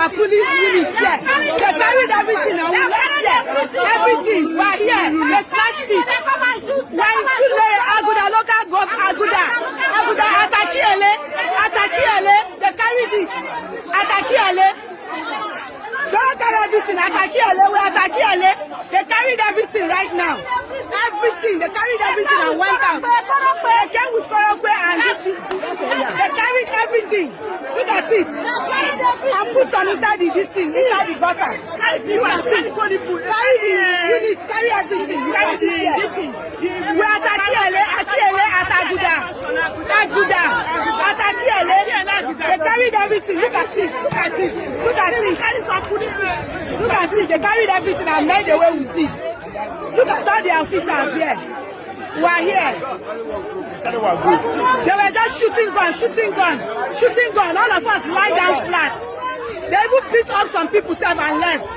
our police units here. They carried everything and we left here. Everything. We are here. They snatched it. We are in Tulare, Aguda, local government, Aguda, Atakiele. They carried it. Atakiele. Don't carry everything. Atakiele. We Atakiele. They carried everything right now. Everything. They carried everything and went out. They came with Korokwe and this. They carried everything. Look at it. And put some inside this thing, inside the gutter. Look at it. Carry the units, carry everything. Look at it here. We are Atakiele, Aguda, Atakiele. They carried everything. Look at it. Look at it. Look at it. Look at it. They carried everything and made away with it. Look at all the officials here. We are here. They were just shooting gun. All of us lie down flat. They even beat up some people and left.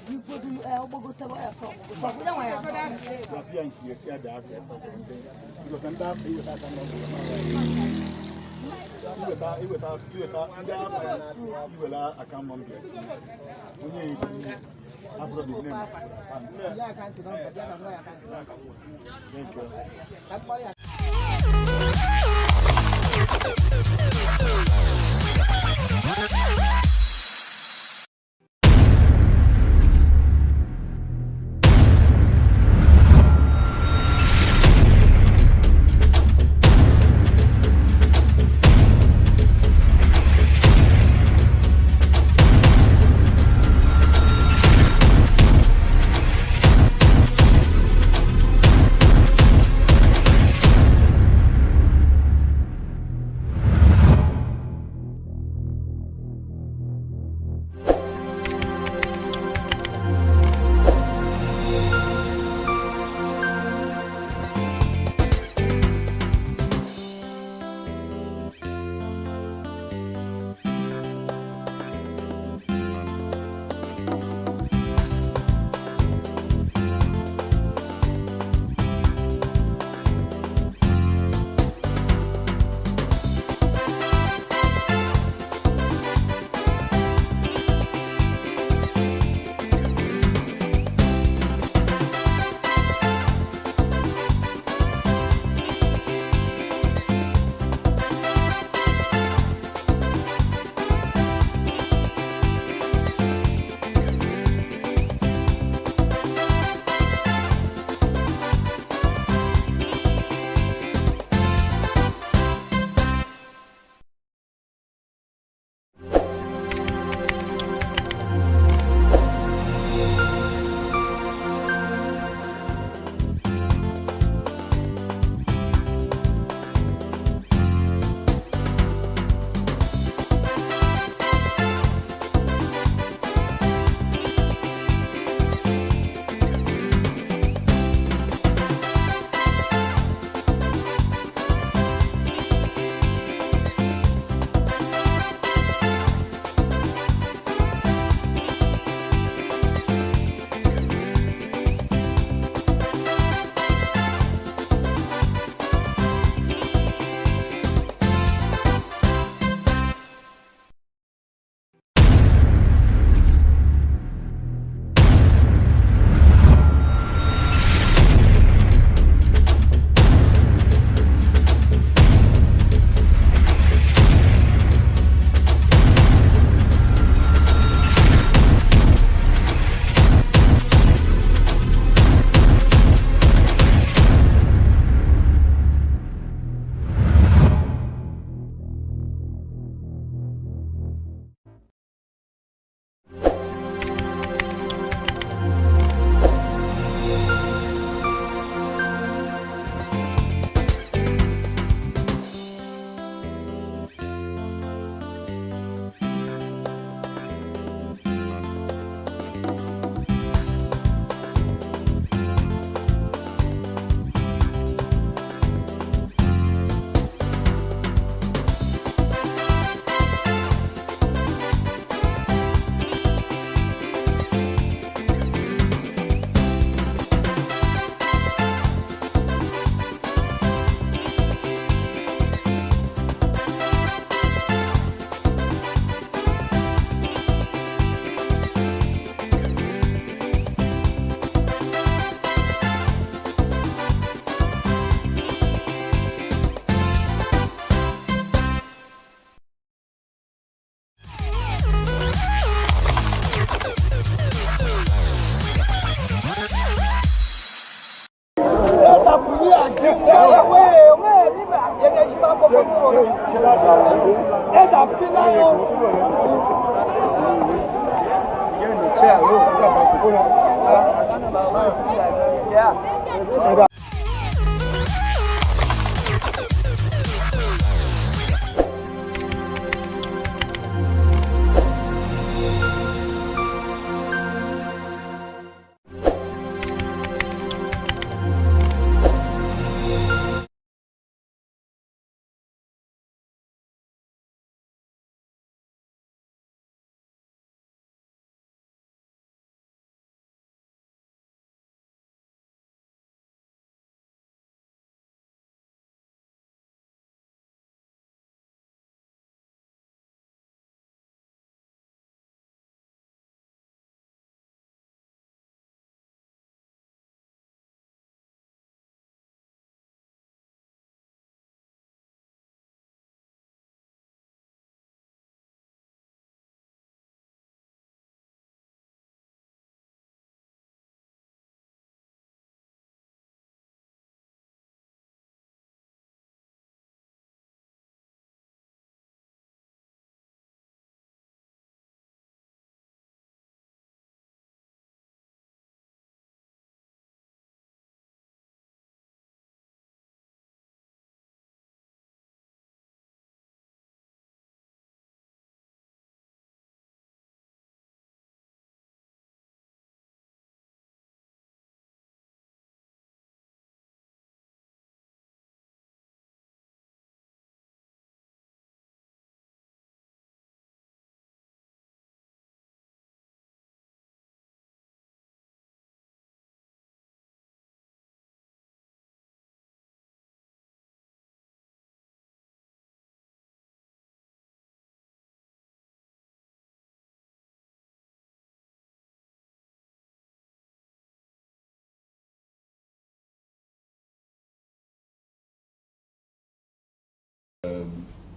You go to Bogota from Bogota.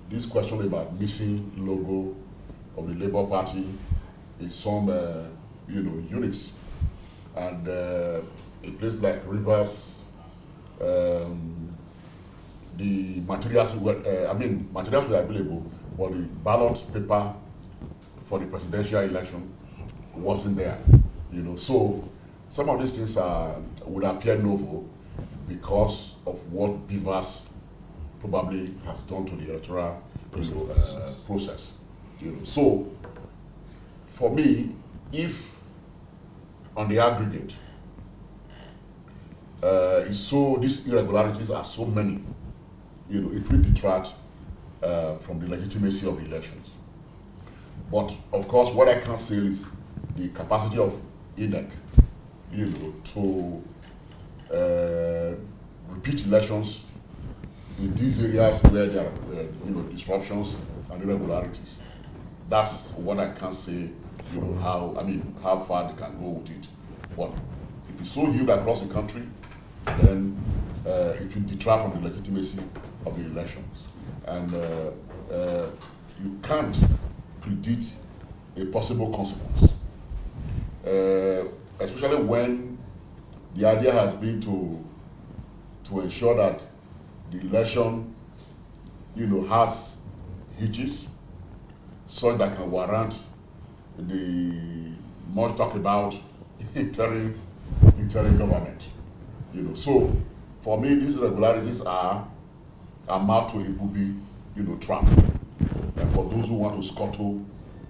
This question about missing logo of the Labour Party in some, units, and a place like Rivers, the materials were, materials were available, but the ballot paper for the presidential election wasn't there. So some of these things would appear novel because of what Beavers probably has done to the electoral process. So for me, if on the aggregate, these irregularities are so many, it will detract from the legitimacy of the elections. But of course, what I can say is the capacity of INEC, to repeat elections in these areas where there are, disruptions and irregularities. That's what I can say, how far they can go with it. But if it's so huge across the country, then it will detract from the legitimacy of the elections. And you can't predict a possible consequence, especially when the idea has been to ensure that the election, has hitches, so that can warrant the much talked about interim government. So for me, these irregularities amount to a booby, trap, and for those who want to scuttle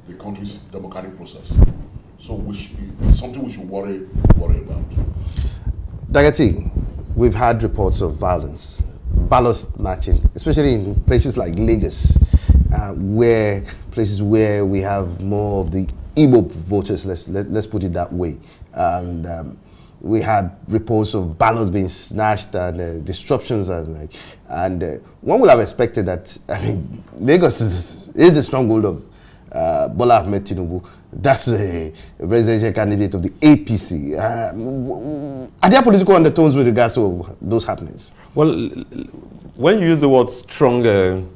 the country's democratic process. So it's something we should worry about. Dagati, we've had reports of violence, ballot matching, especially in places like Lagos, places where we have more of the Igbo voters, let's put it that way. And we had reports of ballots being snatched and disruptions, and one would have expected that. Lagos is a stronghold of Bola Ahmed Tinubu. That's a presidential candidate of the APC. Are there political undertones with regards to those happenings? Well, when you use the word stronghold,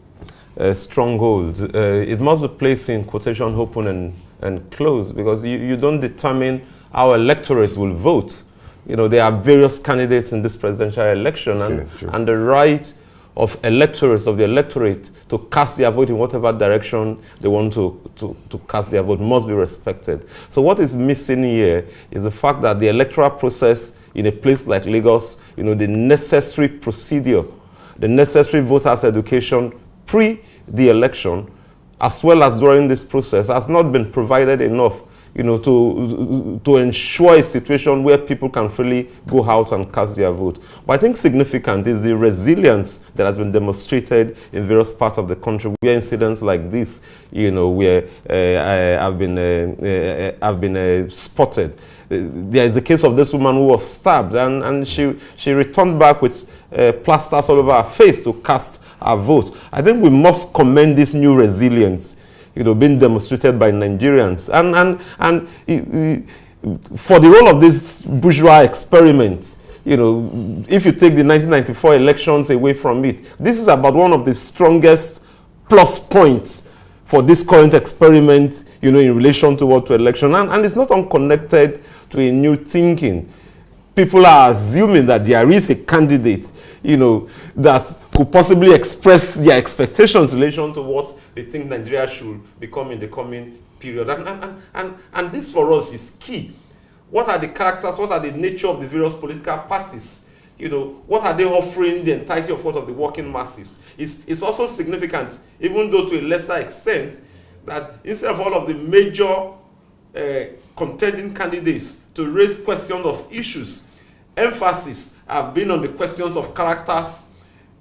it must be placed in quotation open and close, because you don't determine how electorates will vote. There are various candidates in this presidential election, and the right of electorates, of the electorate, to cast their vote in whatever direction they want to cast their vote must be respected. So what is missing here is the fact that the electoral process in a place like Lagos, you know, the necessary procedure, the necessary voters' education pre the election, as well as during this process, has not been provided enough, you know, to ensure a situation where people can freely go out and cast their vote. But I think significant is the resilience that has been demonstrated in various parts of the country, where incidents like this, you know, where have been spotted. There is the case of this woman who was stabbed, and she returned back with plasters all over her face to cast her vote. I think we must commend this new resilience, you know, being demonstrated by Nigerians, and for the role of this bourgeois experiment. You know, if you take the 1994 elections away from it, this is about one of the strongest plus points for this current experiment, you know, in relation to election, and it's not unconnected to a new thinking. People are assuming that there is a candidate, you know, that could possibly express their expectations in relation to what they think Nigeria should become in the coming period. And this for us is key. What are the characters, what are the nature of the various political parties? You know, what are they offering the entirety of what of the working masses? It's also significant, even though to a lesser extent, that instead of all of the major contending candidates to raise questions of issues, emphasis have been on the questions of characters,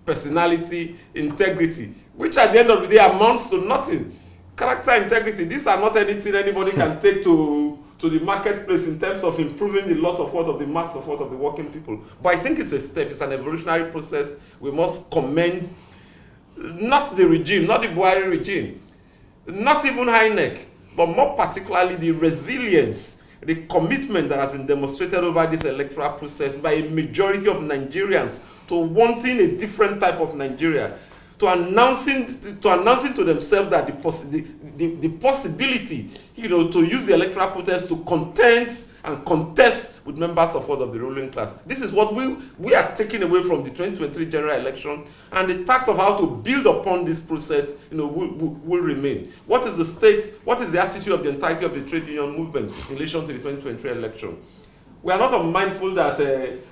personality, integrity, which at the end of the day amounts to nothing. Character, integrity, these are not anything anybody can take to the marketplace in terms of improving the lot of what of the mass of what of the working people. But I think it's a step, it's an evolutionary process. We must commend not the regime, not the Buhari regime, not even INEC, but more particularly the resilience, the commitment that has been demonstrated over this electoral process by a majority of Nigerians to wanting a different type of Nigeria, to announcing to themselves that the possibility, you know, to use the electoral process to contest with members of the ruling class. This is what we are taking away from the 2023 general election, and the task of how to build upon this process, you know, will remain. What is the state? What is the attitude of the entirety of the trade union movement in relation to the 2023 election? We are not unmindful that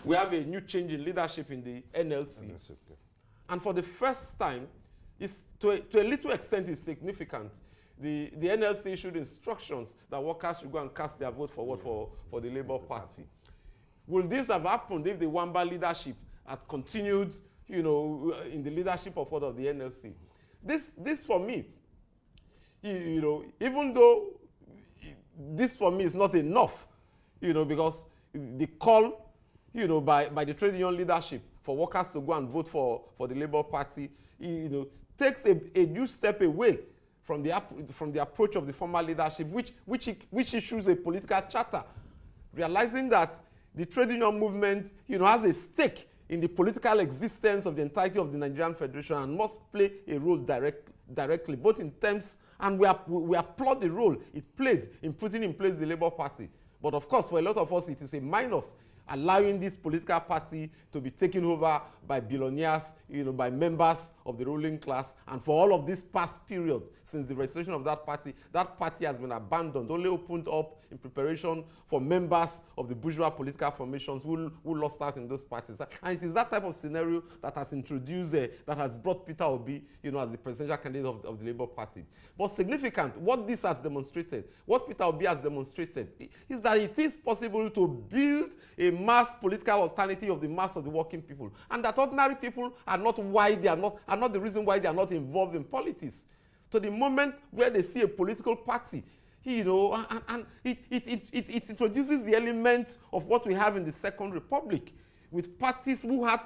we have a new change in leadership in the NLC. And for the first time, to a little extent, is significant. The NLC issued instructions that workers should go and cast their vote for the Labour Party. Will this have happened if the Wamba leadership had continued, you know, in the leadership of the NLC? This for me, you know, even though this for me is not enough, you know, because the call, you know, by the trade union leadership for workers to go and vote for the Labour Party, you know, takes a new step away from the approach of the former leadership, which issues a political charter, realizing that the trade union movement, you know, has a stake in the political existence of the entirety of the Nigerian Federation and must play a role directly, both in terms, and we applaud the role it played in putting in place the Labour Party. But of course, for a lot of us, it is a minus, allowing this political party to be taken over by billionaires, you know, by members of the ruling class. And for all of this past period, since the registration of that party has been abandoned, only opened up in preparation for members of the bourgeois political formations who lost out in those parties. And it is that type of scenario that has introduced, that has brought Peter Obi, you know, as the presidential candidate of the Labour Party. But significant, what this has demonstrated, what Peter Obi has demonstrated, is that it is possible to build a mass political alternative of the mass of the working people, and that ordinary people are not the reason why they are not involved in politics. To the moment where they see a political party, you know, and it introduces the element of what we have in the Second Republic, with parties who had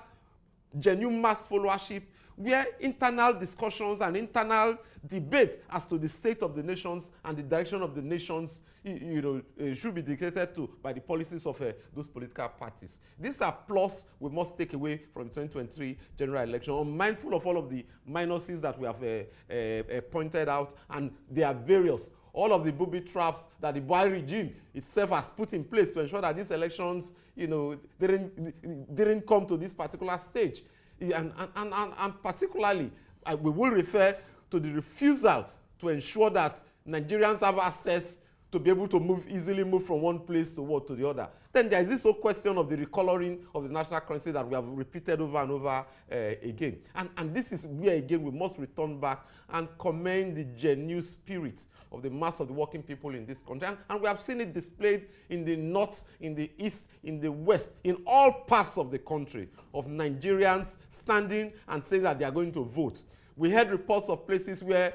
genuine mass followership, where internal discussions and internal debate as to the state of the nations and the direction of the nations, you know, should be dictated to by the policies of those political parties. These are plus we must take away from the 2023 general election, unmindful of all of the minuses that we have pointed out, and they are various. All of the booby traps that the Buhari regime itself has put in place to ensure that these elections, you know, didn't come to this particular stage. And particularly, we will refer to the refusal to ensure that Nigerians have access to be able to easily move from one place to the other. Then there is this whole question of the recoloring of the national currency that we have repeated over and over again. And this is where, again, we must return back and commend the genuine spirit of the mass of the working people in this country. And we have seen it displayed in the north, in the east, in the west, in all parts of the country, of Nigerians standing and saying that they are going to vote. We heard reports of places where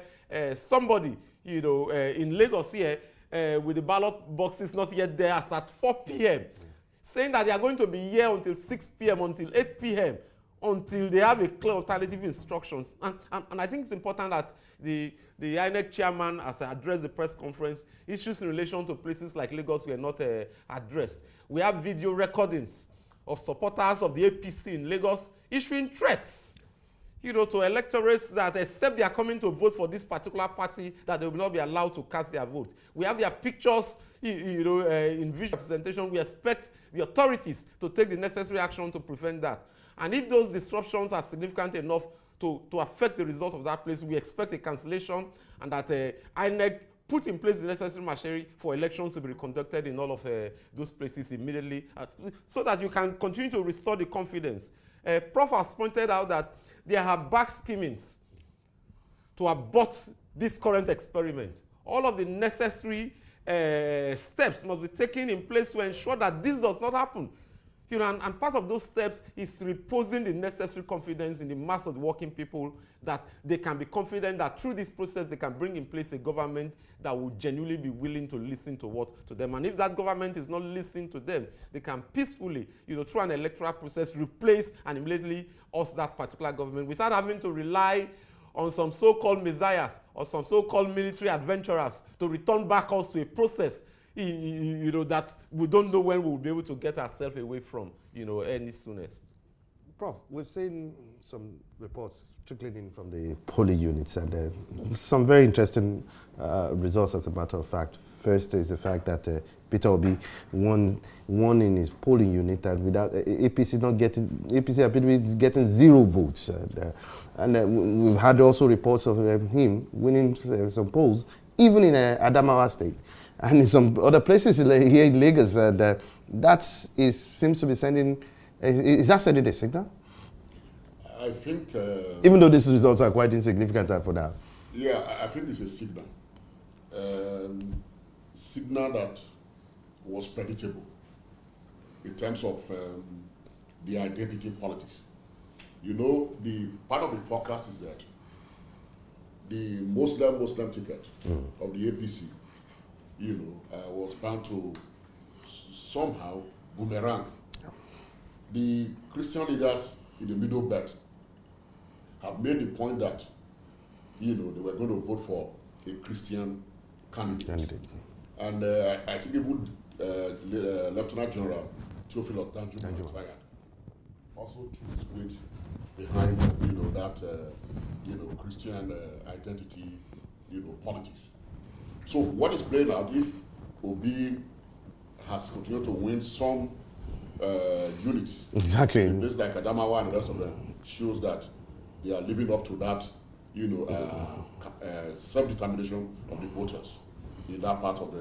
somebody, in Lagos here, with the ballot boxes not yet there as at 4 p.m., saying that they are going to be here until 6 p.m., until 8 p.m., until they have a clear alternative instructions. And I think it's important that the INEC chairman, as I addressed the press conference, issues in relation to places like Lagos were not addressed. We have video recordings of supporters of the APC in Lagos issuing threats, to electorates that except they are coming to vote for this particular party, that they will not be allowed to cast their vote. We have their pictures, in visual representation. We expect the authorities to take the necessary action to prevent that. And if those disruptions are significant enough to affect the result of that place, we expect a cancellation, and that INEC put in place the necessary machinery for elections to be conducted in all of those places immediately, so that you can continue to restore the confidence. Prof has pointed out that there are back schemings to abort this current experiment. All of the necessary steps must be taken in place to ensure that this does not happen. And part of those steps is reposing the necessary confidence in the mass of the working people, that they can be confident that through this process they can bring in place a government that will genuinely be willing to listen to them. And if that government is not listening to them, they can peacefully, through an electoral process, replace and immediately oust that particular government without having to rely on some so-called messiahs or some so-called military adventurers to return back us to a process that we don't know when we'll be able to get ourselves away from, any soonest. Prof, we've seen some reports trickling in from the polling units, and some very interesting results, as a matter of fact. First is the fact that Peter Obi won in his polling unit, and without APC appears getting 0 votes. And we've had also reports of him winning some polls, even in Adamawa State. And in some other places here in Lagos, that seems to be sending. Is that sending a signal? I think. Even though these results are quite insignificant for now. Yeah, I think it's a signal. Signal that was predictable in terms of the identity politics. The part of the forecast is that the Muslim ticket of the APC, was bound to somehow boomerang. The Christian leaders in the Middle Belt have made the point that, they were going to vote for a Christian candidate. And I think even Lieutenant General Theophilus Danjuma was fired. Also threw his weight behind, that, Christian identity, politics. So what is playing out, if Obi has continued to win some units, exactly, in places like Adamawa and the rest of them, shows that they are living up to that, self-determination of the voters in that part of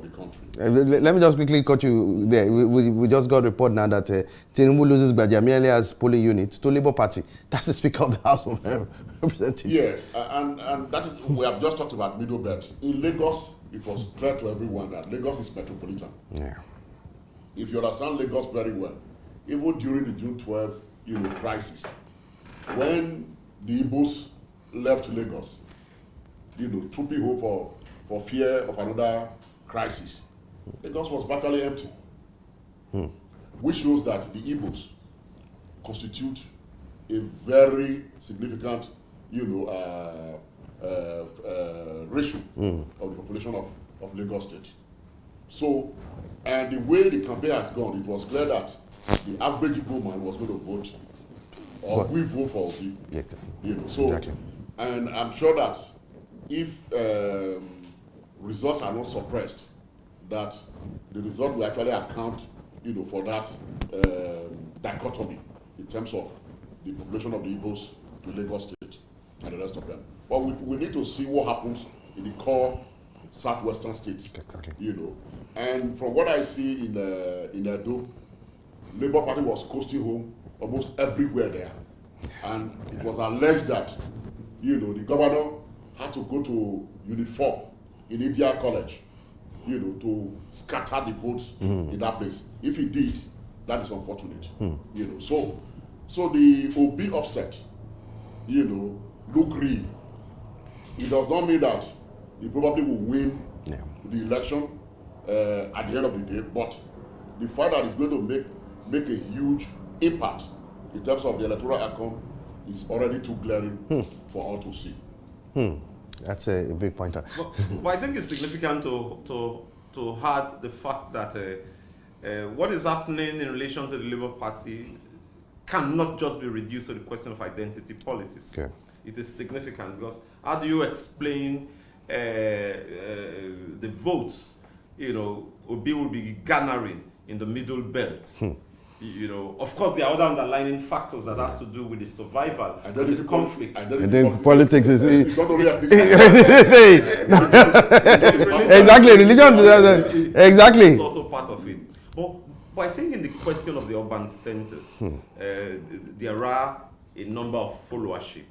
the country. Let me just quickly cut you there. We just got a report now that Tinubu loses Gbajamiele as polling unit to Labour Party. That's the Speaker of the House of Representatives. Yes, and that is, we have just talked about Middle Belt. In Lagos, it was clear to everyone that Lagos is metropolitan. Yeah. If you understand Lagos very well, even during the June 12, crisis, when the Igbos left Lagos, trooping home for fear of another crisis, Lagos was virtually empty, which shows that the Igbos constitute a very significant, ratio of the population of Lagos State. So, and the way the campaign has gone, it was clear that the average Igbo man was going to vote, or we vote for people. So, exactly. And I'm sure that if results are not suppressed, that the result will actually account, for that dichotomy in terms of the population of the Igbos to Lagos State and the rest of them. But we need to see what happens in the core southwestern states. Exactly. You know, and from what I see in Edo, Labour Party was coasting home almost everywhere there, and it was alleged that, you know, the governor had to go to Unit 4 in India College, you know, to scatter the votes in that place. If he did, that is unfortunate. You know, so the Obi upset, you know, look real. It does not mean that he probably will win the election at the end of the day, but the fact that it's going to make a huge impact in terms of the electoral outcome is already too glaring for all to see. That's a big pointer. But I think it's significant to add the fact that what is happening in relation to the Labour Party cannot just be reduced to the question of identity politics. Okay. It is significant because how do you explain the votes, you know, Obi will be garnering in the middle belt? You know, of course, there are other underlying factors that has to do with the survival, with the conflict. And then politics is it's not only a exactly religion. Exactly. It's also part of it. But I think in the question of the urban centers, there are a number of followership,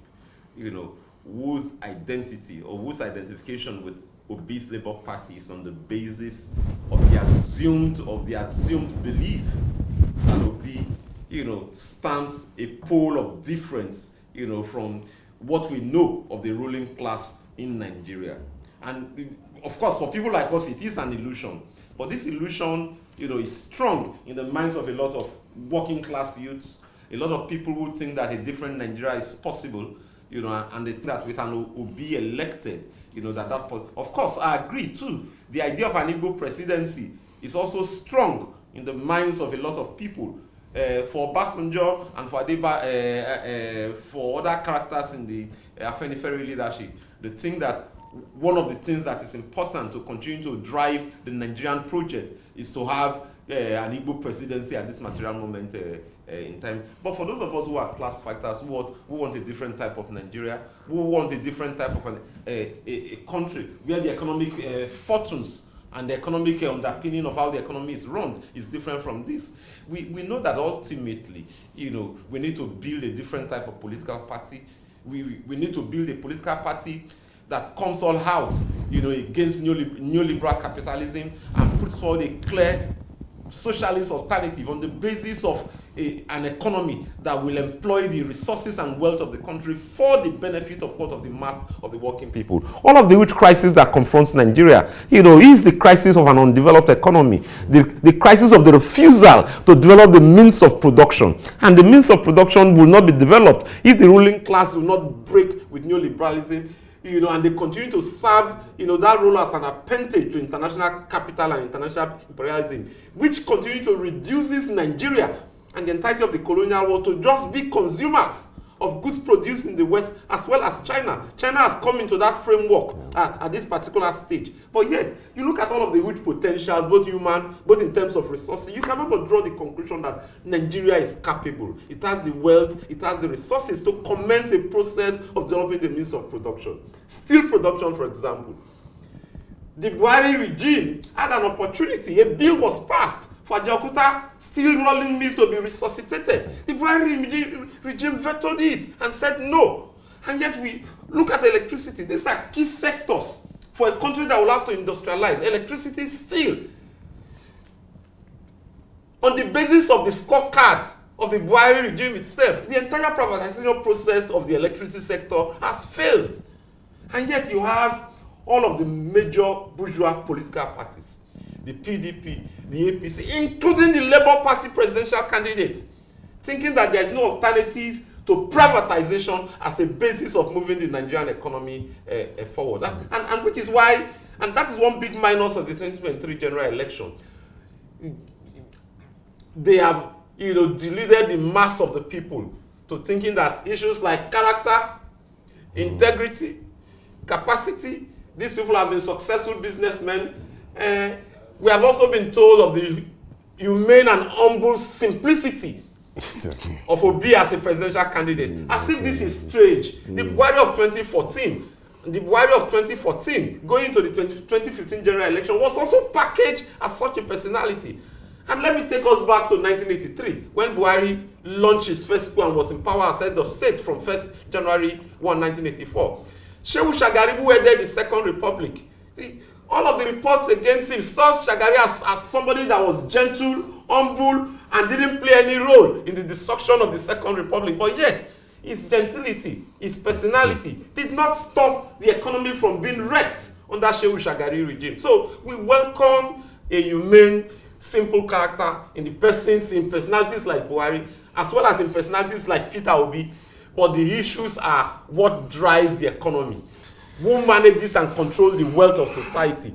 you know, whose identity or whose identification with Obi's Labour Party is on the basis of the assumed belief that Obi, you know, stands a pole of difference, you know, from what we know of the ruling class in Nigeria. And of course, for people like us, it is an illusion. But this illusion, you know, is strong in the minds of a lot of working class youths, a lot of people who think that a different Nigeria is possible, you know, and they think that with an Obi elected, you know, of course, I agree too. The idea of an Igbo presidency is also strong in the minds of a lot of people. For Obasanjo and for Adeba, for other characters in the Afenifere leadership, they think that one of the things that is important to continue to drive the Nigerian project is to have an Igbo presidency at this material moment in time. But for those of us who are class fighters, who want a different type of Nigeria, who want a different type of a country where the economic fortunes and the economic underpinning of how the economy is run is different from this. We know that ultimately, you know, we need to build a different type of political party. We need to build a political party that comes all out, you know, against neoliberal capitalism and puts forward a clear socialist alternative on the basis of an economy that will employ the resources and wealth of the country for the benefit of what of the mass of the working people. All of the huge crisis that confronts Nigeria, you know, is the crisis of an undeveloped economy, the crisis of the refusal to develop the means of production. And the means of production will not be developed if the ruling class will not break with neoliberalism, you know, and they continue to serve, you know, that role as an appendage to international capital and international imperialism, which continue to reduces Nigeria and the entirety of the colonial world to just be consumers of goods produced in the West, as well as China. China has come into that framework at this particular stage. But yet, you look at all of the huge potentials, both human, both in terms of resources, you cannot but draw the conclusion that Nigeria is capable. It has the wealth, it has the resources to commence a process of developing the means of production. Steel production, for example. The Buhari regime had an opportunity. A bill was passed for Ajaokuta steel rolling mill to be resuscitated. The Buhari regime vetoed it and said no. And yet we look at electricity. These are key sectors for a country that will have to industrialize. Electricity, steel. On the basis of the scorecard of the Buhari regime itself, the entire privatization process of the electricity sector has failed. And yet you have all of the major bourgeois political parties, the PDP, the APC, including the Labour Party presidential candidate, thinking that there is no alternative to privatization as a basis of moving the Nigerian economy forward. And which is why, and that is one big minus of the 2023 general election. They have, you know, deluded the mass of the people to thinking that issues like character, integrity, capacity, these people have been successful businessmen. We have also been told of the humane and humble simplicity of Obi as a presidential candidate. As if this is strange. The Buhari of 2014 the Buhari of 2014, going into the 2015 general election, was also packaged as such a personality. And let me take us back to 1983, when Buhari launched his first coup and was in power as head of state from 1st January 1984. Shehu Shagari, who headed the Second Republic, see, all of the reports against him saw Shagari as somebody that was gentle, humble, and didn't play any role in the destruction of the Second Republic. But yet, his gentility, his personality did not stop the economy from being wrecked under Shehu Shagari regime. So we welcome a humane, simple character in personalities like Buhari, as well as in personalities like Peter Obi. But the issues are what drives the economy. Who manages and controls the wealth of society?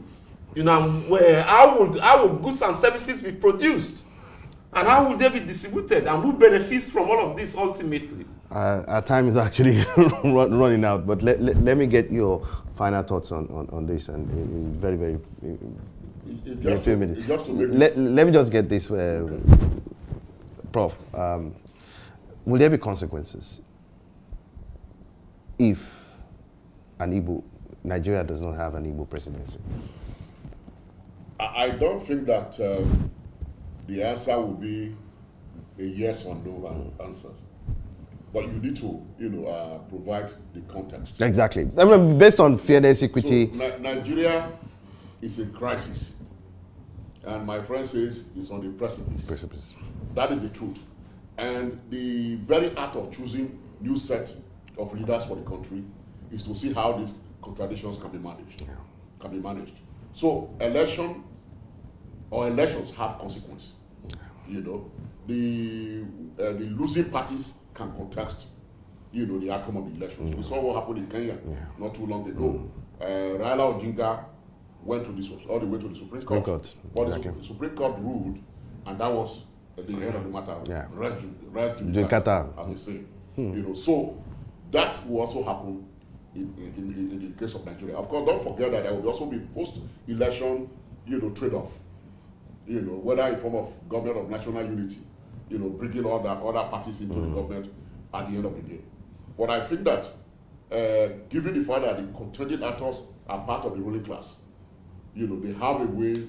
You know, how would goods and services be produced? And how will they be distributed? And who benefits from all of this ultimately? Our time is actually running out, but let me get your final thoughts on this, and in very, very in a few minutes. Let me just get this, Prof. Will there be consequences if Nigeria does not have an Igbo presidency? I don't think that the answer will be a yes or no answers. But you need to, provide the context. Exactly. I mean, based on fairness, equity. So, Nigeria is in crisis. And my friend says it's on the precipice. That is the truth. And the very act of choosing new set of leaders for the country is to see how these contradictions can be managed. So elections have consequence. The losing parties can contest, the outcome of the elections. We saw what happened in Kenya not too long ago. Raila Odinga went all the way to the Supreme Court. But the Supreme Court ruled, and that was the end of the matter. Res judicata, as they say. So that will also happen in the case of Nigeria. Of course, don't forget that there will also be post-election, trade-off. Whether in form of government of national unity, bringing all the other parties into the government at the end of the day. But I think that, given the fact that the contending actors are part of the ruling class, they have a way,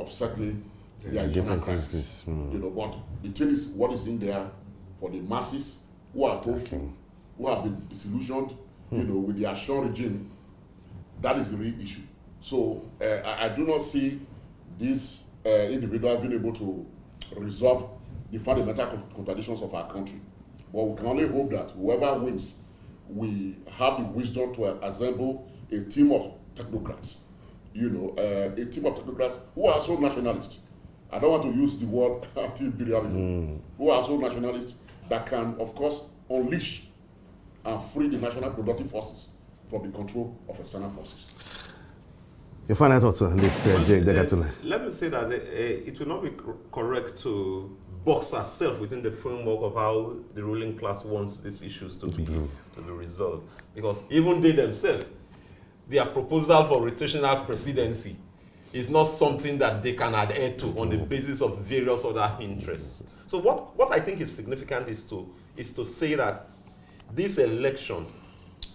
of settling their differences. But the thing is, what is in there for the masses who are hopeful, who have been disillusioned, with the Ashore regime, that is the real issue. So I do not see these individuals being able to resolve the fundamental contradictions of our country. But we can only hope that whoever wins, we have the wisdom to assemble a team of technocrats, a team of technocrats who are so nationalist. I don't want to use the word anti-imperialism, who are so nationalist that can, of course, unleash and free the national productive forces from the control of external forces. Your final thoughts on this, Jay Degatula? Let me say that it will not be correct to box ourselves within the framework of how the ruling class wants these issues to be resolved. Because even they themselves, their proposal for rotational presidency is not something that they can adhere to on the basis of various other interests. So what I think is significant is to say that this election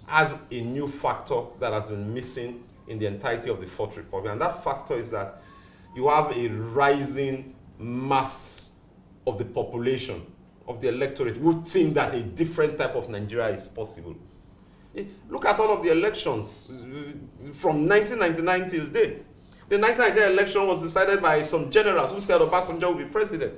has a new factor that has been missing in the entirety of the Fourth Republic. And that factor is that you have a rising mass of the population, of the electorate, who think that a different type of Nigeria is possible. Look at all of the elections from 1999 till date. The 1999 election was decided by some generals who said Obasanjo will be president.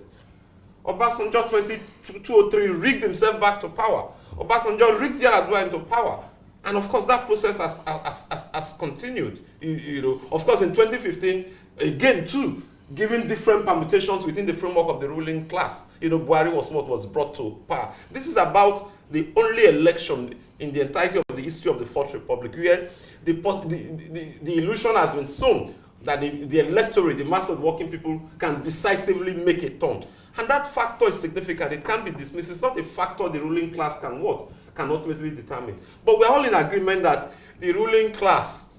Obasanjo 2003 rigged himself back to power. Obasanjo rigged Yar'Adua into power. And of course, that process has continued. Of course, in 2015, again, too, given different permutations within the framework of the ruling class, Buhari was what was brought to power. This is about the only election in the entirety of the history of the Fourth Republic where the illusion has been sown that the electorate, the mass of working people, can decisively make a turn. And that factor is significant. It can't be dismissed. It's not a factor the ruling class can ultimately determine. But we're all in agreement that the ruling class,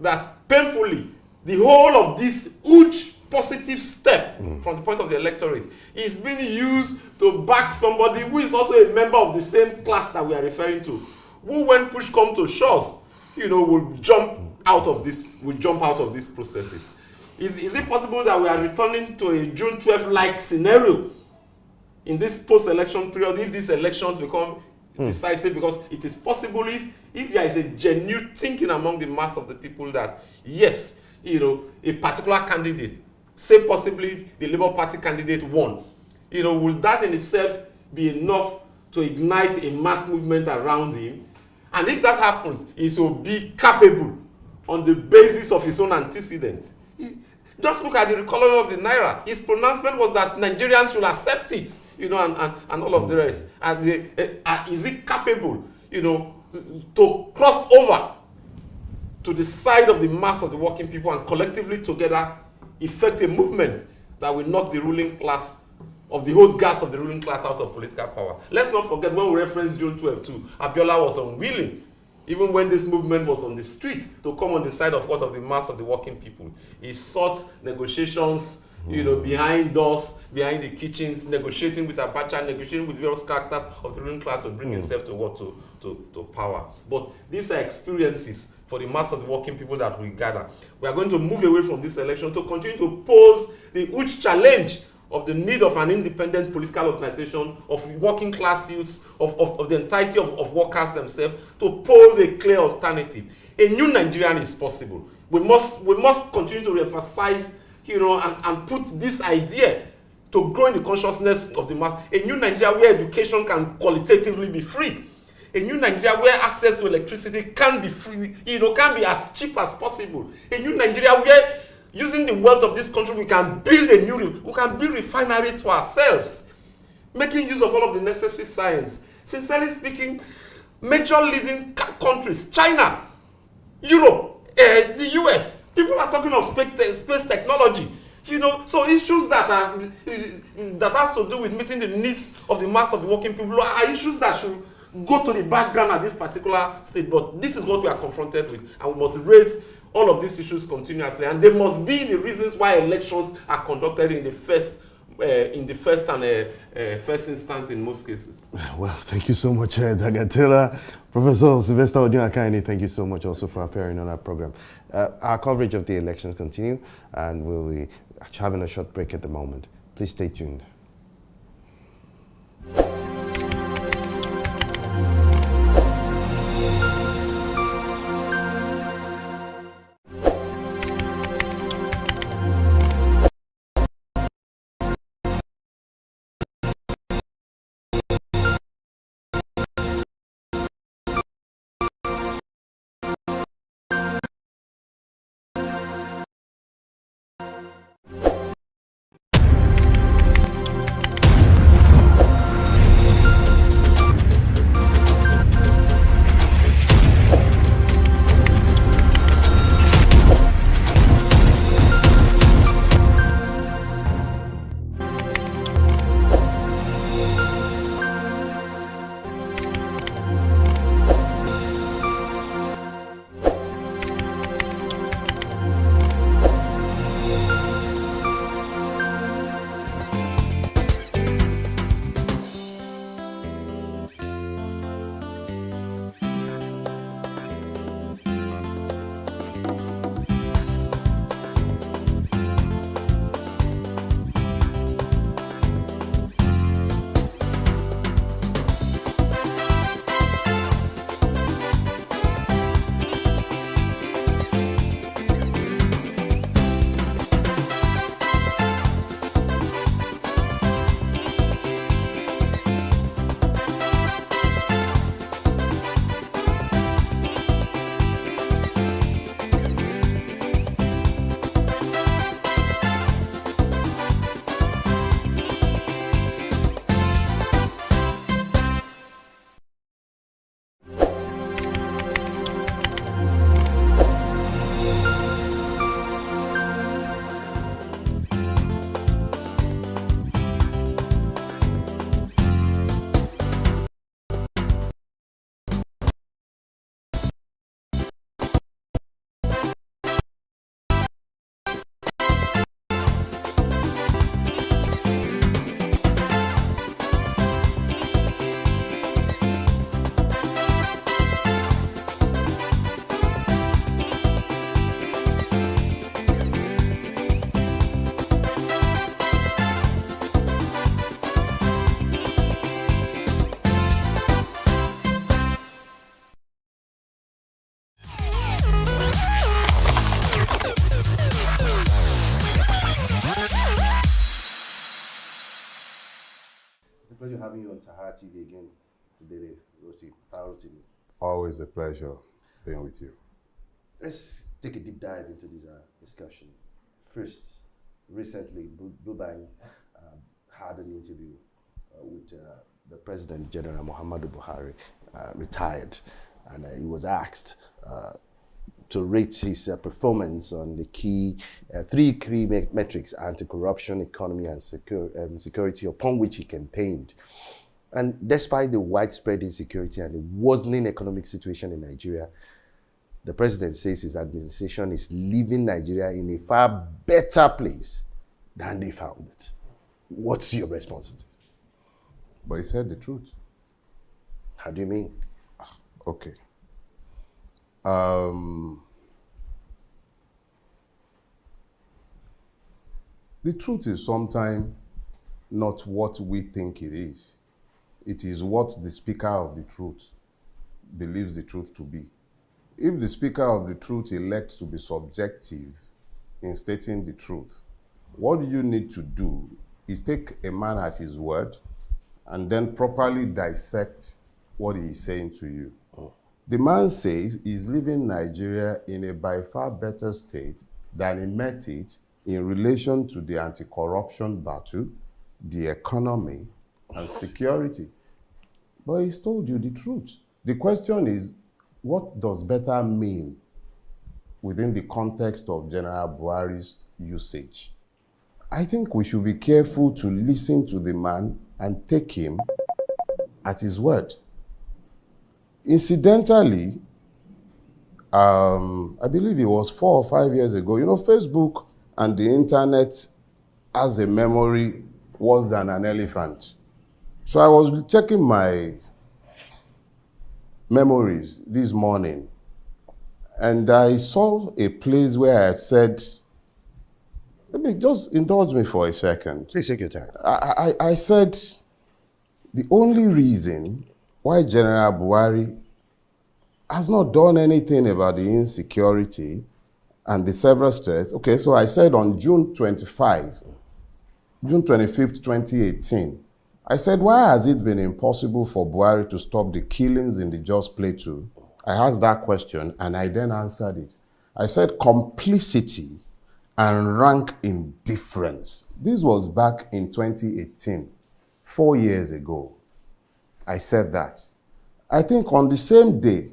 that painfully, the whole of this huge positive step from the point of the electorate is being used to back somebody who is also a member of the same class that we are referring to, who, when push come to shove, will jump out of this processes. Is it possible that we are returning to a June 12th-like scenario in this post-election period if these elections become decisive? Because it is possible if there is a genuine thinking among the mass of the people that, yes, a particular candidate, say possibly the Labour Party candidate won, will that in itself be enough to ignite a mass movement around him? And if that happens, he will be capable on the basis of his own antecedents. Just look at the recoloring of the Naira. His pronouncement was that Nigerians should accept it, and all of the rest. And is it capable, to cross over to the side of the mass of the working people and collectively together effect a movement that will knock the ruling class of the whole gas of the ruling class out of political power? Let's not forget, when we reference June 12 too, Abiola was unwilling, even when this movement was on the street, to come on the side of the mass of the working people. He sought negotiations, behind doors, behind the kitchens, negotiating with Abacha, negotiating with various characters of the ruling class to bring himself to power. But these are experiences for the mass of the working people that we gather. We are going to move away from this election to continue to pose the huge challenge of the need of an independent political organization, of working class youths, of the entirety of workers themselves, to pose a clear alternative. A new Nigerian is possible. We must continue to emphasize, and put this idea to grow in the consciousness of the mass. A new Nigeria where education can qualitatively be free. A new Nigeria where access to electricity can be free, can be as cheap as possible. A new Nigeria where, using the wealth of this country, we can build refineries for ourselves, making use of all of the necessary science. Sincerely speaking, major leading countries, China, Europe, the US, people are talking of space technology. So issues that has to do with meeting the needs of the mass of the working people are issues that should go to the background at this particular stage. But this is what we are confronted with, and we must raise all of these issues continuously, and they must be the reasons why elections are conducted in the first instance in most cases. Well, thank you so much, Dagatila. Professor Sylvester Odion-Akani, thank you so much also for appearing on our program. Our coverage of the elections continue, and we'll be having a short break at the moment. Please stay tuned. having you on Sahara TV again today, Rotimi. Always a pleasure being with you. Let's take a deep dive into this discussion. First, recently, Blueband had an interview with the President General Muhammadu Buhari, retired, and he was asked to rate his performance on the three key metrics: anti-corruption, economy, and security, upon which he campaigned. And despite the widespread insecurity and the worsening economic situation in Nigeria, the president says his administration is leaving Nigeria in a far better place than they found it. What's your response to this? But he said the truth. How do you mean? Okay. The truth is sometimes not what we think it is. It is what the speaker of the truth believes the truth to be. If the speaker of the truth elects to be subjective in stating the truth, what you need to do is take a man at his word and then properly dissect what he is saying to you. The man says he's leaving Nigeria in a by far better state than he met it in relation to the anti-corruption battle, the economy, and security. But he's told you the truth. The question is, what does better mean within the context of General Buhari's usage? I think we should be careful to listen to the man and take him at his word. Incidentally, I believe it was 4 or 5 years ago, Facebook and the internet has a memory worse than an elephant. So I was checking my memories this morning, and I saw a place where I had said, let me just indulge me for a second. Please take your time. I said, the only reason why General Buhari has not done anything about the insecurity and the several stress. Okay, so I said on June 25th, 2018, I said, why has it been impossible for Buhari to stop the killings in the Jos Plateau? I asked that question and I then answered it. I said complicity and rank indifference. This was back in 2018, 4 years ago. I said that. I think on the same day,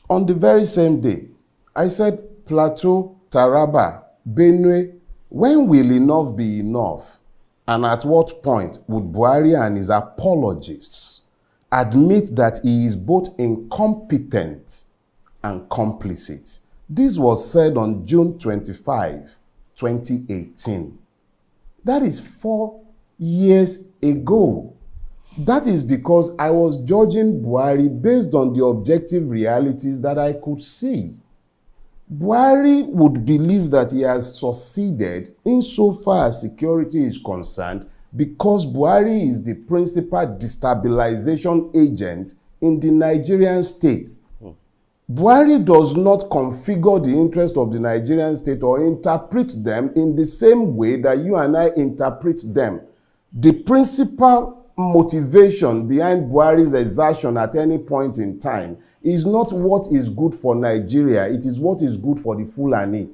on the very same day, I said Plateau, Taraba, Benue, when will enough be enough? And at what point would Buhari and his apologists admit that he is both incompetent and complicit? This was said on June 25, 2018. That is 4 years ago. That is because I was judging Buhari based on the objective realities that I could see. Buhari would believe that he has succeeded insofar as security is concerned because Buhari is the principal destabilization agent in the Nigerian state. Buhari does not configure the interest of the Nigerian state or interpret them in the same way that you and I interpret them. The principal motivation behind Buhari's exertion at any point in time is not what is good for Nigeria, it is what is good for the Fulani.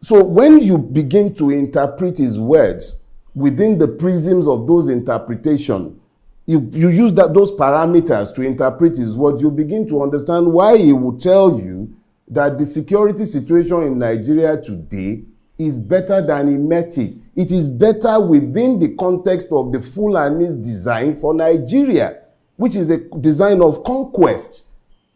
So when you begin to interpret his words within the prisms of those interpretations, you use those parameters to interpret his words, you begin to understand why he would tell you that the security situation in Nigeria today is better than he met it. It is better within the context of the Fulani's design for Nigeria, which is a design of conquest.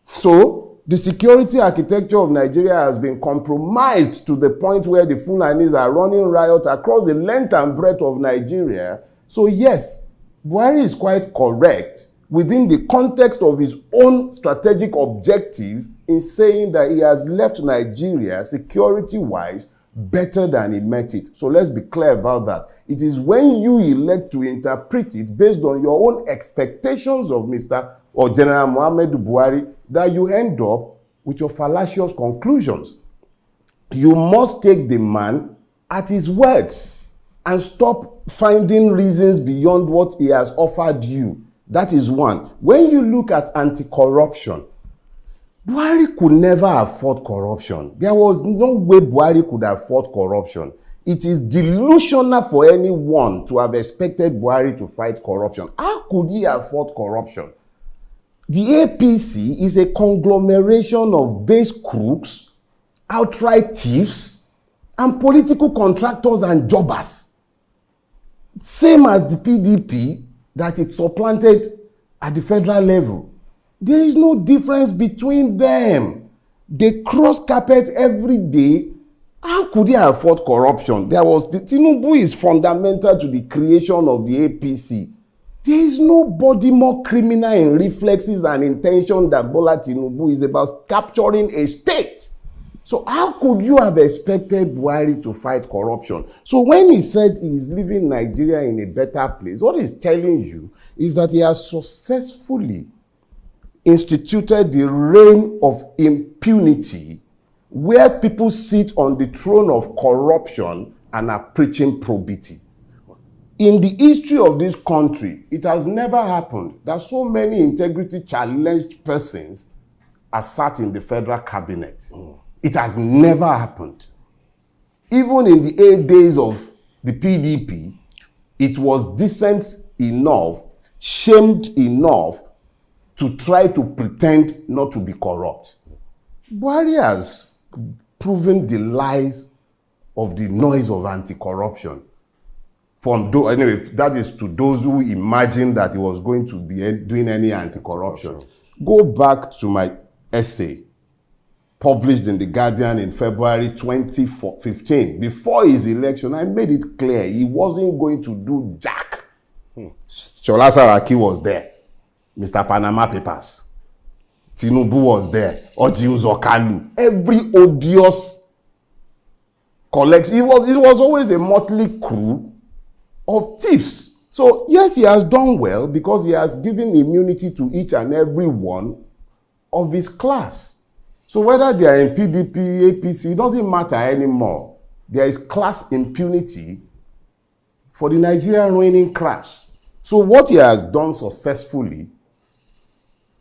So the security architecture of Nigeria has been compromised to the point where the Fulanis are running riot across the length and breadth of Nigeria. So yes, Buhari is quite correct within the context of his own strategic objective in saying that he has left Nigeria security-wise better than he met it. So let's be clear about that. It is when you elect to interpret it based on your own expectations of Mr. or General Muhammadu Buhari that you end up with your fallacious conclusions. You must take the man at his word. and stop finding reasons beyond what he has offered you. That is one. When you look at anti-corruption, Buhari could never afford corruption. There was no way Buhari could afford corruption. It is delusional for anyone to have expected Buhari to fight corruption. How could he afford corruption? The APC is a conglomeration of base crooks, outright thieves, and political contractors and jobbers. Same as the PDP that it supplanted at the federal level. There is no difference between them. They cross carpet every day. How could he afford corruption? Tinubu is fundamental to the creation of the APC. There is nobody more criminal in reflexes and intention than Bola Tinubu. Is about capturing a state. So how could you have expected Buhari to fight corruption? So when he said he is leaving Nigeria in a better place, what he's telling you is that he has successfully instituted the reign of impunity where people sit on the throne of corruption and are preaching probity. In the history of this country, it has never happened that so many integrity challenged persons are sat in the federal cabinet. It has never happened. Even in the 8 days of the PDP, it was decent enough, shamed enough to try to pretend not to be corrupt. Buhari has proven the lies of the noise of anti-corruption. Anyway, that is to those who imagined that he was going to be doing any anti-corruption. Go back to my essay published in The Guardian in February 2015. Before his election, I made it clear he wasn't going to do jack. Shola Saraki was there. Mr. Panama Papers. Tinubu was there. Orji Uzor. Every odious collection. It was always a motley crew of thieves. So yes, he has done well because he has given immunity to each and every one of his class. So whether they are in PDP, APC, it doesn't matter anymore. There is class impunity for the Nigerian reigning class. So what he has done successfully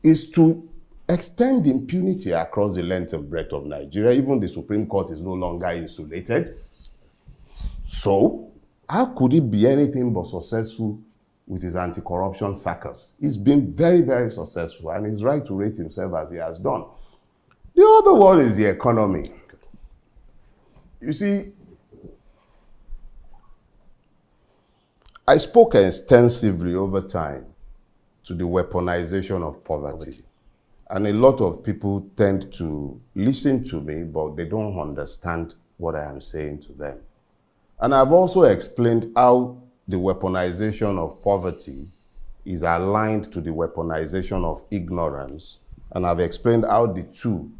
is to extend impunity across the length and breadth of Nigeria. Even the Supreme Court is no longer insulated. So how could he be anything but successful with his anti-corruption circus? He's been very, very successful, and he's right to rate himself as he has done. The other one is the economy. You see, I spoke extensively over time to the weaponization of poverty. And a lot of people tend to listen to me, but they don't understand what I am saying to them. And I've also explained how the weaponization of poverty is aligned to the weaponization of ignorance. And I've explained how the two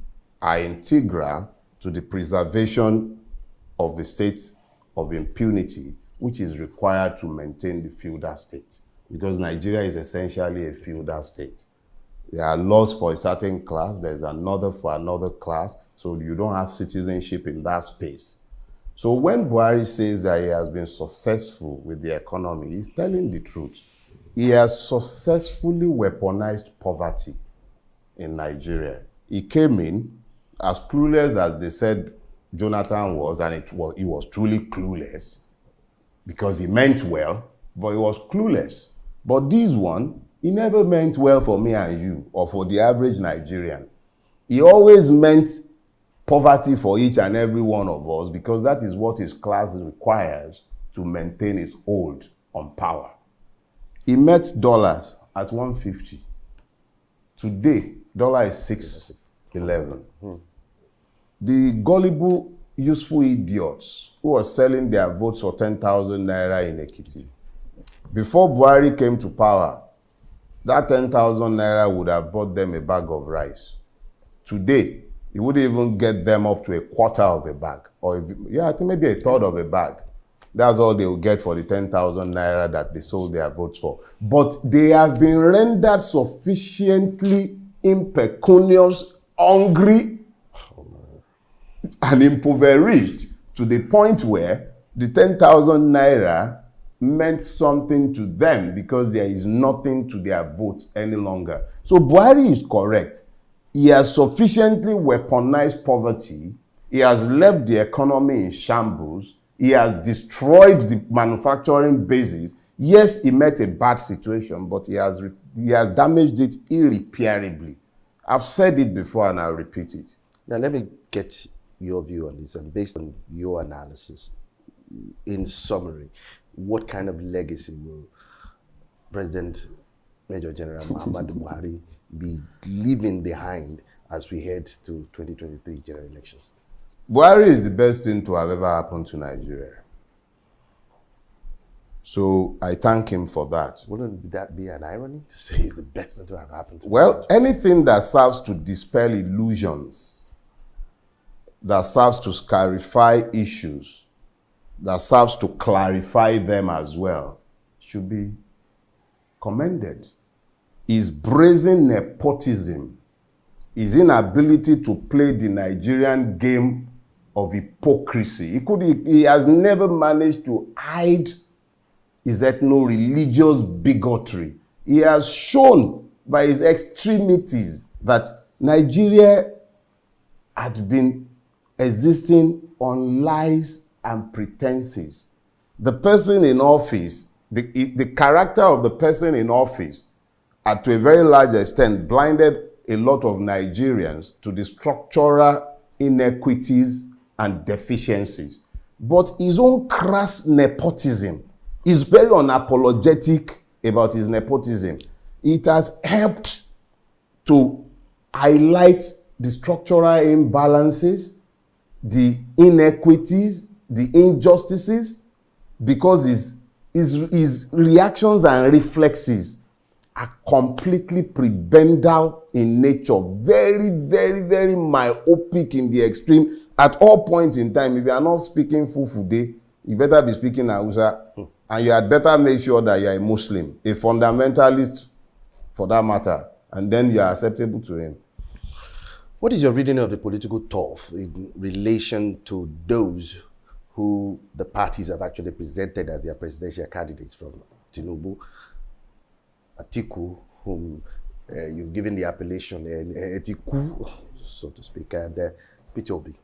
are integral to the preservation of the state of impunity, which is required to maintain the feudal state. Because Nigeria is essentially a feudal state. There are laws for a certain class, there's another for another class, so you don't have citizenship in that space. So when Buhari says that he has been successful with the economy, he's telling the truth. He has successfully weaponized poverty in Nigeria. He came in as clueless as they said Jonathan was, and he was truly clueless because he meant well, but he was clueless. But this one, he never meant well for me and you or for the average Nigerian. He always meant poverty for each and every one of us because that is what his class requires to maintain his hold on power. He met dollars at 150. Today, dollar is 611. The gullible, useful idiots who are selling their votes for 10,000 naira in Ekiti. Before Buhari came to power, that 10,000 naira would have bought them a bag of rice. Today, it wouldn't even get them up to a quarter of a bag. Or, I think maybe a third of a bag. That's all they will get for the 10,000 naira that they sold their votes for. But they have been rendered sufficiently impecunious, hungry, and impoverished to the point where the 10,000 naira meant something to them because there is nothing to their vote any longer. So Buhari is correct. He has sufficiently weaponized poverty. He has left the economy in shambles. He has destroyed the manufacturing basis. Yes, he met a bad situation, but he has damaged it irreparably. I've said it before and I'll repeat it. Now, let me get your view on this, and based on your analysis, in summary, what kind of legacy will President Major General Muhammadu Buhari be leaving behind as we head to 2023 general elections? Buhari is the best thing to have ever happened to Nigeria. So I thank him for that. Wouldn't that be an irony to say he's the best thing to have happened to Well, anything that serves to dispel illusions, that serves to clarify issues, that serves to clarify them as well, should be commended. His brazen nepotism, his inability to play the Nigerian game of hypocrisy. He has never managed to hide his ethno-religious bigotry. He has shown by his extremities that Nigeria had been existing on lies and pretenses. The person in office, the character of the person in office, to a very large extent, blinded a lot of Nigerians to the structural inequities and deficiencies. But his own crass nepotism is very unapologetic about his nepotism. It has helped to highlight the structural imbalances, the inequities, the injustices, because his reactions and reflexes are completely prebendal in nature, very, very, very myopic in the extreme. At all points in time, if you are not speaking Fufude, you better be speaking Hausa, and you had better make sure that you are a Muslim, a fundamentalist for that matter, and then you are acceptable to him. What is your reading of the political turf in relation to those who the parties have actually presented as their presidential candidates, from Tinubu, Atiku, whom you've given the appellation Etiku, so to speak, and Peter Obi?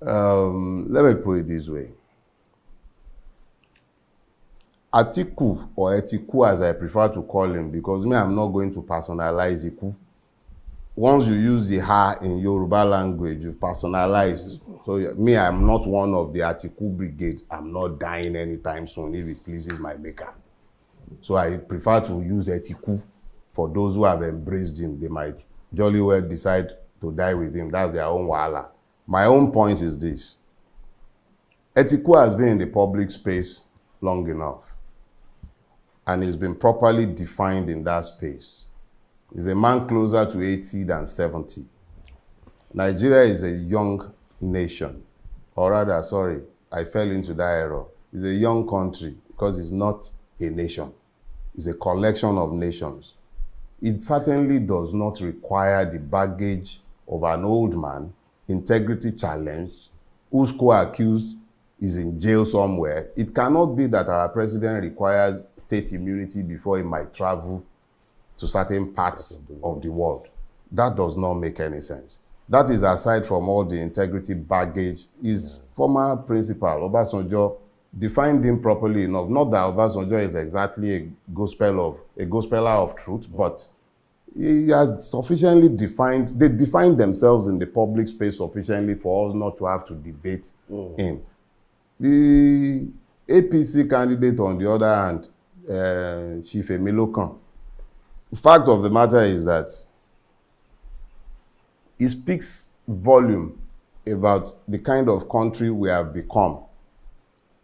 Let me put it this way. Atiku, or Etiku as I prefer to call him, because me, I'm not going to personalize Iku. Once you use the ha in Yoruba language, you've personalized. So me, I'm not one of the Atiku brigade. I'm not dying anytime soon if it pleases my maker. So I prefer to use Etiku. For those who have embraced him, they might jolly well decide to die with him. That's their own wahala. My own point is this. Etiku has been in the public space long enough, and he's been properly defined in that space. He's a man closer to 80 than 70. Nigeria is a young nation. Or rather, sorry, I fell into that error. It's a young country because it's not a nation. It's a collection of nations. It certainly does not require the baggage of an old man, integrity challenged, whose co-accused is in jail somewhere. It cannot be that our president requires state immunity before he might travel to certain parts of the world. That does not make any sense. That is aside from all the integrity baggage. His former principal, Obasanjo, defined him properly enough. Not that Obasanjo is exactly a gospeller of truth, but he has sufficiently defined, they defined themselves in the public space sufficiently for us not to have to debate him. The APC candidate, on the other hand, Chief Emilokan, the fact of the matter is that it speaks volume about the kind of country we have become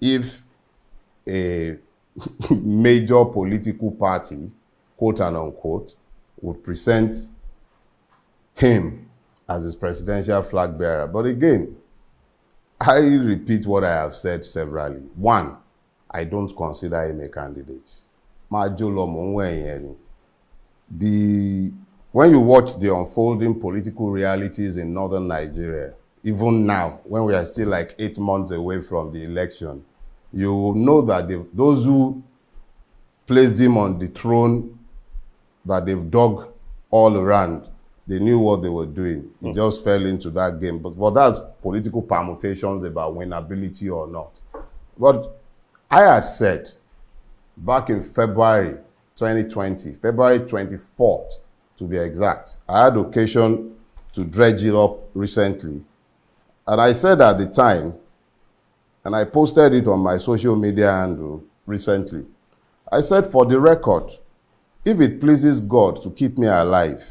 if a major political party, quote and unquote, would present him as his presidential flag bearer. But again, I repeat what I have said severally. One, I don't consider him a candidate. When you watch the unfolding political realities in northern Nigeria, even now, when we are still like 8 months away from the election, you will know that those who placed him on the throne that they've dug all around, they knew what they were doing. He just fell into that game. But that's political permutations about winnability or not. But I had said back in February 2020, February 24th to be exact, I had occasion to dredge it up recently. And I said at the time, and I posted it on my social media handle recently, I said, for the record, if it pleases God to keep me alive,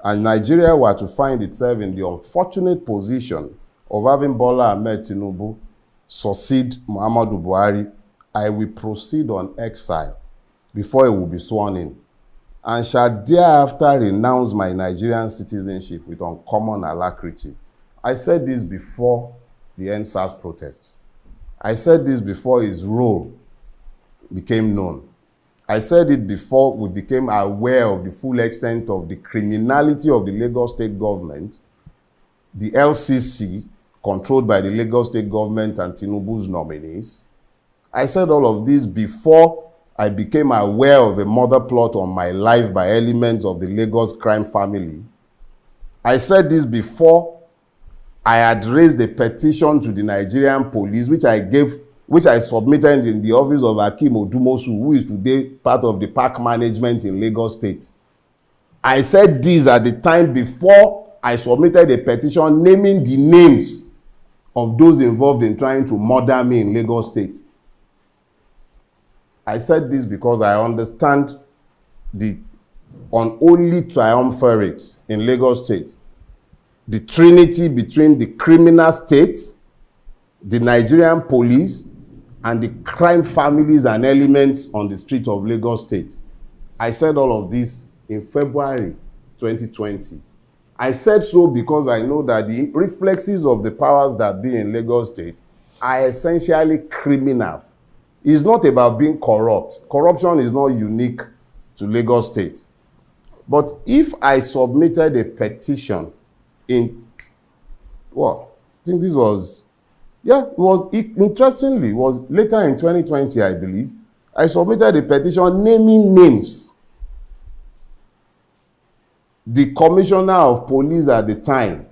and Nigeria were to find itself in the unfortunate position of having Bola Ahmed Tinubu succeed Muhammadu Buhari, I will proceed on exile before it will be sworn in, and shall thereafter renounce my Nigerian citizenship with uncommon alacrity. I said this before the NSAS protest. I said this before his role became known. I said it before we became aware of the full extent of the criminality of the Lagos State government, the LCC, controlled by the Lagos State government and Tinubu's nominees. I said all of this before I became aware of a murder plot on my life by elements of the Lagos crime family. I said this before I had raised a petition to the Nigerian police, which I submitted in the office of Akeem Odumosu, who is today part of the park management in Lagos State. I said this at the time before I submitted a petition naming the names of those involved in trying to murder me in Lagos State. I said this because I understand the unholy triumvirate in Lagos State, the trinity between the criminal state, the Nigerian police, and the crime families and elements on the street of Lagos State. I said all of this in February 2020. I said so because I know that the reflexes of the powers that be in Lagos State are essentially criminal. It's not about being corrupt. Corruption is not unique to Lagos State. But if I submitted a petition in, well, I think this was, interestingly, it was later in 2020, I believe, I submitted a petition naming names. The commissioner of police at the time,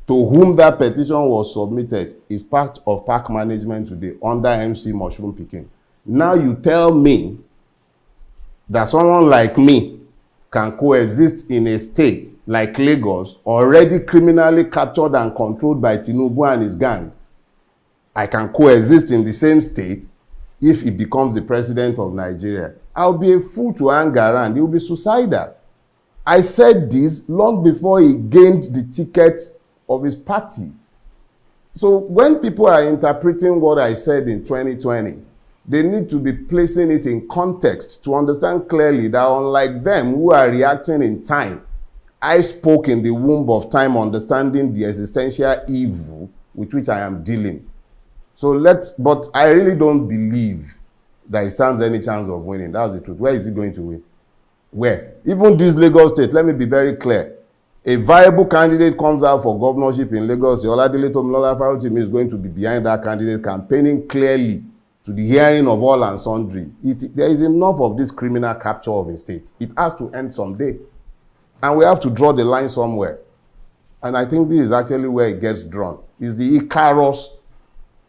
to whom that petition was submitted, is part of park management today under MC Mushroom Pikin. Now you tell me that someone like me can coexist in a state like Lagos, already criminally captured and controlled by Tinubu and his gang. I can coexist in the same state if he becomes the president of Nigeria. I'll be a fool to hang around. He'll be suicidal. I said this long before he gained the ticket of his party. So when people are interpreting what I said in 2020, they need to be placing it in context to understand clearly that unlike them who are reacting in time, I spoke in the womb of time, understanding the existential evil with which I am dealing. But I really don't believe that he stands any chance of winning. That's the truth. Where is he going to win? Where? Even this Lagos State, let me be very clear. A viable candidate comes out for governorship in Lagos, Oladele Tomilola Farotimi is going to be behind that candidate, campaigning clearly to the hearing of all and sundry. There is enough of this criminal capture of a state. It has to end someday. And we have to draw the line somewhere. And I think this is actually where it gets drawn. It's the Icarus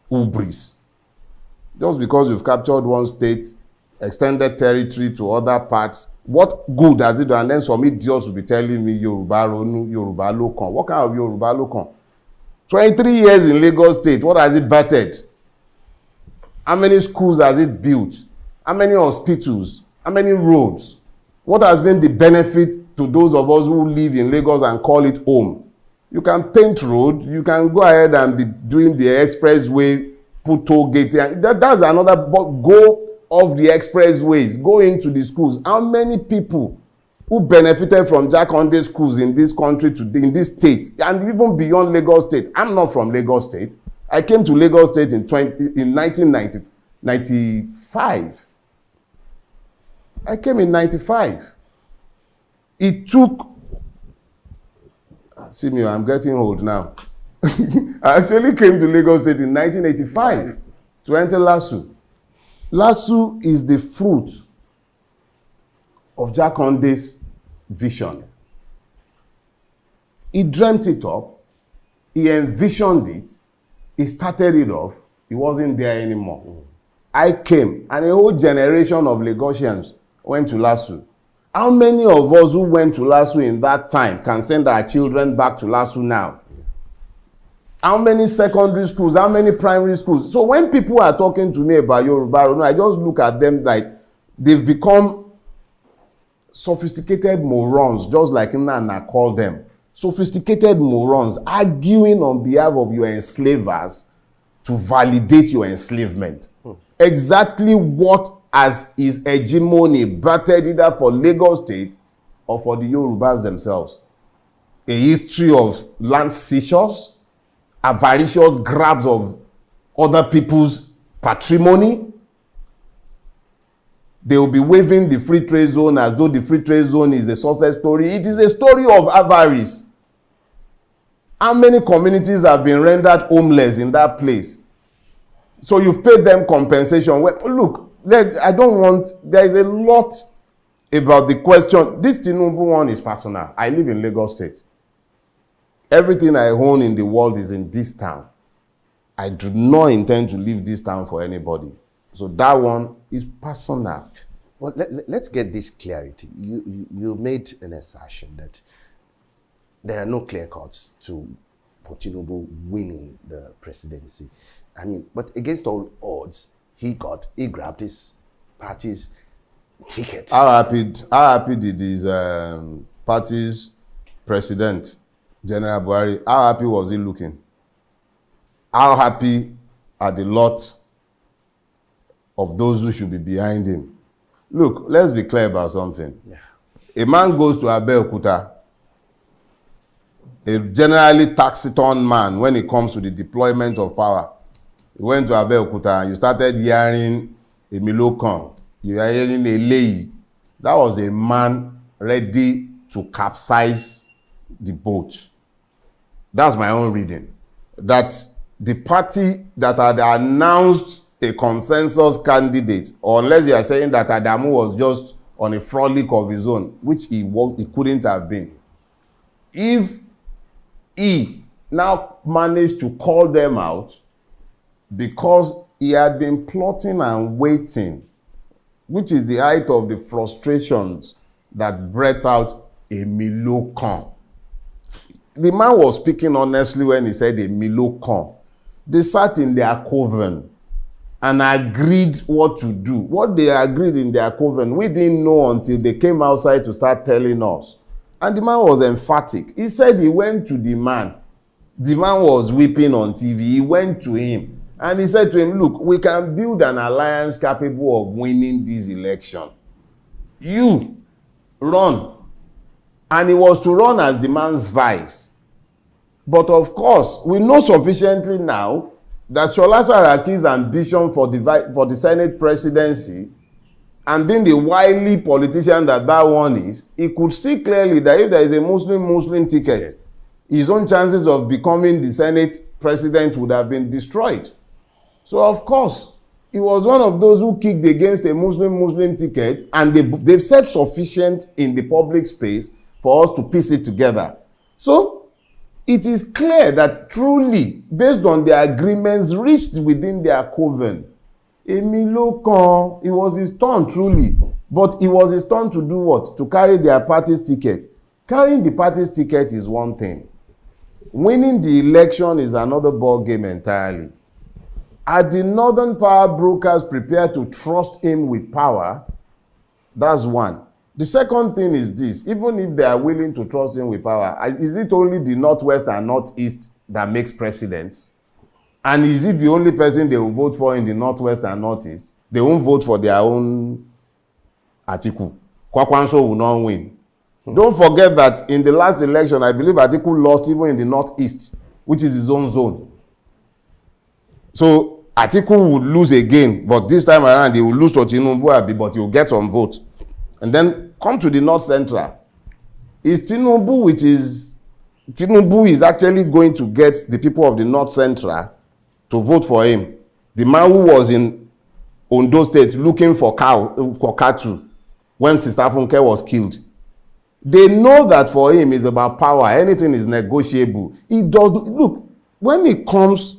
hubris. Just because you've captured one state, extended territory to other parts, what good does it do? And then some idiots will be telling me Yoruba Ronu, Yoruba Lokan. What kind of Yoruba Lokan? 23 years in Lagos State, what has it battered? How many schools has it built? How many hospitals? How many roads? What has been the benefit to those of us who live in Lagos and call it home? You can paint road, you can go ahead and be doing the expressway, put toll gates here. That's another, but go off the expressways, go into the schools. How many people who benefited from Jakonde schools in this country today, in this state, and even beyond Lagos State? I'm not from Lagos State. I came to Lagos State in 1995. I came in 95. It took, see me, I'm getting old now. I actually came to Lagos State in 1985 to enter LASU. LASU is the fruit of Jakonde's vision. He dreamt it up, he envisioned it, he started it off, he wasn't there anymore. I came, and a whole generation of Lagosians went to LASU. How many of us who went to LASU in that time can send our children back to LASU now? How many secondary schools, how many primary schools? So when people are talking to me about Yoruba, I just look at them like they've become sophisticated morons, just like Nana called them. Sophisticated morons arguing on behalf of your enslavers to validate your enslavement. Exactly what as his hegemony battered either for Lagos State or for the Yorubas themselves. A history of land seizures, avaricious grabs of other people's patrimony. They will be waving the free trade zone as though the free trade zone is a success story. It is a story of avarice. How many communities have been rendered homeless in that place? So you've paid them compensation. Well, look, I don't want, there is a lot about the question. This Tinubu one is personal. I live in Lagos State. Everything I own in the world is in this town. I do not intend to leave this town for anybody. So that one is personal. Well, let's get this clarity. You made an assertion that there are no clear cuts for Tinubu winning the presidency. I mean, but against all odds, he grabbed his party's ticket. How happy did his party's president, General Buhari, how happy was he looking? How happy are the lot of those who should be behind him? Look, let's be clear about something. Yeah. A man goes to Abeokuta, a generally taciturn man when it comes to the deployment of power. You went to Abeokuta and you started hearing Emilokan, you are hearing Eleyi. That was a man ready to capsize the boat. That's my own reading. That the party that had announced a consensus candidate, or unless you are saying that Adamu was just on a frolic of his own, which he couldn't have been. If he now managed to call them out because he had been plotting and waiting, which is the height of the frustrations that brought out Emilokan. The man was speaking honestly when he said Emilokan. They sat in their coven and agreed what to do. What they agreed in their coven, we didn't know until they came outside to start telling us. And the man was emphatic. He said he went to the man. The man was weeping on TV. He went to him. And he said to him, look, we can build an alliance capable of winning this election. You run. And he was to run as the man's vice. But of course, we know sufficiently now that Shola Saraki's ambition for the Senate presidency, and being the wily politician that one is, he could see clearly that if there is a Muslim ticket, his own chances of becoming the Senate president would have been destroyed. So of course, he was one of those who kicked against a Muslim ticket, and they've said sufficient in the public space for us to piece it together. So it is clear that truly, based on the agreements reached within their coven, Emilokan, it was his turn truly. But it was his turn to do what? To carry their party's ticket. Carrying the party's ticket is one thing. Winning the election is another ball game entirely. Are the Northern power brokers prepared to trust him with power? That's one. The second thing is this: even if they are willing to trust him with power, is it only the Northwest and Northeast that makes presidents? And is it the only person they will vote for in the Northwest and Northeast? They won't vote for their own Atiku. Kwakwanso will not win. Don't forget that in the last election, I believe Atiku lost even in the Northeast, which is his own zone. So Atiku would lose again, but this time around he will lose to Tinubu, but he will get some votes. And then come to the North Central. Is Tinubu with his Tinubu is actually going to get the people of the North Central to vote for him. The man who was in Ondo State looking for cattle when Sister Funke was killed. They know that for him is about power. Anything is negotiable. He doesn't look when it comes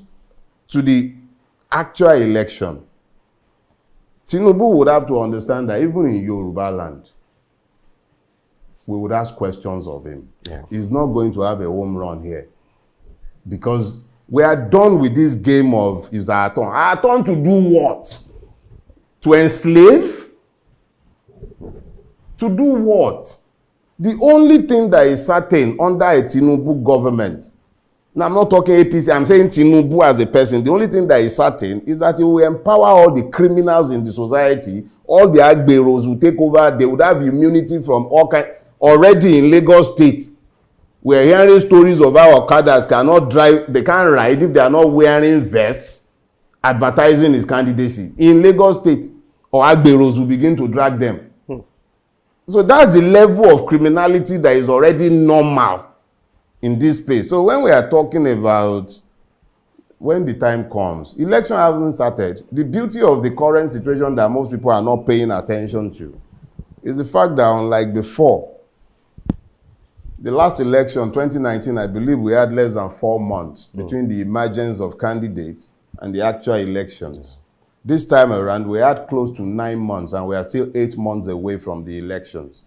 to the actual election. Tinubu would have to understand that even in Yoruba land, we would ask questions of him. Yeah. He's not going to have a home run here. Because we are done with this game of, is our turn. Our turn to do what? To enslave? To do what? The only thing that is certain under a Tinubu government, now I'm not talking APC, I'm saying Tinubu as a person, the only thing that is certain is that he will empower all the criminals in the society, all the agberos will take over, they would have immunity from all kinds. Already in Lagos State, we're hearing stories of how Okadas cannot drive, they can't ride if they are not wearing vests, advertising his candidacy. In Lagos State, or agberos will begin to drag them. So that's the level of criminality that is already normal in this space. So when we are talking about when the time comes, election hasn't started. The beauty of the current situation that most people are not paying attention to is the fact that unlike before, the last election, 2019, I believe we had less than 4 months between the emergence of candidates and the actual elections. This time around, we had close to 9 months and we are still 8 months away from the elections.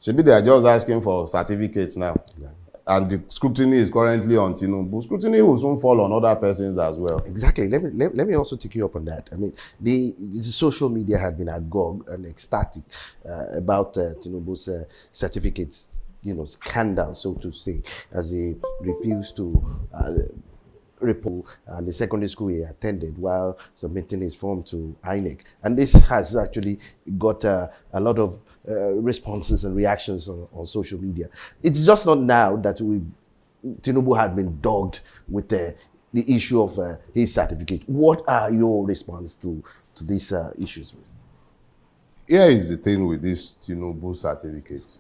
Maybe they are just asking for certificates now. Yeah. And the scrutiny is currently on Tinubu. Scrutiny will soon fall on other persons as well. Exactly. Let me also take you up on that. I mean, the social media had been agog and ecstatic about Tinubu's certificates, scandal, so to say, as he refused to report the secondary school he attended while submitting his form to INEC. And this has actually got a lot of responses and reactions on social media. It's just not now that Tinubu had been dogged with the issue of his certificate. What are your response to these issues? Here is the thing with this Tinubu certificate.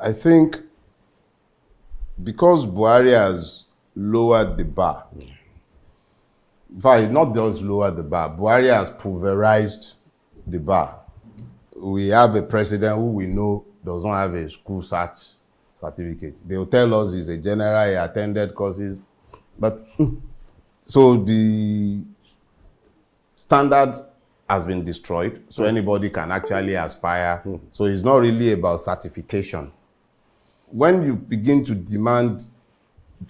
I think because Buhari has lowered the bar, in fact, not just lowered the bar, Buhari has pulverized the bar. We have a president who we know does not have a school certificate. They will tell us he's a general, he attended courses, but so the standard has been destroyed, so anybody can actually aspire. So it's not really about certification. When you begin to demand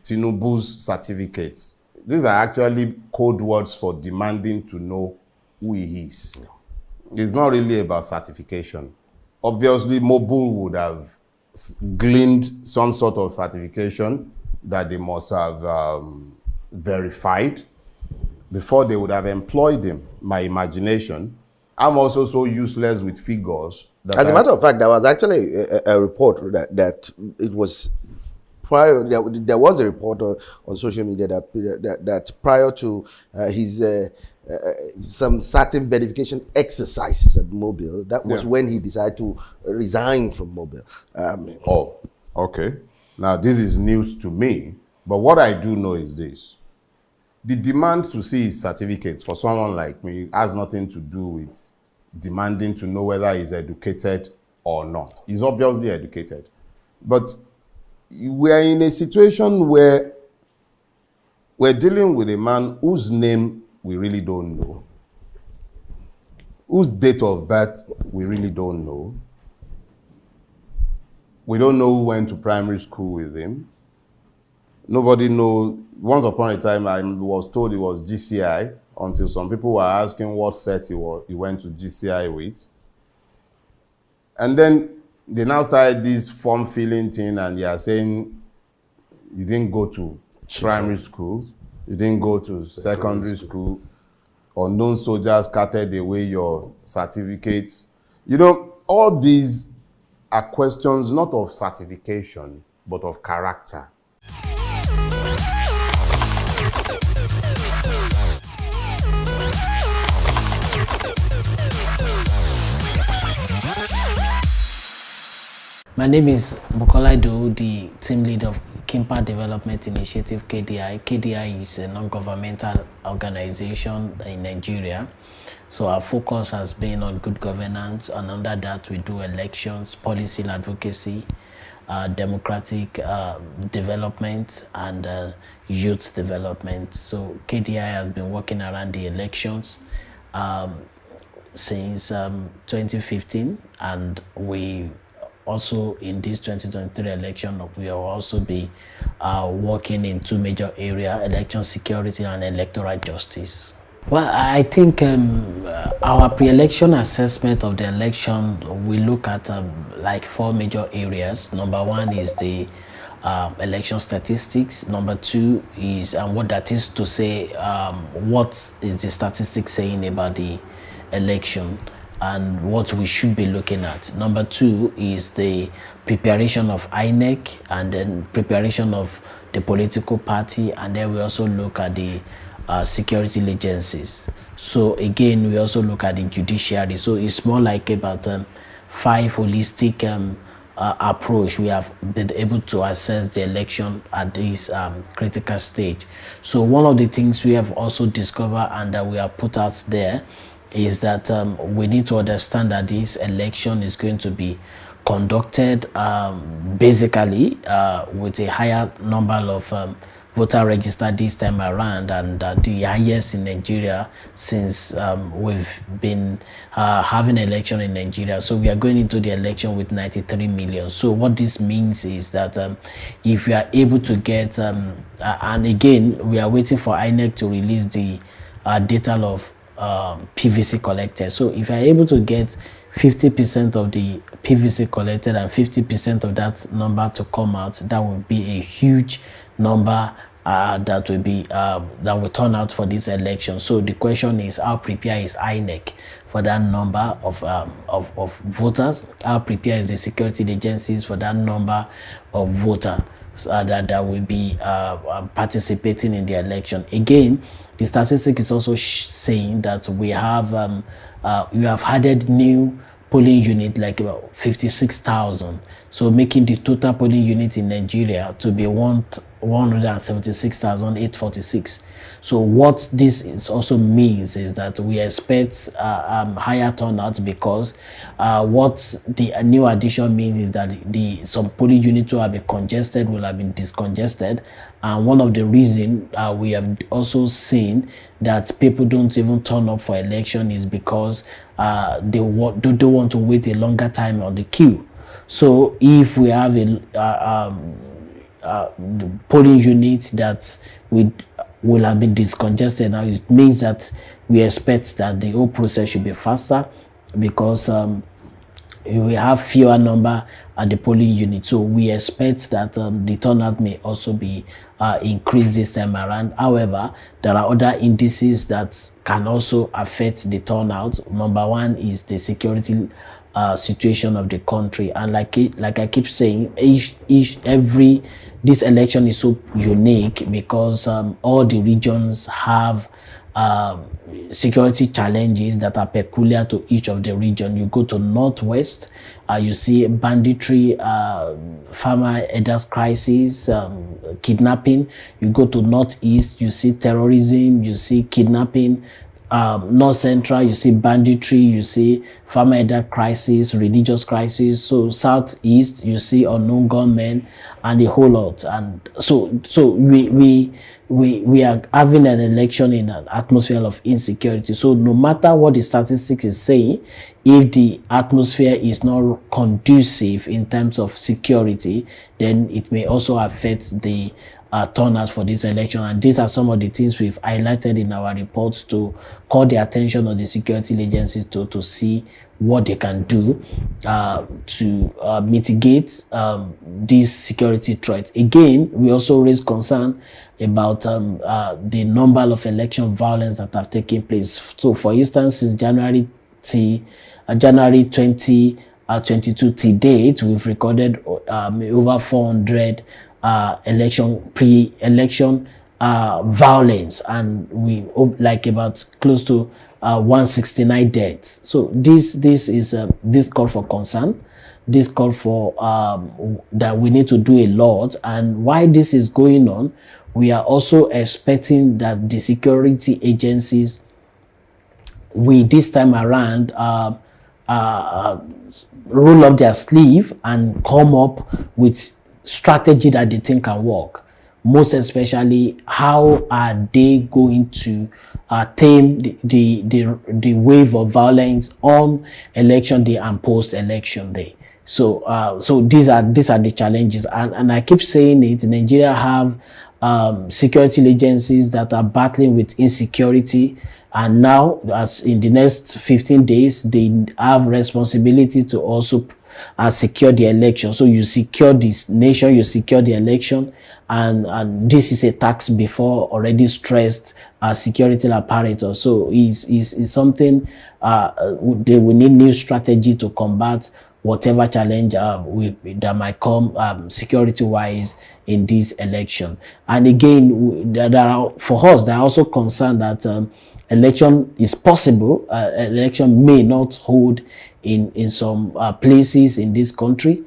Tinubu's certificates, these are actually code words for demanding to know who he is. It's not really about certification. Obviously, Mobile would have gleaned some sort of certification that they must have verified before they would have employed him. My imagination. I'm also so useless with figures. As a matter of fact, there was actually a report that it was prior. There was a report on social media that prior to his some certain verification exercises at Mobile, that was when he decided to resign from Mobile. Oh, okay. Now this is news to me, but what I do know is this: the demand to see his certificates for someone like me has nothing to do with demanding to know whether he's educated or not. He's obviously educated. But we're in a situation where we're dealing with a man whose name we really don't know, whose date of birth we really don't know. We don't know who went to primary school with him. Nobody knows. Once upon a time, I was told it was GCI, until some people were asking what set he went to GCI with. And then they now started this form filling thing, and they are saying you didn't go to primary school, you didn't go to secondary school. Unknown soldiers carted away your certificates. All these are questions not of certification, but of character. My name is Bukola Idowu, the team lead of Kimpa Development Initiative, KDI. KDI is a non-governmental organization in Nigeria. So our focus has been on good governance, and under that we do elections, policy advocacy, democratic development, and youth development. So KDI has been working around the elections since 2015, and we also in this 2023 election we will also be working in two major areas: election security and electoral justice. Well, I think our pre-election assessment of the election, we look at like four major areas. Number one is the election statistics. Number two is what that is to say, what is the statistics saying about the election and what we should be looking at. Number two is the preparation of INEC, and then preparation of the political party, and then we also look at the security agencies. So again, we also look at the judiciary. So it's more like about 5 holistic approach we have been able to assess the election at this critical stage. So one of the things we have also discovered and that we have put out there is that we need to understand that this election is going to be conducted basically with a higher number of voter registered this time around, and the highest in Nigeria since we've been having election in Nigeria. So we are going into the election with 93 million. So what this means is that if we are able to get, and again, we are waiting for INEC to release the data of PVC collected. So if you are able to get 50% of the PVC collected and 50% of that number to come out, that will be a huge number that will be that will turn out for this election. So the question is, how prepared is INEC for that number of voters? How prepared is the security agencies for that number of voters that will be participating in the election? Again, the statistic is also saying that we have added new polling unit, like about 56,000. So making the total polling unit in Nigeria to be 176,846. So what this also means is that we expect higher turnout, because what the new addition means is that some polling units will have been congested, will have been discongested. And one of the reasons we have also seen that people don't even turn up for election is because they don't want to wait a longer time on the queue. So if we have a polling unit that will have been discongested now, it means that we expect that the whole process should be faster, because we have fewer number at the polling unit. So we expect that the turnout may also be increased this time around. However, there are other indices that can also affect the turnout. Number one is the security situation of the country, and like I keep saying, this election is so unique because all the regions have security challenges that are peculiar to each of the region. You go to Northwest, you see banditry, farmer elders crisis, kidnapping. You go to Northeast, you see terrorism, you see kidnapping. North Central, you see banditry, you see farmer elder crisis, religious crisis. So Southeast, you see unknown gunmen and a whole lot. And so we are having an election in an atmosphere of insecurity. So no matter what the statistics is saying, if the atmosphere is not conducive in terms of security, then it may also affect the turnout for this election. And these are some of the things we've highlighted in our reports to call the attention of the security agencies to see what they can do to mitigate these security threats. Again, we also raise concern about the number of election violence that have taken place. So for instance, since January 2022 to date, we've recorded over 400 pre-election violence, and we like about close to 169 deaths. So this is this call for concern, this call for that we need to do a lot. And while this is going on, we are also expecting that the security agencies, we this time around roll up their sleeve and come up with strategy that they think can work. Most especially, how are they going to tame the wave of violence on election day and post-election day? So so these are the challenges, and I keep saying it. Nigeria have security agencies that are battling with insecurity, and now, as in the next 15 days, they have responsibility to also secure the election. So you secure this nation, you secure the election, and this is a tax before already stressed security apparatus. So it's something they will need new strategy to combat whatever challenge that might come security-wise in this election. And again, for us, they are also concerned that election is possible. Election may not hold in some places in this country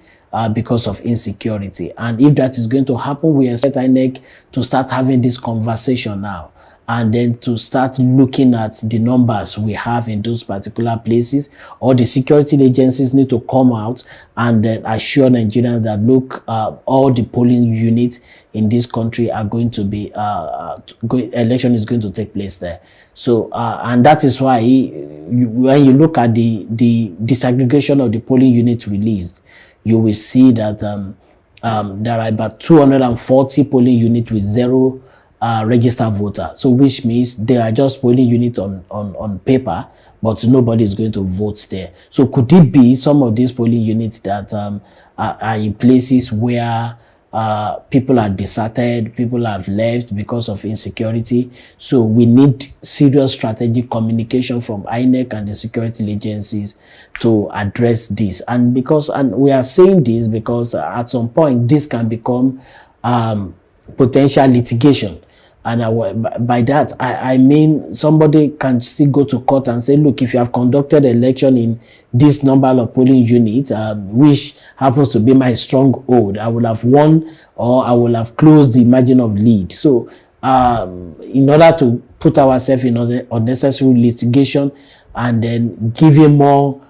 because of insecurity. And if that is going to happen, we expect INEC to start having this conversation now, and then to start looking at the numbers we have in those particular places. Or the security agencies need to come out and then assure Nigerians that, look, all the polling units in this country are going to be, election is going to take place there. So, and that is why when you look at the disaggregation of the polling units released, you will see that there are about 240 polling units with 0 registered voter. So which means they are just polling units on paper, but nobody is going to vote there. So could it be some of these polling units that are in places where people are deserted, people have left because of insecurity? So we need serious strategic communication from INEC and the security agencies to address this. And we are saying this because at some point this can become potential litigation. And by that, I mean somebody can still go to court and say, look, if you have conducted an election in this number of polling units, which happens to be my stronghold, I will have won, or I will have closed the margin of lead. So in order to put ourselves in unnecessary litigation and then giving more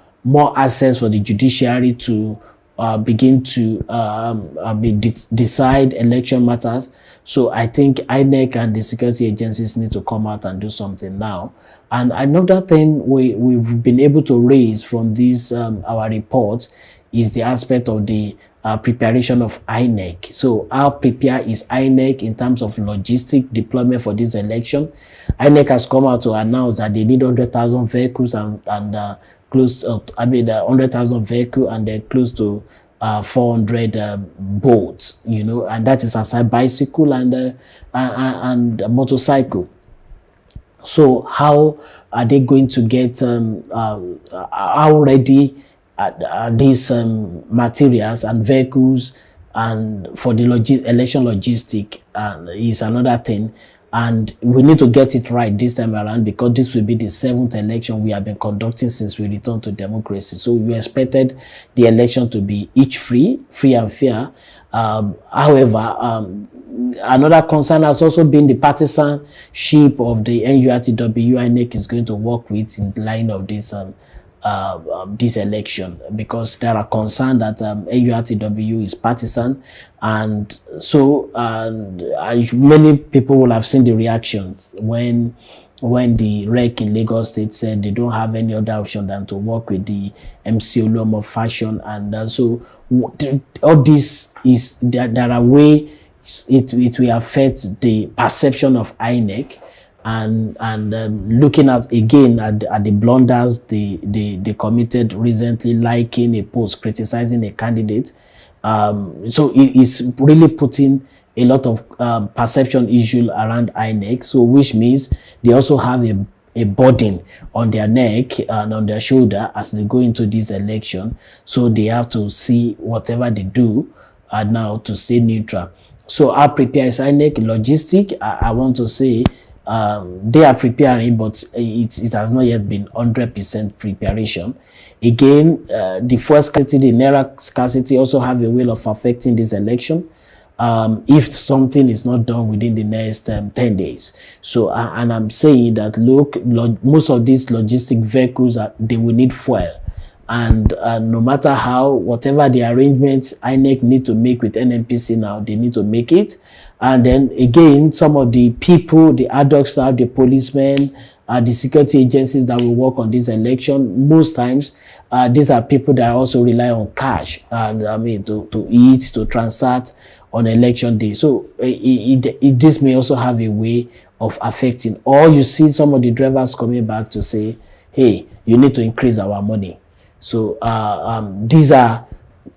access for the judiciary to begin to decide election matters. So I think INEC and the security agencies need to come out and do something now. And another thing we've been able to raise from this our report is the aspect of the preparation of INEC. So how prepared is INEC in terms of logistic deployment for this election? INEC has come out to announce that they need 100,000 vehicles and close to, 100,000 vehicles and they're close to 400 boats, and that is aside bicycle and motorcycle. So how are they going to get how ready are these materials and vehicles, and for the election logistic is another thing. And we need to get it right this time around, because this will be the 7th election we have been conducting since we returned to democracy. So we expected the election to be each free and fair. However, another concern has also been the partisanship of the NURTW INEC is going to work with in line of this election, because there are concerns that NURTW is partisan, and so many people will have seen the reactions when the REC in Lagos State said they don't have any other option than to work with the MC Oluomo faction, and so all this is there are ways it will affect the perception of INEC. And looking at again at the blunders they committed recently, liking a post criticizing a candidate, so it's really putting a lot of perception issue around INEC. So which means they also have a burden on their neck and on their shoulder as they go into this election. So they have to see whatever they do now to stay neutral. So how prepared is INEC? Logistic, I want to say, they are preparing, but it has not yet been 100% preparation. Again, the fuel scarcity, the naira scarcity also have a way of affecting this election. If something is not done within the next 10 days. So, and I'm saying that, look, most of these logistic vehicles, they will need fuel. And no matter how, whatever the arrangements INEC need to make with NNPC now, they need to make it. And then again, some of the people, the ad hoc staff, the policemen, the security agencies that will work on this election, most times, these are people that also rely on cash, to eat, to transact on election day. So this may also have a way of affecting. Or you see some of the drivers coming back to say, hey, you need to increase our money. So these are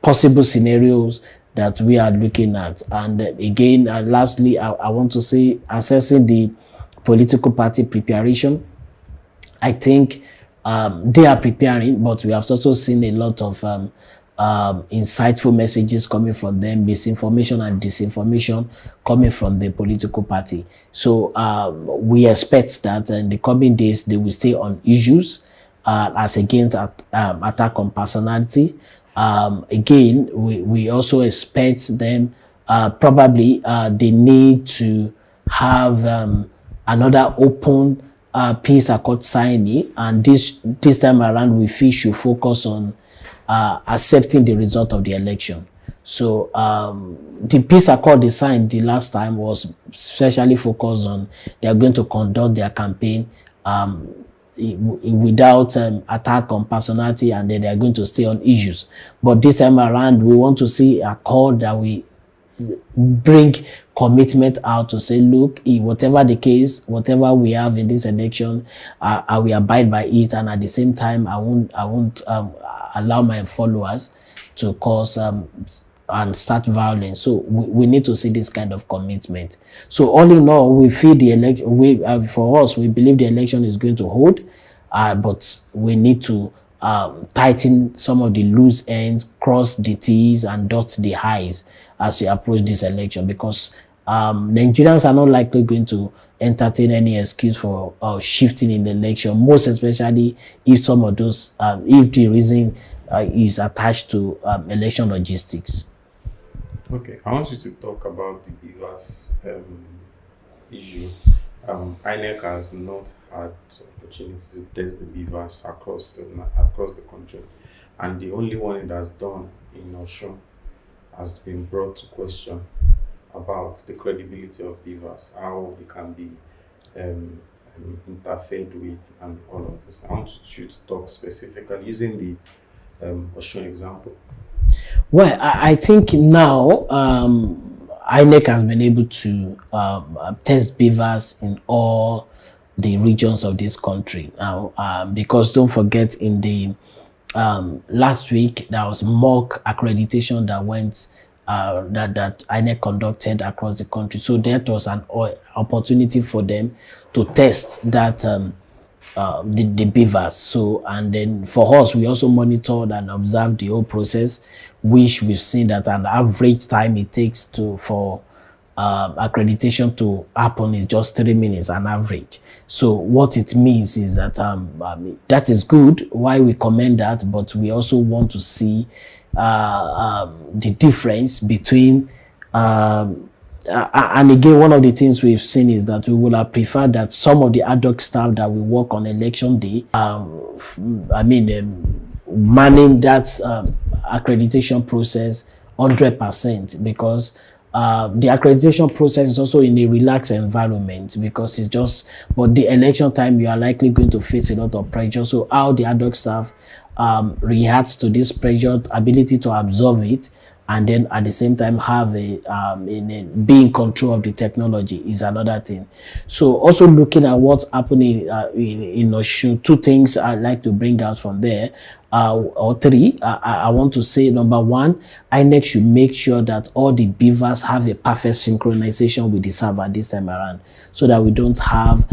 possible scenarios that we are looking at. And again, lastly, I want to say, assessing the political party preparation, I think they are preparing, but we have also seen a lot of insightful messages coming from them, misinformation and disinformation coming from the political party. So we expect that in the coming days, they will stay on issues as against attack on personality. Again, we also expect them, probably they need to have another open peace accord signing, and this time around we feel should focus on accepting the result of the election. So the peace accord they signed the last time was especially focused on they are going to conduct their campaign without attack on personality, and then they are going to stay on issues. But this time around, we want to see a call that we bring commitment out to say, look, whatever the case, whatever we have in this election, I will abide by it, and at the same time, I won't allow my followers to cause and start violence. So we need to see this kind of commitment. So all in all, we feel the election. For us, we believe the election is going to hold, but we need to tighten some of the loose ends, cross the T's and dot the I's as we approach this election, because Nigerians are not likely going to entertain any excuse for shifting in the election, most especially if some of those, if the reason is attached to election logistics. Okay, I want you to talk about the beavers issue. INEC has not had opportunity to test the beavers across the country, and the only one it has done in Osun has been brought to question about the credibility of beavers, how they can be interfered with, and all of this. I want you to talk specifically using the Osun example. Well, I think now INEC has been able to test beavers in all the regions of this country now, because don't forget, in the last week there was mock accreditation that went that INEC conducted across the country. So that was an opportunity for them to test that the beavers. So, and then for us, we also monitored and observed the whole process, which we've seen that an average time it takes for accreditation to happen is just 3 minutes on average. So what it means is that that is good, why we commend that, but we also want to see the difference between and again, one of the things we've seen is that we would have preferred that some of the ad hoc staff that will work on election day, manning that accreditation process 100%, because the accreditation process is also in a relaxed environment, because it's just, but the election time you are likely going to face a lot of pressure. So how the ad hoc staff reacts to this pressure, ability to absorb it, and then at the same time have be in control of the technology is another thing. So also looking at what's happening in Osun, two things I'd like to bring out from there, or three. I want to say, number one, INEC should make sure that all the beavers have a perfect synchronization with the server this time around, so that we don't have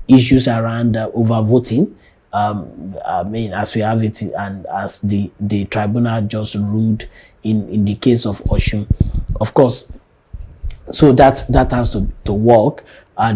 issues around overvoting. As we have it, and as the tribunal just ruled in the case of Osun, of course. So that has to work.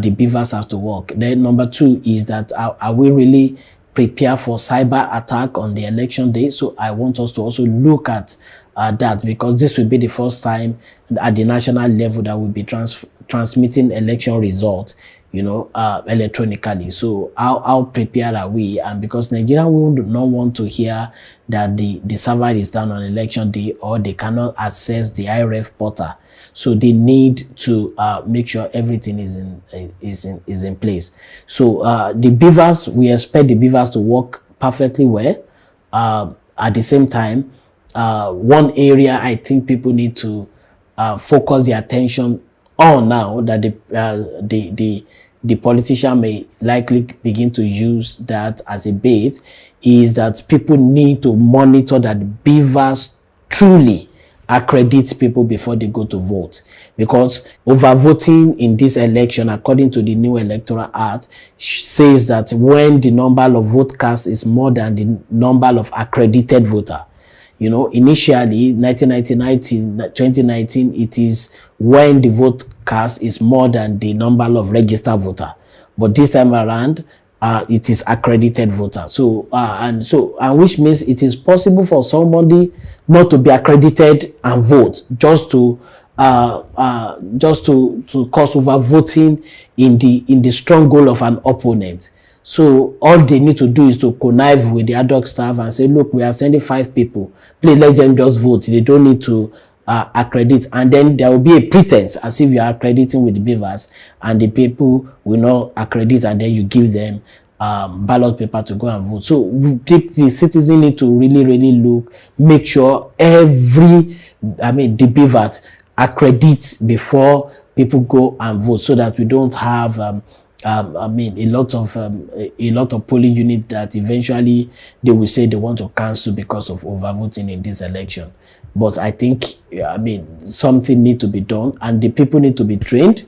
the beavers have to work. Then number 2 is that are we really prepare for cyber attack on the election day? So I want us to also look at that, because this will be the first time at the national level that we'll be transmitting election results, electronically. So how prepared are we? And because Nigeria will not want to hear that the server is down on election day, or they cannot access the IRF portal. So they need to make sure everything is in place. So the beavers, we expect the beavers to work perfectly well. At the same time, one area I think people need to focus their attention on now, that the politician may likely begin to use that as a bait, is that people need to monitor that beavers truly accredit people before they go to vote. Because overvoting in this election, according to the new Electoral Act, says that when the number of vote cast is more than the number of accredited voter. Initially, 2019, it is when the vote cast is more than the number of registered voter. But this time around, it is accredited voter. So which means it is possible for somebody not to be accredited and vote, just to cause overvoting in the strong goal of an opponent. So all they need to do is to connive with the ad hoc staff and say, look, we are sending 5 people. Please let them just vote. They don't need to accredit. And then there will be a pretense as if you are accrediting with the beavers, and the people will not accredit, and then you give them ballot paper to go and vote. So the citizen need to really make sure the beavers accredit before people go and vote, so that we don't have a lot of polling units that eventually they will say they want to cancel because of overvoting in this election. But I think something needs to be done, and the people need to be trained,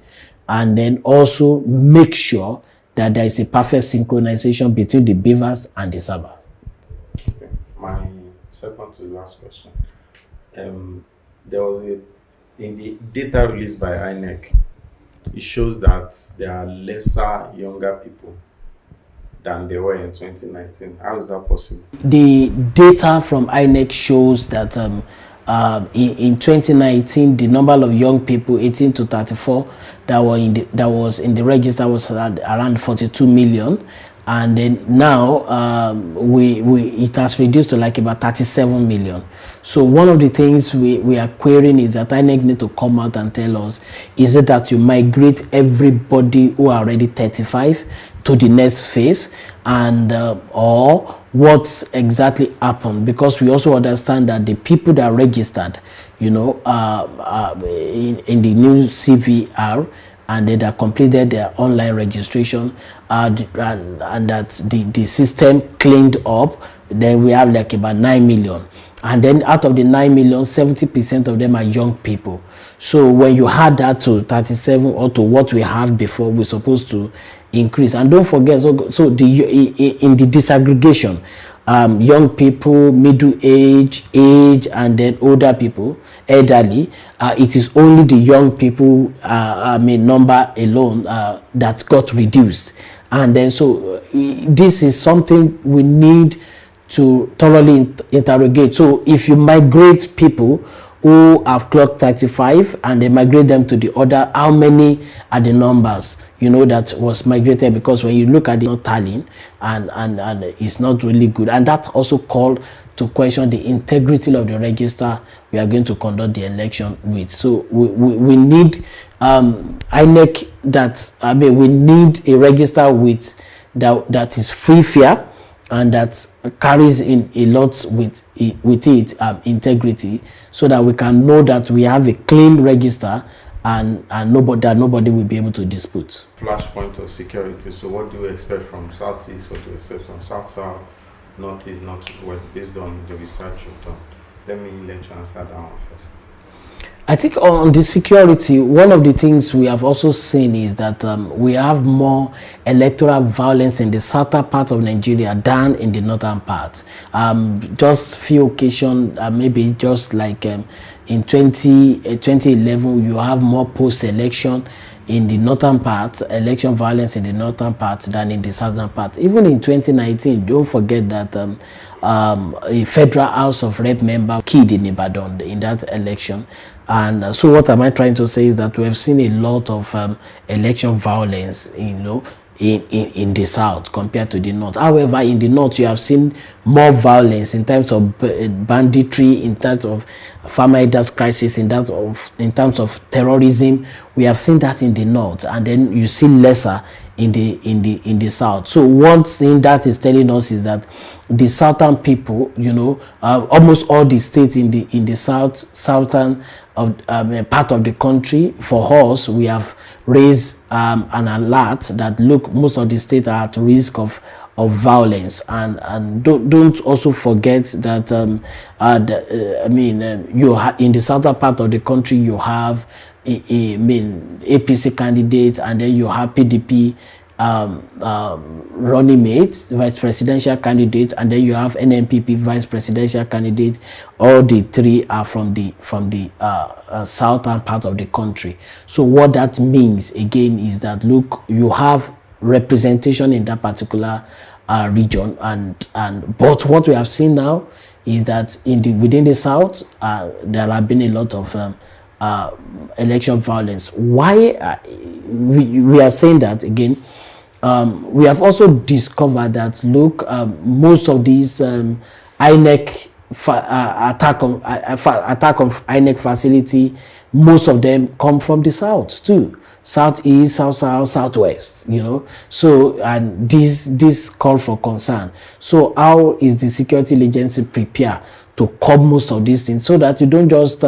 and then also make sure that there is a perfect synchronization between the beavers and the server. Okay. My second to last question. There was in the data released by INEC, it shows that there are lesser younger people than there were in 2019. How is that possible? The data from INEC shows that in 2019, the number of young people 18 to 34 that was in the register was around 42 million, and then now it has reduced to like about 37 million. So one of the things we are querying is that INEC need to come out and tell us, is it that you migrate everybody who are already 35 to the next phase, and or what exactly happened? Because we also understand that the people that are registered, in the new CVR, and they have completed their online registration, and that the system cleaned up, then we have like about 9 million. And then out of the 9 million, 70% of them are young people. So when you add that to 37 or to what we have before, we're supposed to increase. And don't forget, in the disaggregation, young people, middle age, and then older people, elderly, it is only the young people number alone that got reduced. And then so this is something we need to thoroughly interrogate. So if you migrate people who have clocked 35 and they migrate them to the other, how many are the numbers that was migrated? Because when you look at the tallying, and it's not really good, and that's also called to question the integrity of the register we are going to conduct the election with. So we need INEC we need a register with that is free, fair, and that carries in a lot with it integrity, so that we can know that we have a clean register, and nobody will be able to dispute. Flashpoint of security. So what do you expect from Southeast? What do you expect from South, Northeast, Northwest, based on the research you've done? Let me let you answer that one first. I think on the security, one of the things we have also seen is that we have more electoral violence in the southern part of Nigeria than in the northern part. Just few occasions, maybe just like in 2011, you have more post-election in the northern part, election violence in the northern part than in the southern part. Even in 2019, don't forget that a federal House of Rep member killed in Ibadan in that election. And so what am I trying to say is that we have seen a lot of election violence, in the south compared to the north. However, in the north, you have seen more violence in terms of banditry, in terms of farmers' crisis, in terms of terrorism. We have seen that in the north, and then you see lesser in the south. So one thing that is telling us is that the southern people, almost all the states in the southern part of the country, for us, we have raised an alert that look, most of the states are at risk of violence, and don't also forget that in the southern part of the country you have APC candidates, and then you have PDP running mate, vice presidential candidate, and then you have NNPP vice presidential candidate. All the three are from the southern part of the country. So what that means again is that, look, you have representation in that particular region, but what we have seen now is that within the south there have been a lot of election violence. Why we are saying that again? We have also discovered that, look, most of these INEC attack on INEC facility, most of them come from the south too. Southeast, southwest, So, and this call for concern. So how is the security agency prepared to curb most of these things, so that you don't just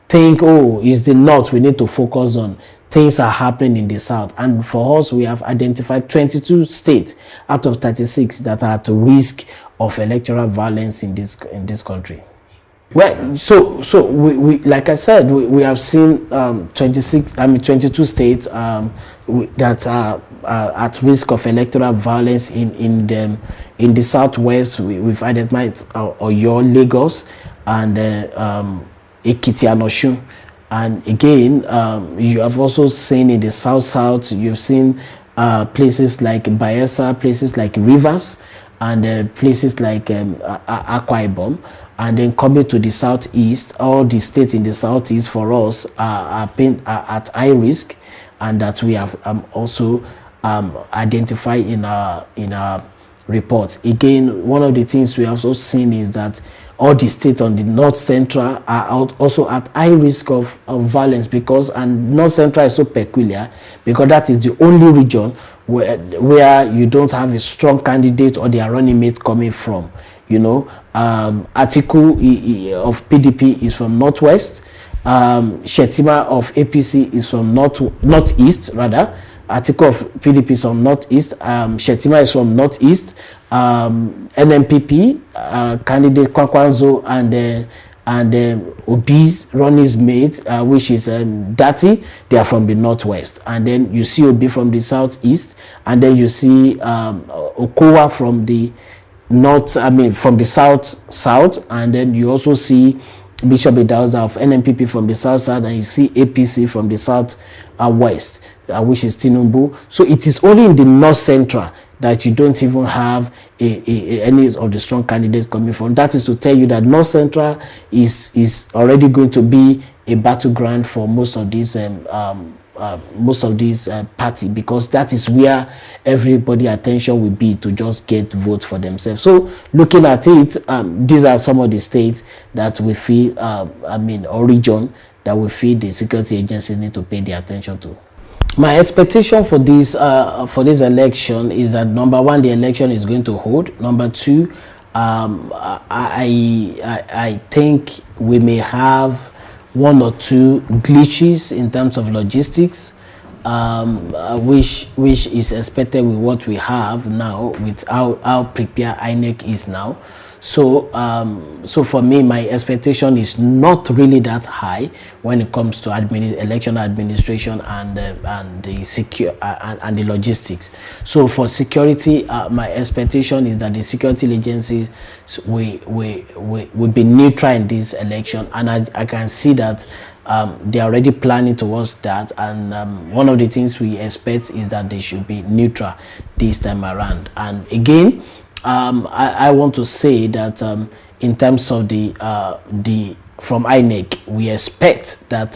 think, oh, it's the north we need to focus on? Things are happening in the south, and for us, we have identified 22 states out of 36 that are at risk of electoral violence in this country. Well, so we like I said, we have seen 22 states that are at risk of electoral violence in the southwest. We've identified Oyo, Lagos, and Ekiti and Osun. And again, you have also seen in the south, you've seen places like Bayelsa, places like Rivers, and places like Akwa Ibom. And then coming to the southeast, all the states in the southeast for us are at high risk, and that we have also identified in our report. Again, one of the things we have also seen is that all the states on the north central are also at high risk of violence, and north central is so peculiar because that is the only region where you don't have a strong candidate or their running mate coming from. Atiku of PDP is from northwest. Shetima of APC is from northeast rather. Atiku of PDP is from northeast. Shetima is from northeast. NNPP candidate Kwakwanzo and Obi's running mate, which is Dati, they are from the northwest. And then you see Obi from the southeast, and then you see Okowa from the from the south, and then you also see Bishop Idauza of NNPP from the south, and you see APC from the south west, which is Tinubu. So it is only in the north central that you don't even have any of the strong candidates coming from. That is to tell you that north central is already going to be a battleground for most of these party, because that is where everybody attention will be to just get votes for themselves. So looking at it, these are some of the states that we feel, or region that we feel the security agencies need to pay the attention to. My expectation for this election is that, number one, the election is going to hold. Number two, I think we may have one or two glitches in terms of logistics, which is expected with what we have now, with how prepared INEC is now. So for me, my expectation is not really that high when it comes to election administration and the logistics. So for security, my expectation is that the security agencies will be neutral in this election, and I can see that they are already planning towards that, and one of the things we expect is that they should be neutral this time around. And again, I want to say that in terms of the from INEC, we expect that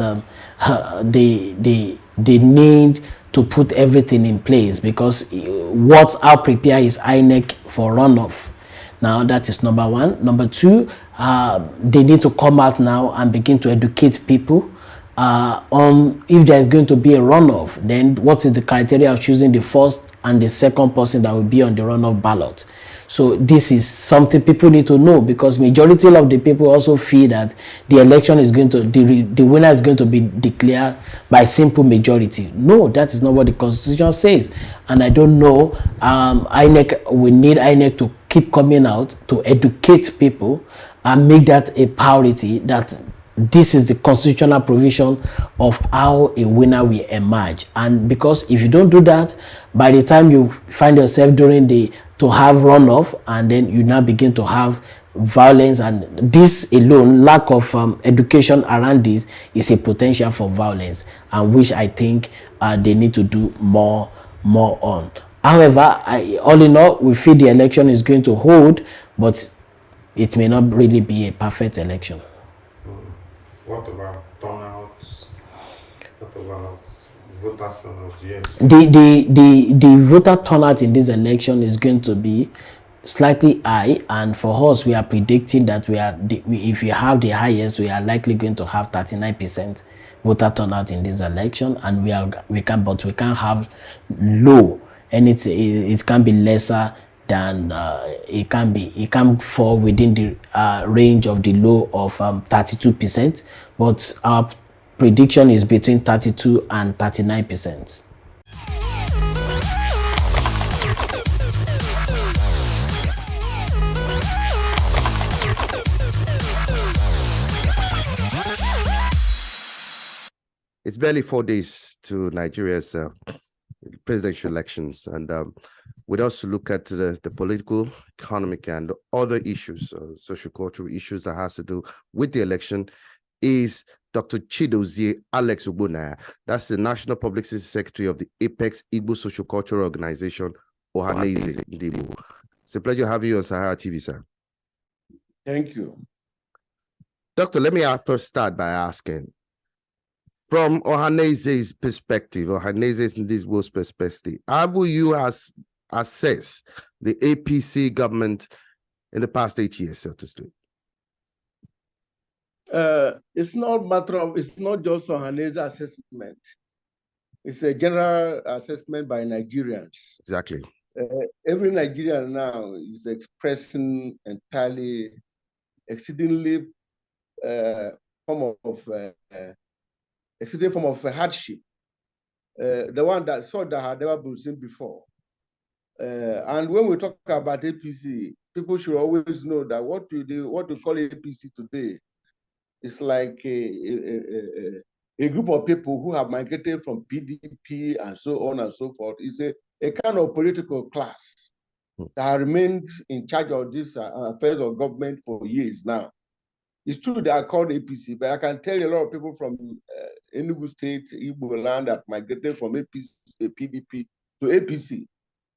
they need to put everything in place, because how prepared is INEC for runoff? Now, that is number one. Number two, they need to come out now and begin to educate people on if there is going to be a runoff, then what is the criteria of choosing the first and the second person that will be on the runoff ballot. So this is something people need to know, because majority of the people also feel that the election is going to, the winner is going to be declared by simple majority. No, that is not what the Constitution says. And I don't know, we need INEC to keep coming out to educate people and make that a priority, that this is the constitutional provision of how a winner will emerge. And because if you don't do that, by the time you find yourself to have runoff, and then you now begin to have violence, and this alone, lack of education around this, is a potential for violence, and which I think they need to do more on. However, all in all, we feel the election is going to hold, but it may not really be a perfect election. What about turnouts? What about voter turnout? Yes. The voter turnout in this election is going to be slightly high, and for us, we are predicting that if we have the highest, we are likely going to have 39% voter turnout in this election, and we can't have low, and it can be lesser than it can fall within the range of the low of 32%, but our prediction is between 32 and 39%. It's barely 4 days to Nigeria's presidential elections, and we'd also look at the political, economic, and other issues, social cultural issues that has to do with the election, is Dr. Chidozie Alex Ogbonnaya. That's the National Public Safety Secretary of the Apex Igbo Social Cultural Organization, Ohanaeze Ndigbo. It's a pleasure having you on Sahara TV, sir. Thank you. Doctor, let me first start by asking, from Ohanaeze's perspective, Ohanaeze Ndigbo's perspective, how will you assess the APC government in the past 8 years, so to speak? It's not just Ohanaeze's assessment. It's a general assessment by Nigerians. Exactly. Every Nigerian now is expressing exceeding form of hardship. The one that had never been seen before. And when we talk about APC, people should always know that what we call APC today is like a group of people who have migrated from PDP and so on and so forth. It's a kind of political class that has remained in charge of this affairs of government for years now. It's true they are called APC, but I can tell you a lot of people from Enugu State, Igbo land, that migrated from PDP to APC.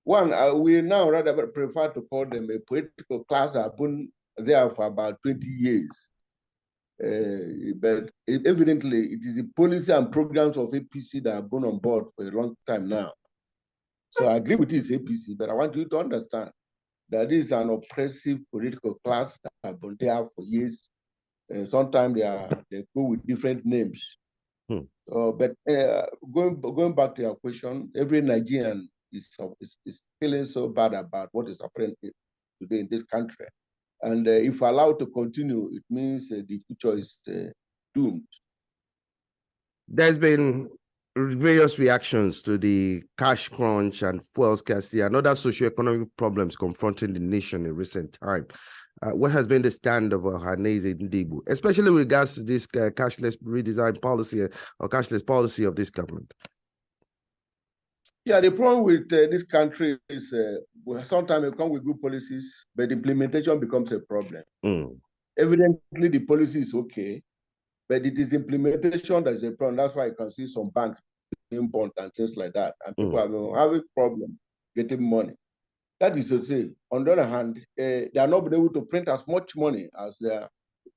We now rather prefer to call them a political class that have been there for about 20 years. But evidently, it is the policy and programs of APC that have been on board for a long time now. So I agree with this APC, but I want you to understand that this is an oppressive political class that have been there for years. Sometimes they go with different names. But going back to your question, every Nigerian is feeling so bad about what is happening today in this country. And if allowed to continue, it means the future is doomed. There's been various reactions to the cash crunch and fuel scarcity and other socioeconomic problems confronting the nation in recent time. What has been the stand of Ohanaeze Ndigbo, especially with regards to this cashless redesign policy or cashless policy of this government? Yeah, the problem with this country is sometimes it comes with good policies, but the implementation becomes a problem. Evidently, the policy is okay, but it is implementation that is a problem. That's why you can see some banks being burnt and things like that. And people are having problems getting money. That is to say, on the other hand, they are not being able to print as much money as they are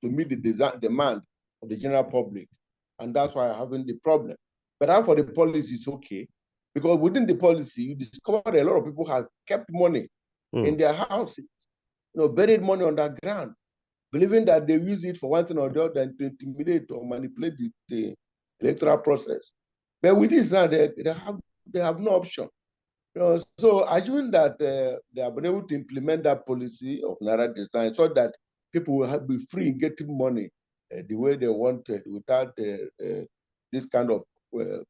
to meet the demand of the general public. And that's why I'm having the problem. But as for the policy, it's okay. Because within the policy, you discover that a lot of people have kept money in their houses, buried money underground, believing that they use it for one thing or the other and to intimidate or manipulate the electoral process. But with this now, they have no option. So assuming that they have been able to implement that policy of Naira design so that people will be free in getting money the way they wanted without this kind of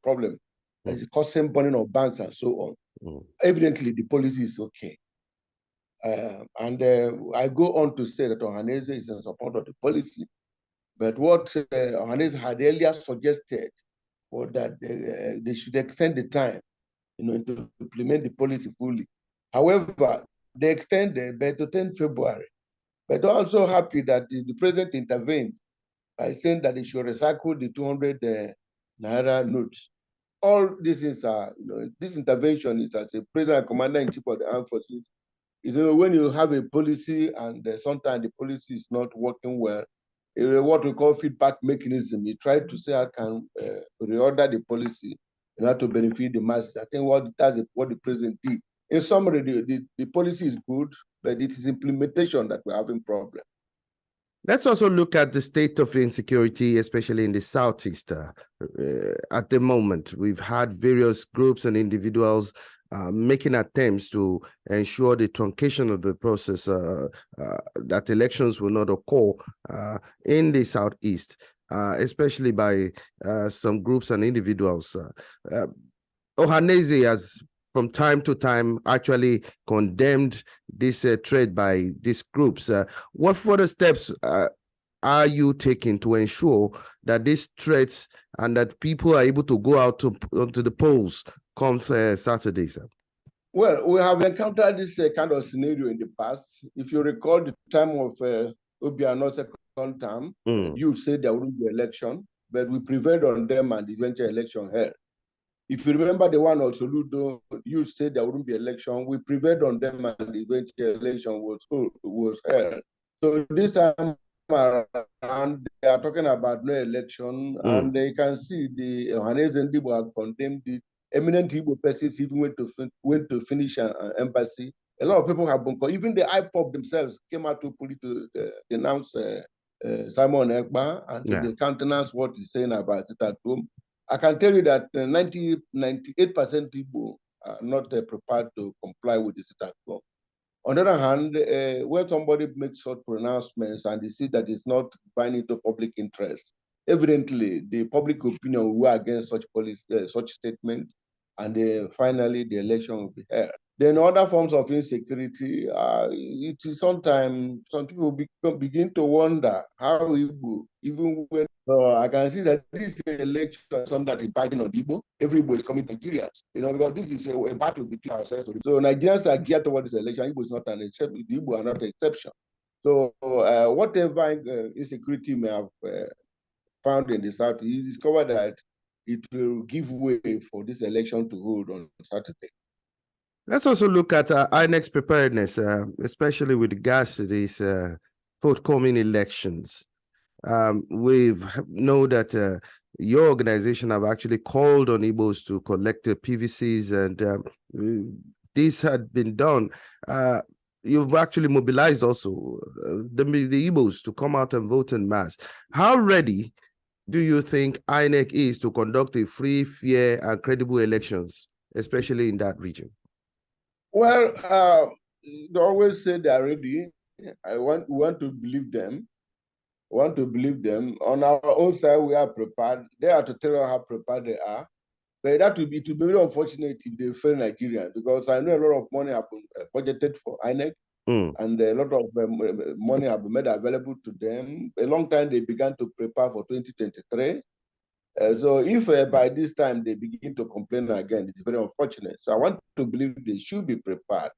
problem. It's causing burning of banks and so on. Evidently, the policy is okay. And I go on to say that Ohanaeze is in support of the policy. But what Ohanaeze had earlier suggested was that they should extend the time to implement the policy fully. However, they extended to 10 February. But also happy that the president intervened by saying that they should recycle the 200 Naira notes. All this is, this intervention is as a president and commander-in-chief of the armed forces. When you have a policy and sometimes the policy is not working well, what we call feedback mechanism, you try to say, I can reorder the policy in order to benefit the masses. I think that's what the president did. In summary, the policy is good, but it is implementation that we're having problems. Let's also look at the state of insecurity, especially in the Southeast. At the moment, we've had various groups and individuals making attempts to ensure the truncation of the process, that elections will not occur in the Southeast, especially by some groups and individuals. Ohanaeze has from time to time actually condemned this trade by these groups. What further steps are you taking to ensure that these threats and that people are able to go out onto the polls come Saturday, sir? Well, we have encountered this kind of scenario in the past. If you recall the time of Obiano's second term, you said there wouldn't be election, but we prevailed on them and the eventual election held. If you remember the one of Soludo, you said there wouldn't be election. We prevailed on them and the eventual election was held. So this time around, they are talking about no election, and they can see the Ohanaeze Ndigbo have condemned it. Eminent Igbo persons even went to finish an embassy. A lot of people have been called. Even the IPOB themselves came out to denounce Simon Ekpa, and they countenance what he's saying about it at home. I can tell you that 98% people are not prepared to comply with the sit at home. On the other hand, when somebody makes such pronouncements and they see that it's not binding to public interest, evidently the public opinion will go against such policy, such statement, and finally the election will be held. Then other forms of insecurity, it is sometimes some people begin to wonder how Igbo, even when I can see that this election is something that is biting on Igbo. Everybody is coming to Nigeria, because this is a battle between ourselves. So Nigerians are geared towards this election. Igbo is not an exception. The Igbo are not an exception. So whatever insecurity may have found in the South, you discover that it will give way for this election to hold on Saturday. Let's also look at INEC's preparedness, especially with regards to these forthcoming elections. We know that your organization have actually called on Igbos to collect the PVCs, and this had been done. You've actually mobilized also the Igbos to come out and vote en masse. How ready do you think INEC is to conduct a free, fair, and credible elections, especially in that region? Well, they always say they are ready. We want to believe them. On our own side, we are prepared. They are to tell us how prepared they are. But that would be very unfortunate if they fail Nigeria, because I know a lot of money have been budgeted for INEC, and a lot of money have been made available to them. A long time they began to prepare for 2023. So if by this time they begin to complain again, it's very unfortunate. So I want to believe they should be prepared.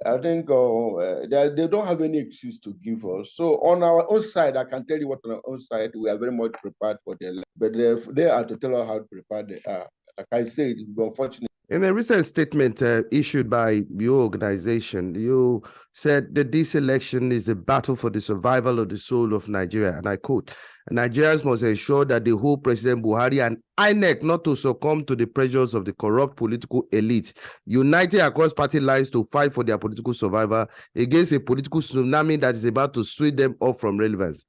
I think they don't have any excuse to give us. So on our own side, I can tell you what on our own side, we are very much prepared for the election. But they are to tell us how prepared they are. Like I said, it would be unfortunate. In a recent statement issued by your organization, you said that this election is a battle for the survival of the soul of Nigeria. And I quote, Nigerians must ensure that they hold President Buhari and INEC not to succumb to the pressures of the corrupt political elite, uniting across party lines to fight for their political survival against a political tsunami that is about to sweep them off from relevance.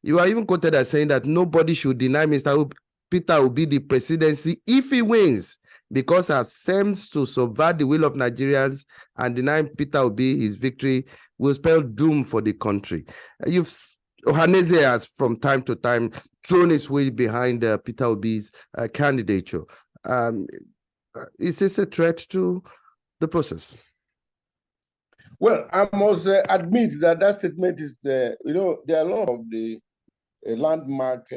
You are even quoted as saying that nobody should deny Mr. Peter Obi the presidency if he wins, because attempts to subvert the will of Nigerians and deny Peter Obi his victory will spell doom for the country. Ohanaeze has from time to time thrown his weight behind Peter Obi's candidature. Is this a threat to the process? Well, I must admit that statement is, there are a lot of the landmark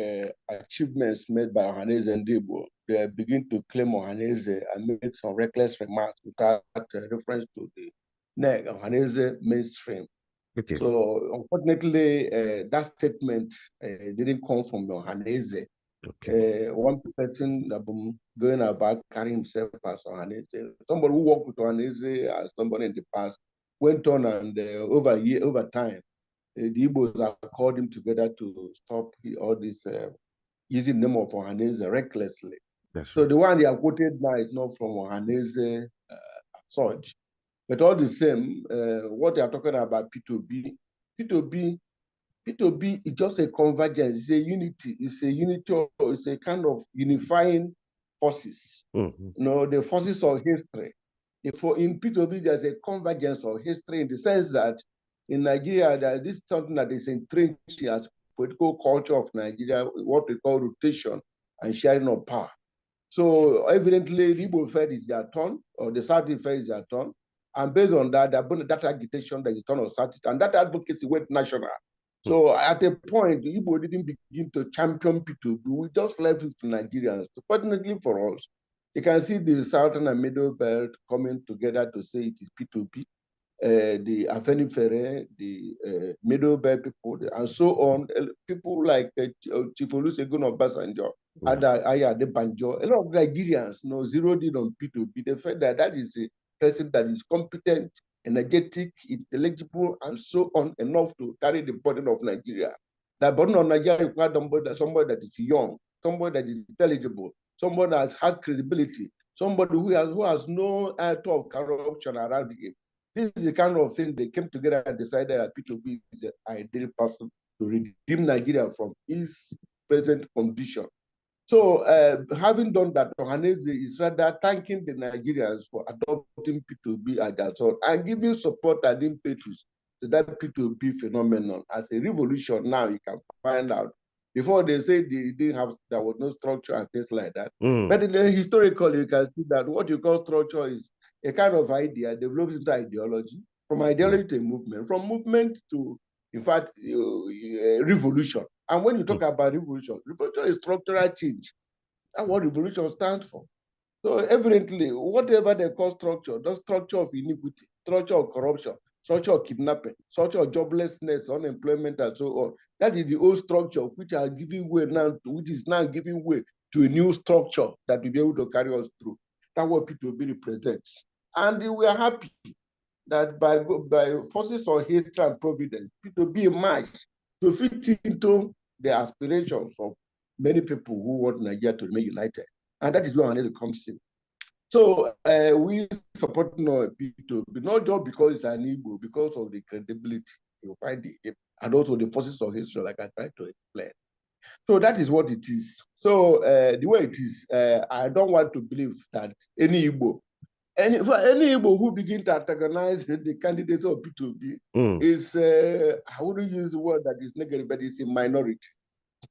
achievements made by Ohanaeze Ndigbo. They begin to claim Ohanaeze and make some reckless remarks without reference to the Ohanaeze mainstream. Okay. So unfortunately, that statement didn't come from Ohanaeze. Okay. One person going about carrying himself as Ohanaeze. Somebody who worked with Ohanaeze as somebody in the past went on, and over time, the Igbos have called him together to stop all this using the name of Ohanaeze recklessly. So the one they are quoted now is not from Ohanaeze such. But all the same, what they are talking about P2B is just a convergence, it's a unity, it's a kind of unifying forces. The forces of history. In P2B, there's a convergence of history in the sense that in Nigeria, this is something that is entrenched as political culture of Nigeria, what we call rotation and sharing of power. So evidently, the Igbo felt is their turn, or the South felt is their turn. And based on that, they're going to that agitation that is turn of South, and that advocacy went national. So at a point, the Igbo didn't begin to champion P2B. We just left it to Nigerians. Fortunately for us, you can see the Southern and Middle Belt coming together to say it is P2B. The Afenifere, the Middle Belt people, and so on. People like Chief Olusegun Obasanjo, Aya Adebanjo, a lot of Nigerians zeroed in on P2B. They felt that is a person that is competent, energetic, intelligible, and so on, enough to carry the burden of Nigeria. The burden of Nigeria requires somebody that is young, somebody that is intelligible, somebody that has credibility, somebody who has no thought of corruption around him. This is the kind of thing they came together and decided that P2B is the ideal person to redeem Nigeria from its present condition. So having done that, Ohanaeze is rather thanking the Nigerians for adopting P2B as their son and giving support and impetus to that P2B phenomenon as a revolution. Now you can find out. Before they say there was no structure and things like that. But historically, you can see that what you call structure is a kind of idea developed into ideology, from ideology to a movement, from movement to, in fact, revolution. And when you talk about revolution is structural change. That's what revolution stands for. So evidently, whatever they call structure, the structure of iniquity, structure of corruption, structure of kidnapping, structure of joblessness, unemployment, and so on, that is the old structure which are giving way now, which is now giving way to a new structure that will be able to carry us through. That's what P2B represents. And we are happy that by forces of history and providence, P2B emerged to fit into the aspirations of many people who want Nigeria to remain united. And that is where Ohanaeze comes in. So we support P2B, not just because it's an Igbo, because of the credibility you find it, and also the forces of history, like I tried to explain. So that is what it is. So the way it is, I don't want to believe that any Igbo who begin to antagonize the candidates of P2B is, I wouldn't use the word that is negative, but it's a minority.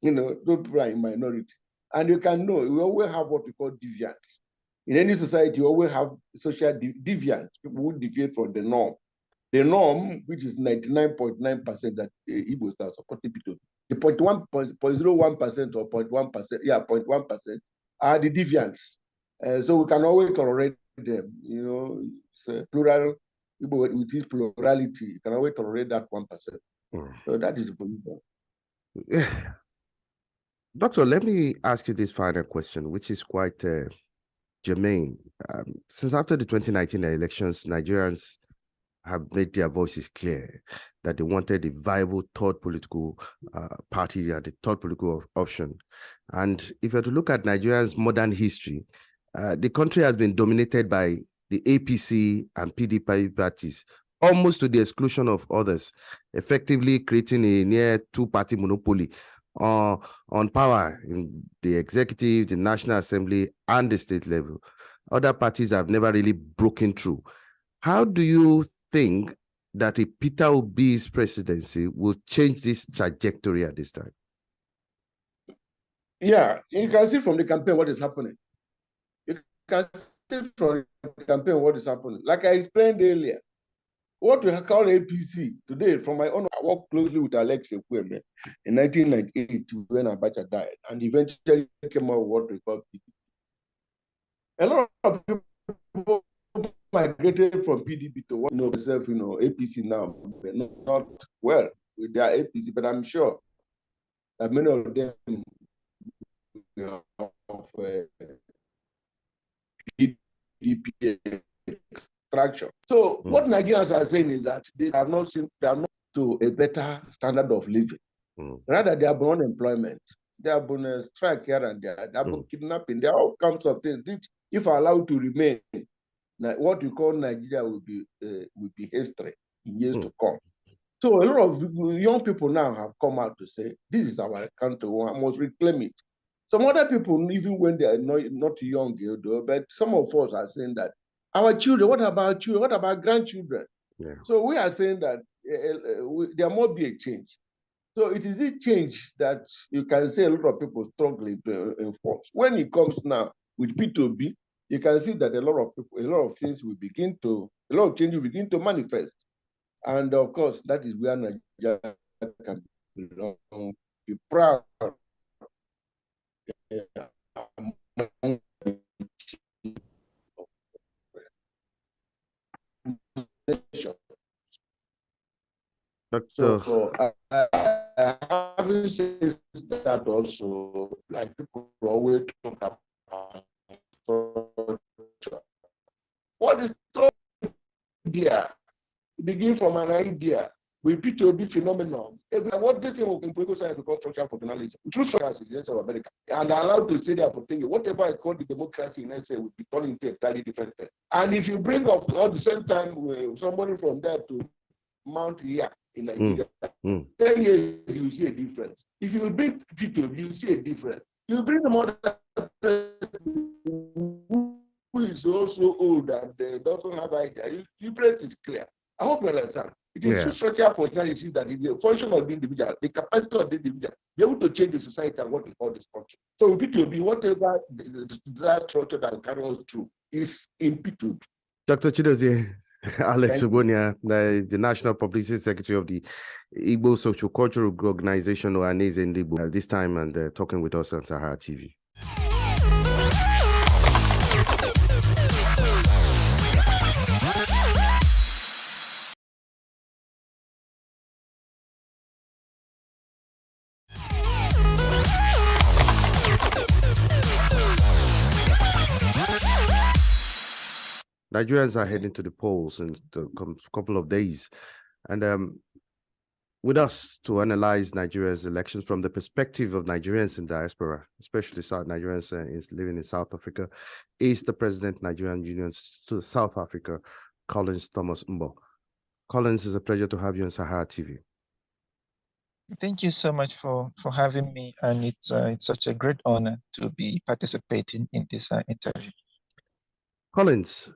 Those people are in minority. And you can know, we always have what we call deviants. In any society, you always have social deviance, people who deviate from the norm. The norm, which is 99.9% that Igbos are supporting people, the 0.01% or 0.1%, 0.1% are the deviants. So we can always tolerate them. It's a plural, with this plurality, you can always tolerate that 1%. So that is the position. Doctor, let me ask you this final question, which is quite germane. Since after the 2019 elections, Nigerians have made their voices clear that they wanted a viable third political party and the third political option. And if you were to look at Nigeria's modern history, the country has been dominated by the APC and PDP parties, almost to the exclusion of others, effectively creating a near two-party monopoly on power in the executive, the National Assembly, and the state level. Other parties have never really broken through. How do you think that a Peter Obi's presidency will change this trajectory at this time? Yeah, you can see from the campaign what is happening. You can see from the campaign what is happening. Like I explained earlier, what we call APC today, from my own, I worked closely with Alex Ekwueme in 1998 when Abacha died, and eventually came out with what we call PDP. A lot of people migrated from PDP to what APC now. They're not well with their APC, but I'm sure that many of them of PDP extraction. So what Nigerians are saying is that they are not to a better standard of living. Rather, they have unemployment. They have been a strike here and there. They have been kidnapping. There are all kinds of things. If allowed to remain, what we call Nigeria will be history in years to come. So a lot of young people now have come out to say, this is our country, we must reclaim it. Some other people, even when they are not young, but some of us are saying that our children, what about children? What about grandchildren? Yeah. So we are saying that there must be a change. So it is a change that you can say a lot of people struggling to enforce. When it comes now with P2B, you can see that a lot of change will begin to manifest. And of course, that is where Nigeria can be proud. So having said that also, like people always talk about what is idea? It begins from an idea. We P2B phenomenon. What this thing in political science we call structural functionalism. True structures in the United States of America. And allowed to say there for thinking, whatever I call the democracy in USA would be turned into a entirely different thing. And if you bring up at the same time somebody from there to Mount here in Nigeria, 10 years you see a difference. If you bring P2B, you see a difference. You bring the modern who is also old and doesn't have idea, the difference is clear. I hope you understand. It is structural functionality that is the function of the individual, the capacity of the individual, be able to change the society and what we call this function. So P2B, whatever that structure that carries us through is in P2B. Dr. Chidozie, Alex Ogbonia, the National Publicity Secretary of the Igbo Social Cultural Organization, Ohanaeze Ndigbo, this time and talking with us on Sahara TV. Nigerians are heading to the polls in a couple of days. And with us to analyze Nigeria's elections from the perspective of Nigerians in diaspora, especially South Nigerians living in South Africa, is the President Nigerian Union South Africa, Collins Thomas Mbo. Collins, it's a pleasure to have you on Sahara TV. Thank you so much for having me, and it's such a great honor to be participating in this interview. Collins,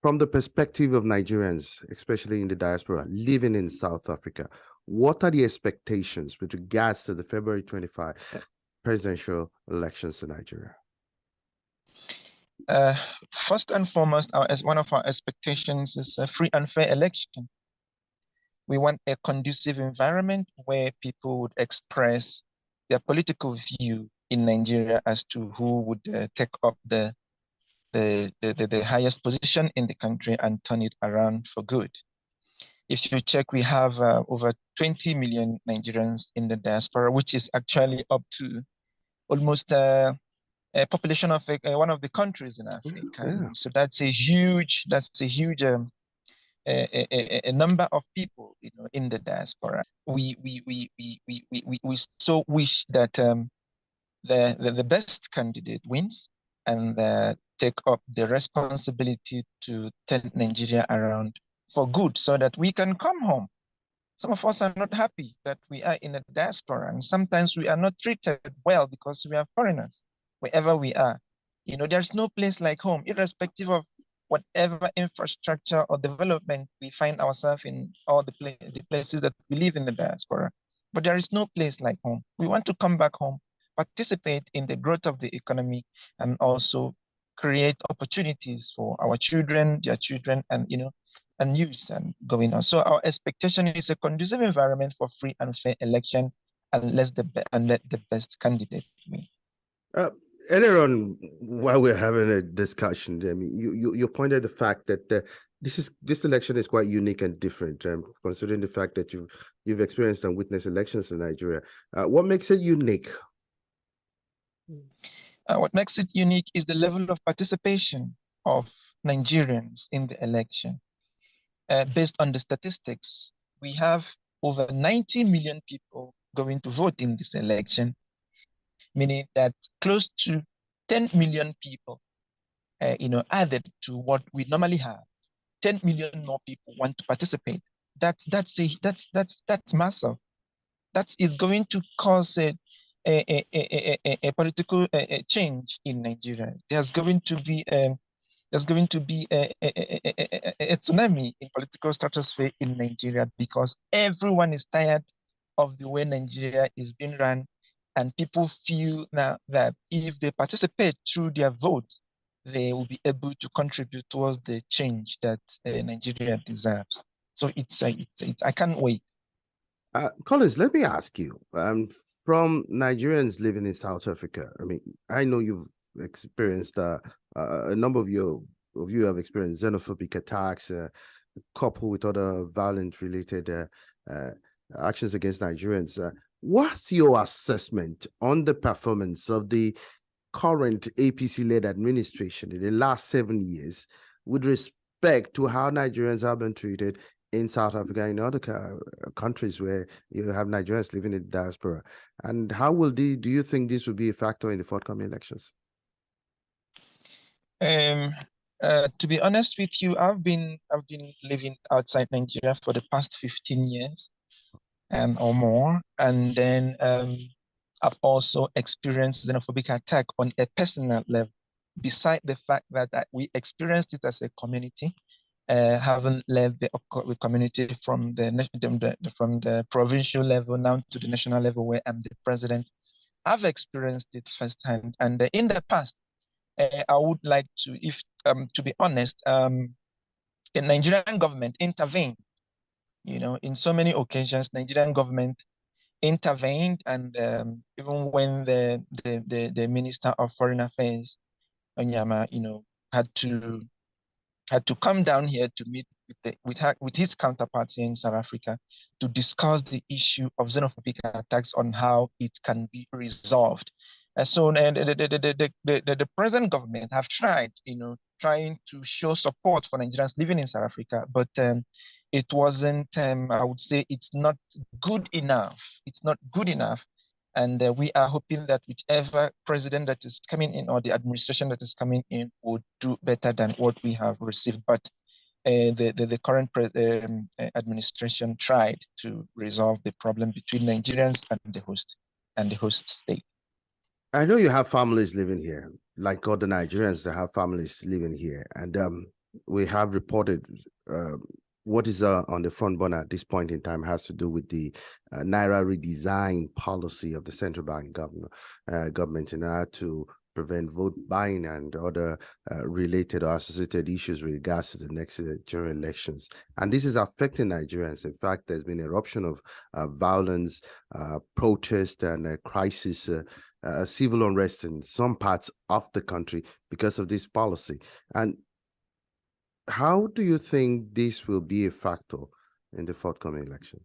from the perspective of Nigerians, especially in the diaspora, living in South Africa, what are the expectations with regards to the February 25 presidential elections in Nigeria? First and foremost, as one of our expectations is a free and fair election. We want a conducive environment where people would express their political view in Nigeria as to who would take up the highest position in the country and turn it around for good. If you check, we have over 20 million Nigerians in the diaspora, which is actually up to almost a population of one of the countries in Africa. Yeah. So that's a huge a number of people, in the diaspora. We so wish that the best candidate wins and take up the responsibility to turn Nigeria around for good, so that we can come home. Some of us are not happy that we are in a diaspora, and sometimes we are not treated well because we are foreigners. Wherever we are, there's no place like home, irrespective of whatever infrastructure or development we find ourselves in, all the places that we live in the diaspora. But there is no place like home. We want to come back home, participate in the growth of the economy, and also create opportunities for our children, their children, and and youth and going on. So our expectation is a conducive environment for free and fair election, and let the best candidate win. Earlier on, while we're having a discussion, I mean, you pointed the fact that this election is quite unique and different, considering the fact that you've experienced and witnessed elections in Nigeria. What makes it unique? What makes it unique is the level of participation of Nigerians in the election. Based on the statistics, we have over 90 million people going to vote in this election, meaning that close to 10 million people, added to what we normally have. 10 million more people want to participate. That's massive. That is going to cause a political change in Nigeria. There's going to be a tsunami in political stratosphere in Nigeria, because everyone is tired of the way Nigeria is being run, and people feel now that if they participate through their vote, they will be able to contribute towards the change that Nigeria deserves. So I can't wait. Collins, let me ask you, from Nigerians living in South Africa, I mean, I know you've experienced a number of you have experienced xenophobic attacks, coupled with other violent related actions against Nigerians. What's your assessment on the performance of the current APC-led administration in the last 7 years with respect to how Nigerians have been treated in South Africa and other countries where you have Nigerians living in the diaspora? And how do you think this will be a factor in the forthcoming elections? To be honest with you, I've been living outside Nigeria for the past 15 years or more, and then I've also experienced xenophobic attack on a personal level. Beside the fact that we experienced it as a community, having led the community from the provincial level now to the national level, where I'm the president, I've experienced it firsthand. And in the past, I would like to be honest, the Nigerian government intervened. In so many occasions, Nigerian government intervened, and even when the Minister of Foreign Affairs, Onyama, had to come down here to meet with his counterparts in South Africa to discuss the issue of xenophobic attacks on how it can be resolved. So the present government have tried, trying to show support for Nigerians living in South Africa, but it wasn't, I would say it's not good enough. It's not good enough. And we are hoping that whichever president that is coming in, or the administration that is coming in, would do better than what we have received. But the current administration tried to resolve the problem between Nigerians and the host state. I know you have families living here, like other Nigerians that have families living here. And we have reported what is on the front burner at this point in time has to do with the Naira redesign policy of the central bank government in order to prevent vote buying and other related or associated issues with regards to the next general elections. And this is affecting Nigerians. In fact, there's been eruption of violence, protest, and crisis, civil unrest in some parts of the country because of this policy. And how do you think this will be a factor in the forthcoming election?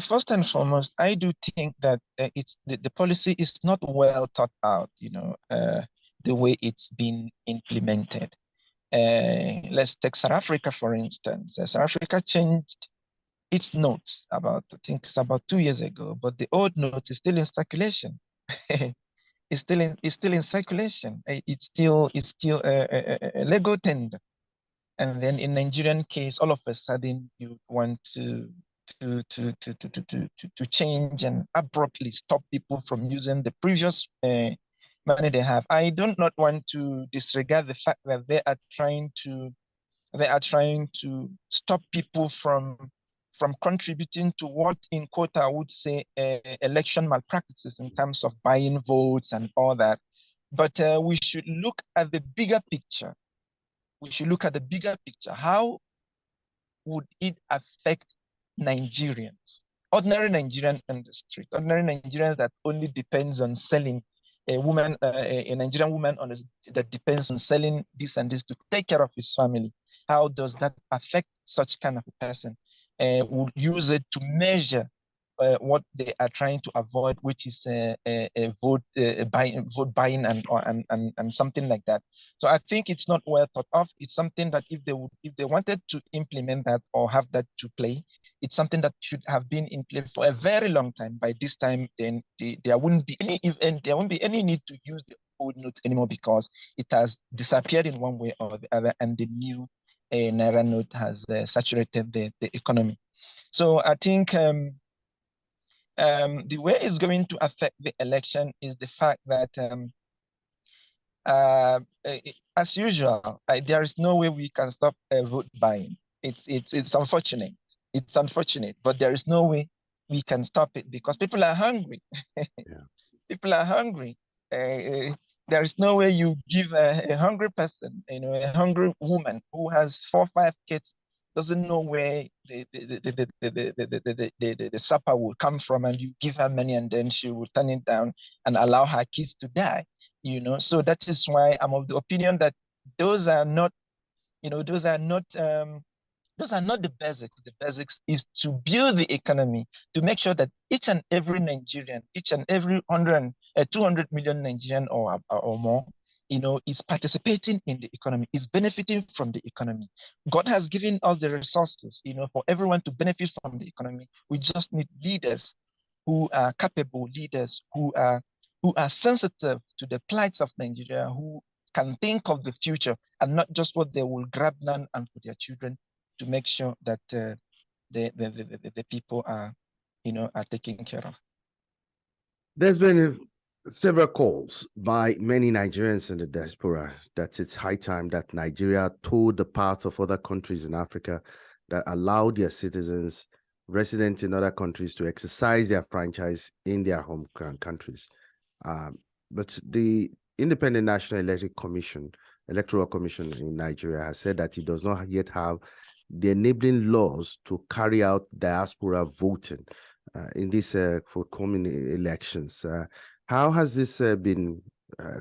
First and foremost, I do think that it's the policy is not well thought out, the way it's been implemented. Let's take South Africa, for instance. South Africa changed its notes I think it's about 2 years ago, but the old note is still in circulation. It's still in circulation. It's still a legal tender. And then in Nigerian case, all of a sudden you want to change and abruptly stop people from using the previous money they have. I do not want to disregard the fact that they are trying to stop people from contributing to what, in quote, I would say election malpractices in terms of buying votes and all that. But we should look at the bigger picture. How would it affect Nigerians, ordinary Nigerian in the street, ordinary Nigerians that only depends on selling, a Nigerian woman that depends on selling this and this to take care of his family? How does that affect such kind of a person? Would use it to measure what they are trying to avoid, which is vote buying and something like that. So I think it's not well thought of. It's something that if they wanted to implement that or have that to play, it's something that should have been in place for a very long time. By this time, then there wouldn't be any need to use the old note anymore, because it has disappeared in one way or the other, and the new Naira note has saturated the economy. So I think the way it's going to affect the election is the fact that, as usual, there is no way we can stop vote buying. It's unfortunate. It's unfortunate, but there is no way we can stop it because people are hungry. Yeah. People are hungry. There is no way you give a hungry person, a hungry woman who has 4 or 5 kids, doesn't know where the supper will come from, and you give her money and then she will turn it down and allow her kids to die. So that is why I'm of the opinion that those are not the basics. The basics is to build the economy, to make sure that each and every Nigerian, each and every 200 million Nigerian or more, is participating in the economy, is benefiting from the economy. God has given us the resources, for everyone to benefit from the economy. We just need leaders who are capable, leaders who are sensitive to the plights of Nigeria, who can think of the future and not just what they will grab now and for their children, to make sure that the people are taken care of. There's been several calls by many Nigerians in the diaspora that it's high time that Nigeria told the part of other countries in Africa that allow their citizens resident in other countries to exercise their franchise in their home countries. But the Independent National Electoral Commission in Nigeria has said that it does not yet have the enabling laws to carry out diaspora voting in these forthcoming elections. How has this been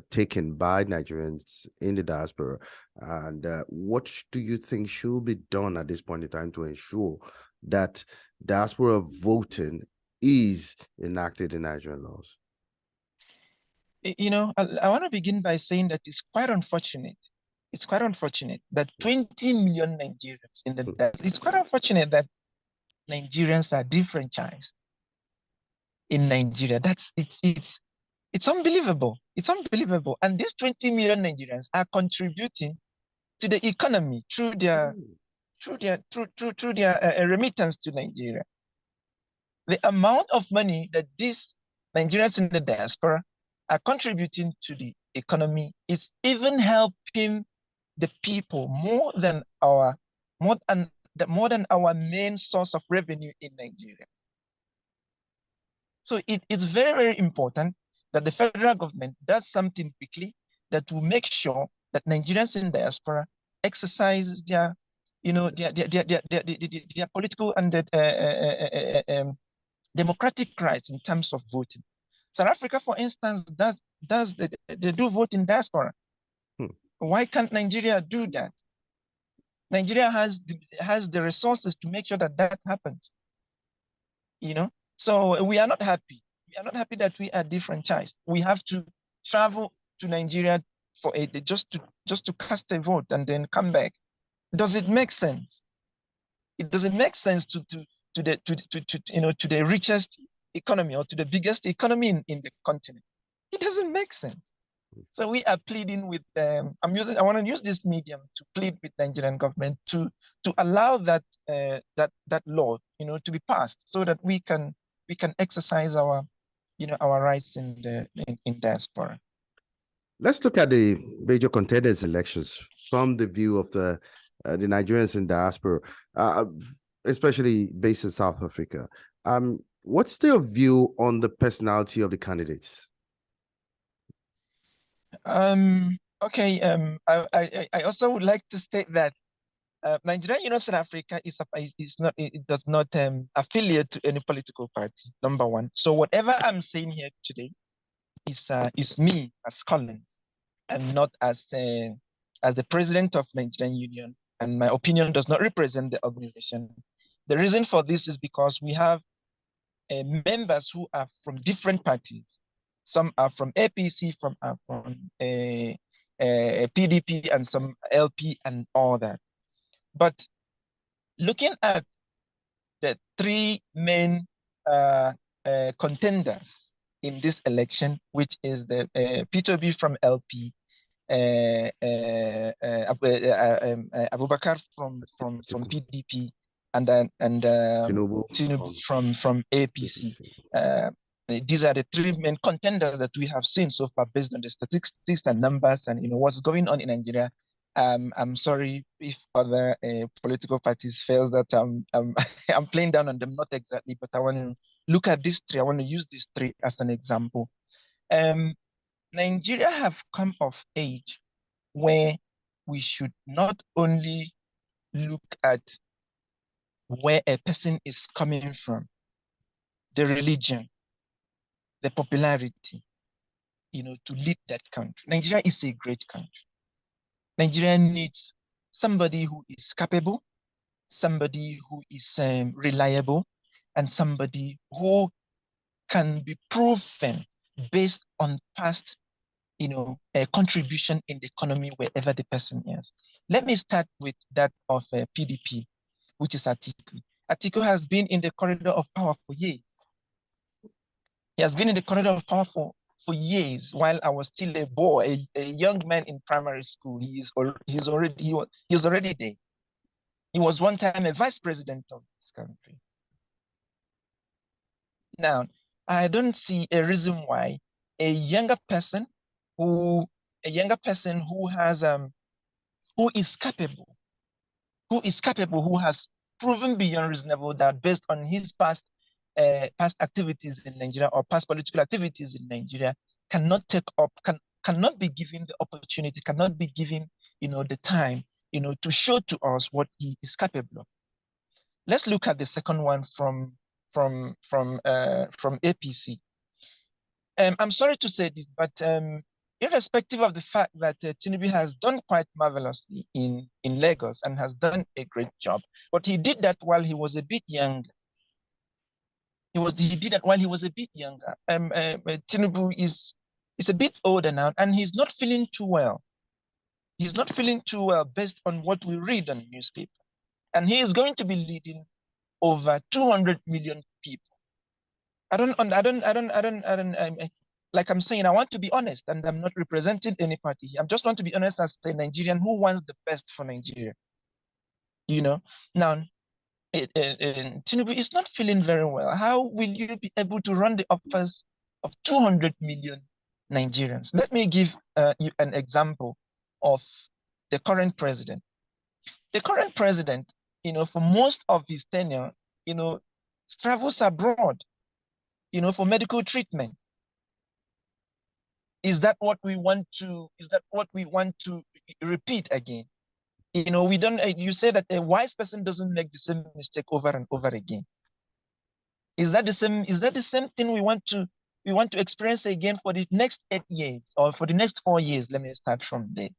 taken by Nigerians in the diaspora? And what do you think should be done at this point in time to ensure that diaspora voting is enacted in Nigerian laws? I want to begin by saying that it's quite unfortunate. It's quite unfortunate that 20 million Nigerians in the diaspora, it's quite unfortunate that Nigerians are disfranchised in Nigeria. It's unbelievable. It's unbelievable. And these 20 million Nigerians are contributing to the economy through their remittance to Nigeria. The amount of money that these Nigerians in the diaspora are contributing to the economy is even helping the people more than our main source of revenue in Nigeria. So it is very, very important that the federal government does something quickly that will make sure that Nigerians in diaspora exercise their, their political and democratic rights in terms of voting. South Africa, for instance, they do vote in diaspora. Why can't Nigeria do that? Nigeria has the resources to make sure that that happens. So we are not happy. We are not happy that we are disfranchised. We have to travel to Nigeria for just to cast a vote and then come back. Does it make sense? It doesn't make sense to the richest economy or to the biggest economy in the continent. It doesn't make sense. So we are pleading with I want to use this medium to plead with the Nigerian government to allow that that law to be passed so that we can exercise our our rights in diaspora. Let's look at the major contenders elections from the view of the Nigerians in diaspora, especially based in South Africa. What's their view on the personality of the candidates? Okay. I also would like to state that Nigeria South Africa does not affiliate to any political party. Number one. So whatever I'm saying here today is me as Collins, and not as the president of Nigerian Union. And my opinion does not represent the organization. The reason for this is because we have members who are from different parties. Some are from APC, some are from PDP, and some LP and all that. But looking at the three main contenders in this election, which is the P2B from LP, Abubakar from PDP, and Tinubu from APC. These are the three main contenders that we have seen so far based on the statistics and numbers and what's going on in Nigeria. I'm sorry if other political parties feel that I'm playing down on them, not exactly, but I want to look at these three. I want to use these three as an example. Nigeria have come of age where we should not only look at where a person is coming from, the religion, the popularity, to lead that country. Nigeria is a great country. Nigeria needs somebody who is capable, somebody who is reliable, and somebody who can be proven based on past, a contribution in the economy wherever the person is. Let me start with that of PDP, which is Atiku. Atiku has been in the corridor of power for years. He has been in the corridor of power for years. While I was still a boy, a young man in primary school, he was already there. He was one time a vice president of this country. Now, I don't see a reason why a younger person who has who is capable, who has proven beyond reasonable doubt based on his past activities in Nigeria or past political activities in Nigeria cannot be given the opportunity, cannot be given the time to show to us what he is capable of. Let's look at the second one from APC. I'm sorry to say this, but irrespective of the fact that Tinubu has done quite marvelously in Lagos and has done a great job, but he did that while he was a bit younger. He did that while he was a bit younger. Tinubu is a bit older now, and he's not feeling too well. He's not feeling too well based on what we read on the newspaper, and he is going to be leading over 200 million people. Like I'm saying, I want to be honest, and I'm not representing any party here. I just want to be honest as a Nigerian who wants the best for Nigeria. Now, Tinubu is not feeling very well. How will you be able to run the affairs of 200 million Nigerians? Let me give you an example of the current president. The current president, for most of his tenure, travels abroad, for medical treatment. Is that what we want to? Is that what we want to repeat again? You know, we don't. You say that a wise person doesn't make the same mistake over and over again. Is that the same? Is that the same thing we want to experience again for the next 8 years or for the next 4 years? Let me start from there.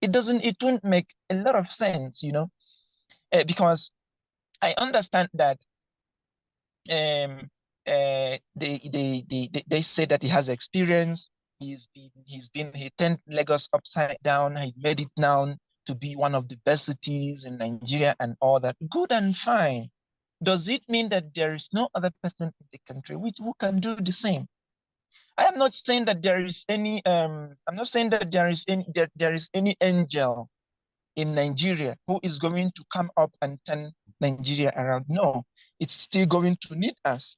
It doesn't. It won't make a lot of sense, you know, because I understand that they say that he has experience. He turned Lagos upside down. He made it now to be one of the best cities in Nigeria and all that. Good and fine. Does it mean that there is no other person in the country who can do the same? I am not saying that there is any. I'm not saying that there is any angel in Nigeria who is going to come up and turn Nigeria around. No, it's still going to need us,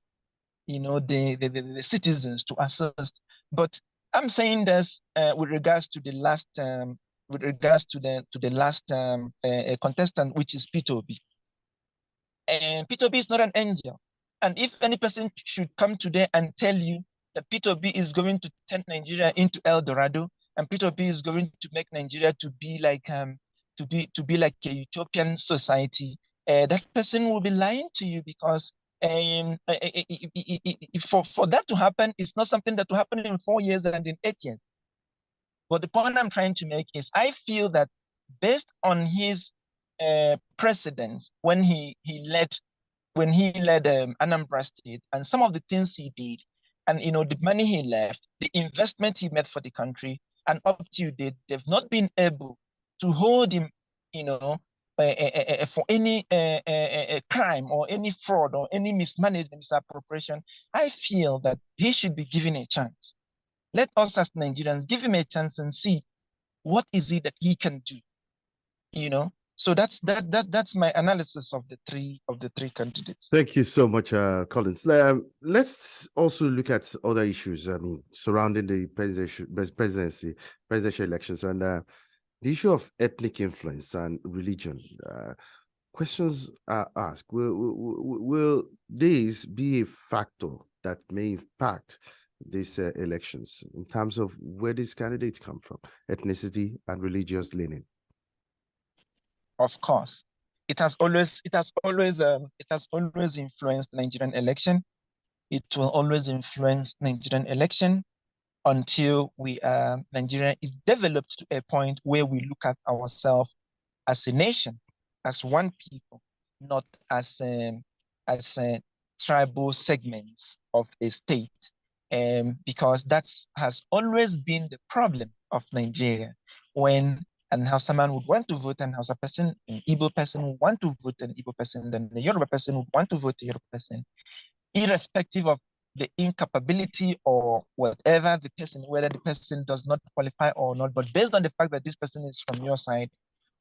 you know, the citizens to assist. But I'm saying this with regards to the last contestant, which is Peter Obi. And Peter Obi is not an angel. And if any person should come today and tell you that Peter Obi is going to turn Nigeria into El Dorado, and Peter Obi is going to make Nigeria to be like a utopian society, that person will be lying to you, because for that to happen, it's not something that will happen in 4 years and in 8 years. But the point I'm trying to make is, I feel that based on his precedence when he led Anambra State, and some of the things he did, and you know, the money he left, the investment he made for the country, and up to date, they've not been able to hold him, you know, for any crime or any fraud or any mismanagement, misappropriation. I feel that he should be given a chance. Let us as Nigerians give him a chance and see what is it that he can do, you know. So that's my analysis of the three candidates. Thank you so much, Collins. Let's also look at other issues. I mean, surrounding the presidential elections, and the issue of ethnic influence and religion. Questions are asked: Will this be a factor that may impact these elections in terms of where these candidates come from, ethnicity and religious leaning? Of course, it has always influenced Nigerian election. It will always influence Nigerian election until Nigeria is developed to a point where we look at ourselves as a nation, as one people, not as tribal segments of a state. Because that has always been the problem of Nigeria, when and Hausa man would want to vote, and Hausa person, an Igbo person would want to vote, an Igbo person, then the Yoruba person would want to vote a Yoruba person, irrespective of the incapability or whatever the person, whether the person does not qualify or not, but based on the fact that this person is from your side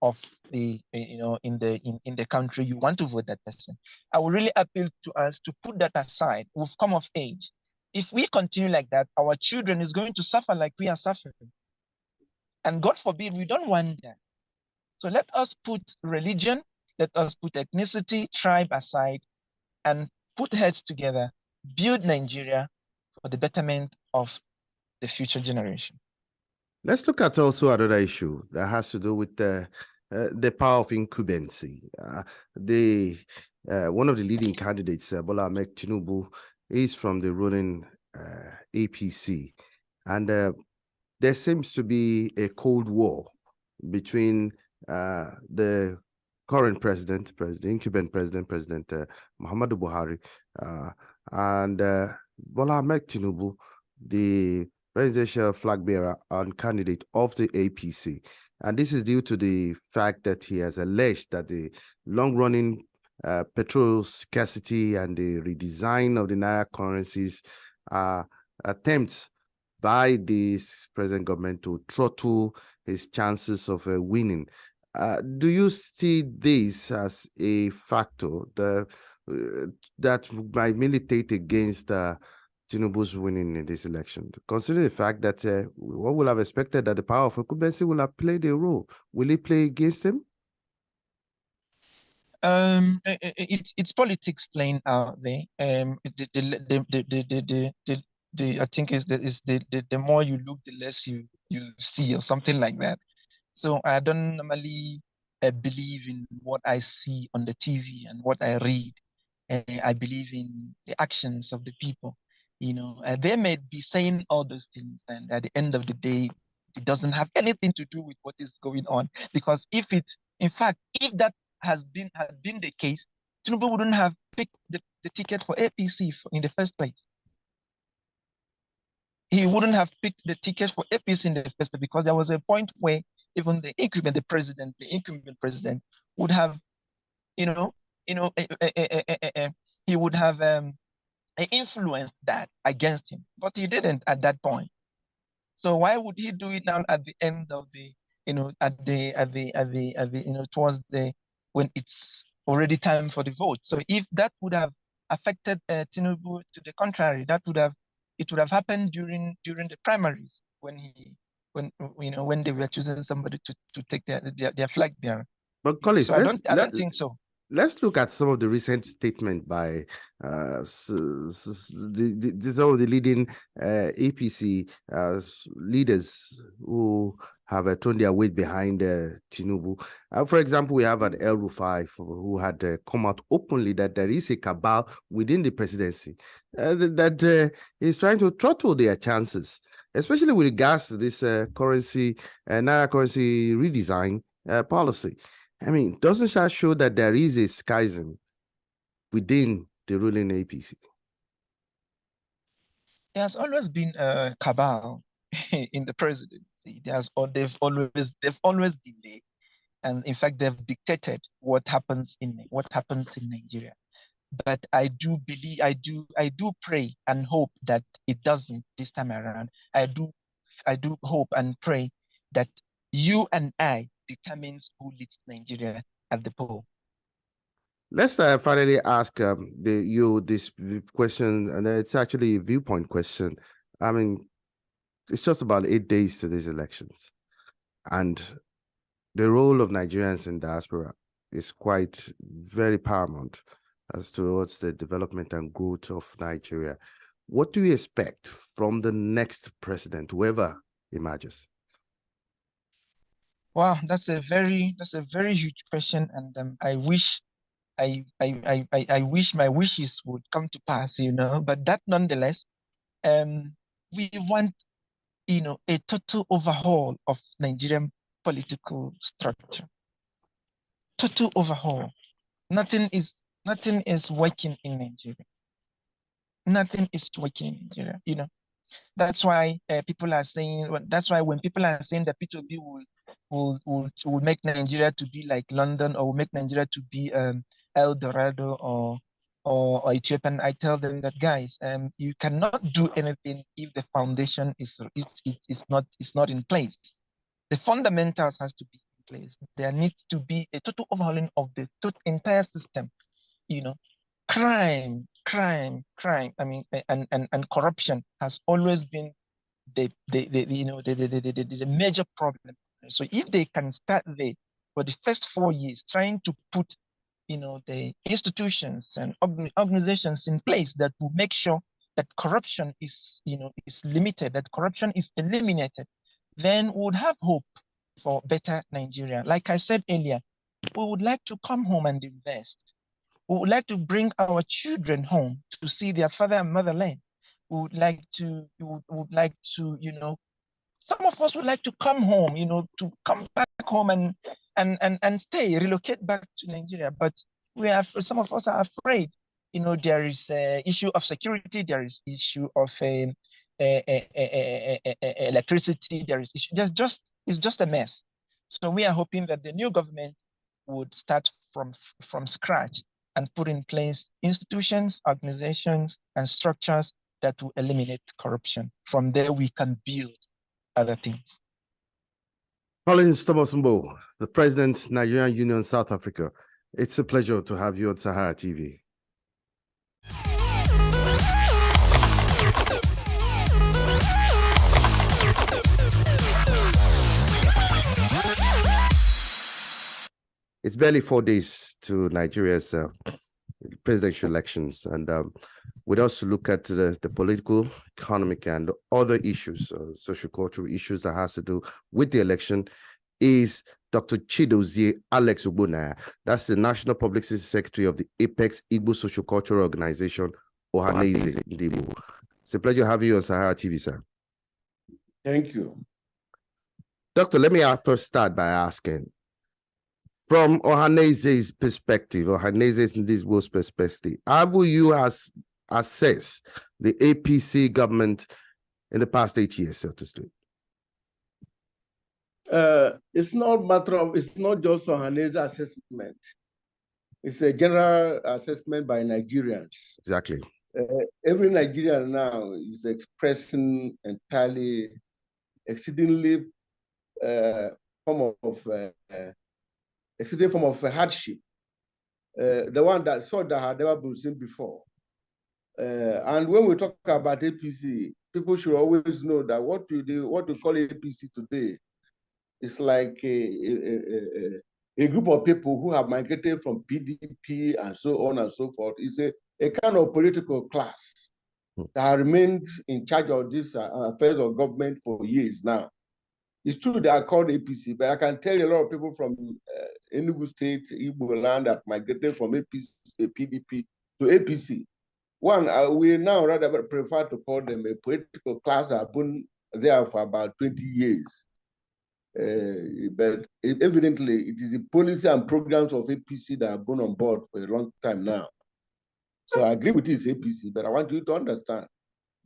of the, you know, in the country, you want to vote that person. I would really appeal to us to put that aside. We've come of age. If we continue like that, our children is going to suffer like we are suffering. And God forbid, we don't want that. So let us put religion, let us put ethnicity, tribe aside, and put heads together, build Nigeria for the betterment of the future generation. Let's look at also another issue that has to do with the power of incumbency. One of the leading candidates, Bola Ahmed Tinubu, is from the ruling APC, and there seems to be a cold war between the current president, incumbent President Muhammadu Buhari, and Bola Ahmed Tinubu, the presidential flag bearer and candidate of the APC. And this is due to the fact that he has alleged that the long-running petrol scarcity and the redesign of the Naira currencies are attempts by this present government to throttle his chances of winning. Do you see this as a factor that might militate against Tinubu's winning in this election? Considering the fact that one would have expected that the power of incumbency will have played a role, will it play against him? It's politics playing out there. The I think the more you look, the less you see, or something like that. So I don't normally believe in what I see on the TV and what I read. I believe in the actions of the people. They may be saying all those things, and at the end of the day, it doesn't have anything to do with what is going on. Because if that had been the case, Tinubu wouldn't have picked the ticket for APC in the first place. He wouldn't have picked the ticket for APC in the first place, because there was a point where even the incumbent president would have, he would have influenced that against him, but he didn't at that point. So why would he do it now at the end of towards when it's already time for the vote? So if that would have affected Tinubu to the contrary, it would have happened during the primaries when they were choosing somebody to take their flag bearer. But Collins, so I don't think so. Let's look at some of the recent statement by some of the leading APC leaders who have thrown their weight behind Tinubu. For example, we have an El-Rufai who had come out openly that there is a cabal within the presidency that is trying to throttle their chances, especially with regards to this Naira currency redesign policy. I mean, doesn't that show that there is a schism within the ruling APC? There's always been a cabal in the presidency. They've always been there, and in fact, they've dictated what happens in Nigeria. But I do believe, I do pray and hope that it doesn't this time around. I do hope and pray that you and I determines who leads Nigeria at the poll. Let's finally ask this question, and it's actually a viewpoint question. I mean, it's just about 8 days to these elections, and the role of Nigerians in diaspora is quite very paramount as towards the development and growth of Nigeria. What do you expect from the next president, whoever emerges? Wow, that's a very huge question, and I wish my wishes would come to pass, But that nonetheless, we want, a total overhaul of Nigerian political structure. Total overhaul. Nothing is working in Nigeria. Nothing is working in Nigeria. That's why people are saying. That's why when people are saying that P2B will make Nigeria to be like London, or will make Nigeria to be El Dorado or Ethiopian, I tell them that, guys, you cannot do anything if the foundation is not in place. The fundamentals has to be in place. There needs to be a total overhauling of the entire system. Crime. I mean, and corruption has always been the major problem. So if they can start there for the first 4 years, trying to put, the institutions and organizations in place that will make sure that corruption is limited, that corruption is eliminated, then we would have hope for better Nigeria. Like I said earlier, we would like to come home and invest. We would like to bring our children home to see their father and motherland. We would like to, some of us would like to come home, to come back home and stay, relocate back to Nigeria. But some of us are afraid. There is an issue of security. There is issue of electricity. There is issue. It's just a mess. So we are hoping that the new government would start from scratch and put in place institutions, organizations, and structures that will eliminate corruption. From there, we can build other things. Collins Thomas Mbo, the President, Nigerian Union, South Africa. It's a pleasure to have you on Sahara TV. It's barely 4 days to Nigeria's presidential elections, and with us to look at the political, economic, and other issues, social-cultural issues that has to do with the election is Dr. Chidozie Alex Ogbonnaya. That's the National Public Service Secretary of the Apex Igbo Social-Cultural Organization, Ohanaeze Ndigbo. It's a pleasure having you on Sahara TV, sir. Thank you. Doctor, let me first start by asking, from Ohanaeze's perspective, Ohanaeze Ndigbo's perspective, how will you assess the APC government in the past 8 years, so to speak? It's not just Ohanaeze assessment. It's a general assessment by Nigerians. Exactly. Every Nigerian now is expressing entirely, exceeding form of hardship. The one that had never been seen before. And when we talk about APC, people should always know that what we call APC today is like a group of people who have migrated from PDP and so on and so forth. It's a kind of political class that remained in charge of this affairs of government for years now. It's true they are called APC, but I can tell you a lot of people from Enugu State, Igbo land that migrated from APC, PDP to APC. One, we now rather prefer to call them a political class that have been there for about 20 years. But evidently, it is the policy and programs of APC that have been on board for a long time now. So I agree with this APC, but I want you to understand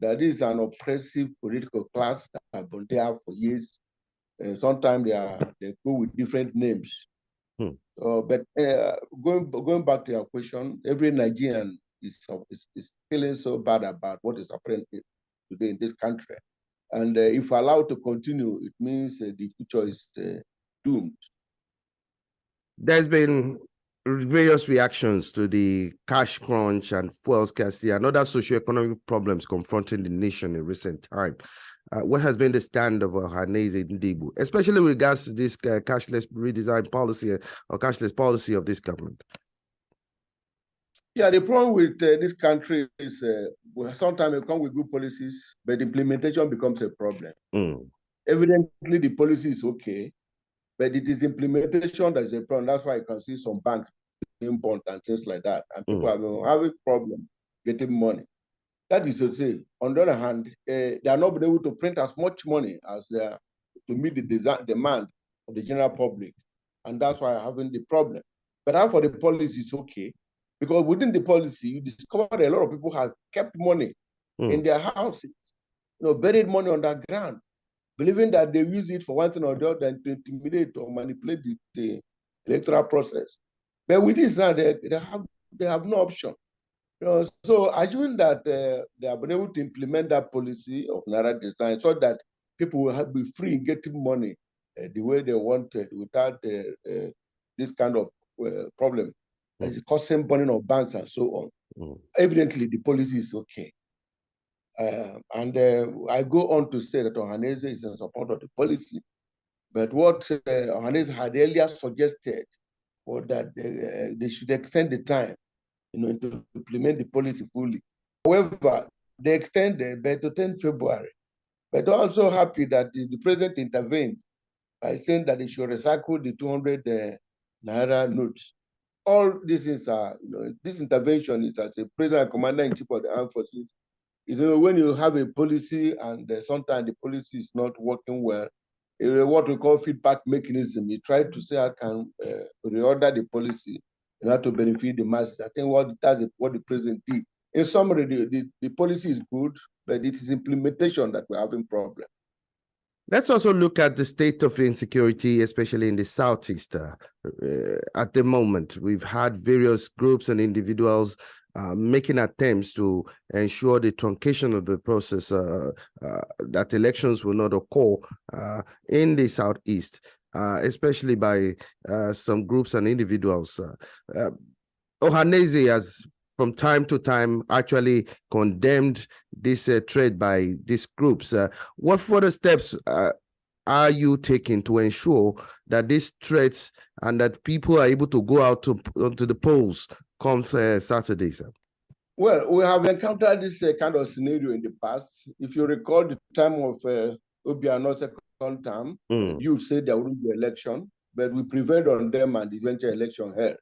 that this is an oppressive political class that have been there for years. Sometimes they go with different names. But going back to your question, every Nigerian is feeling so bad about what is happening today in this country. And if allowed to continue, it means the future is doomed. There's been various reactions to the cash crunch and fuel scarcity and other socioeconomic problems confronting the nation in recent time. What has been the stand of Ohanaeze Ndigbo, especially with regards to this cashless redesign policy or cashless policy of this government? Yeah, the problem with this country is sometimes it comes with good policies, but implementation becomes a problem. Evidently, the policy is okay, but it is implementation that is a problem. That's why you can see some banks being burnt and things like that. And people are having problems getting money. That is to say, on the other hand, they are not being able to print as much money as they are to meet the demand of the general public. And that's why having the problem. But as for the policy, it's okay. Because within the policy, you discover that a lot of people have kept money in their houses, buried money on the ground, believing that they use it for one thing or the other and to intimidate or manipulate the electoral process. But with this now, they have no option. So assuming that they have been able to implement that policy of Naira design so that people will be free in getting money the way they wanted without this kind of problem. It's causing burning of banks and so on. Evidently, the policy is okay. And I go on to say that Ohanaeze is in support of the policy. But what Ohanaeze had earlier suggested was that they should extend the time to implement the policy fully. However, they extended to 10 February. But also happy that the president intervened by saying that they should recycle the 200 Naira notes. All this is, this intervention is as a president and commander-in-chief of the armed forces. When you have a policy and sometimes the policy is not working well, what we call feedback mechanism, you try to say, I can reorder the policy in order to benefit the masses. I think that's what the president did. In summary, the policy is good, but it is implementation that we're having problems. Let's also look at the state of insecurity, especially in the Southeast. At the moment, we've had various groups and individuals making attempts to ensure the truncation of the process, that elections will not occur in the Southeast, especially by some groups and individuals. Ohanaeze has, from time to time, actually condemned this trade by these groups. What further steps are you taking to ensure that these threats and that people are able to go out onto the polls come Saturday, sir? Well, we have encountered this kind of scenario in the past. If you recall the time of Obiano's second term, you said there wouldn't be election, but we prevailed on them and the eventual election held.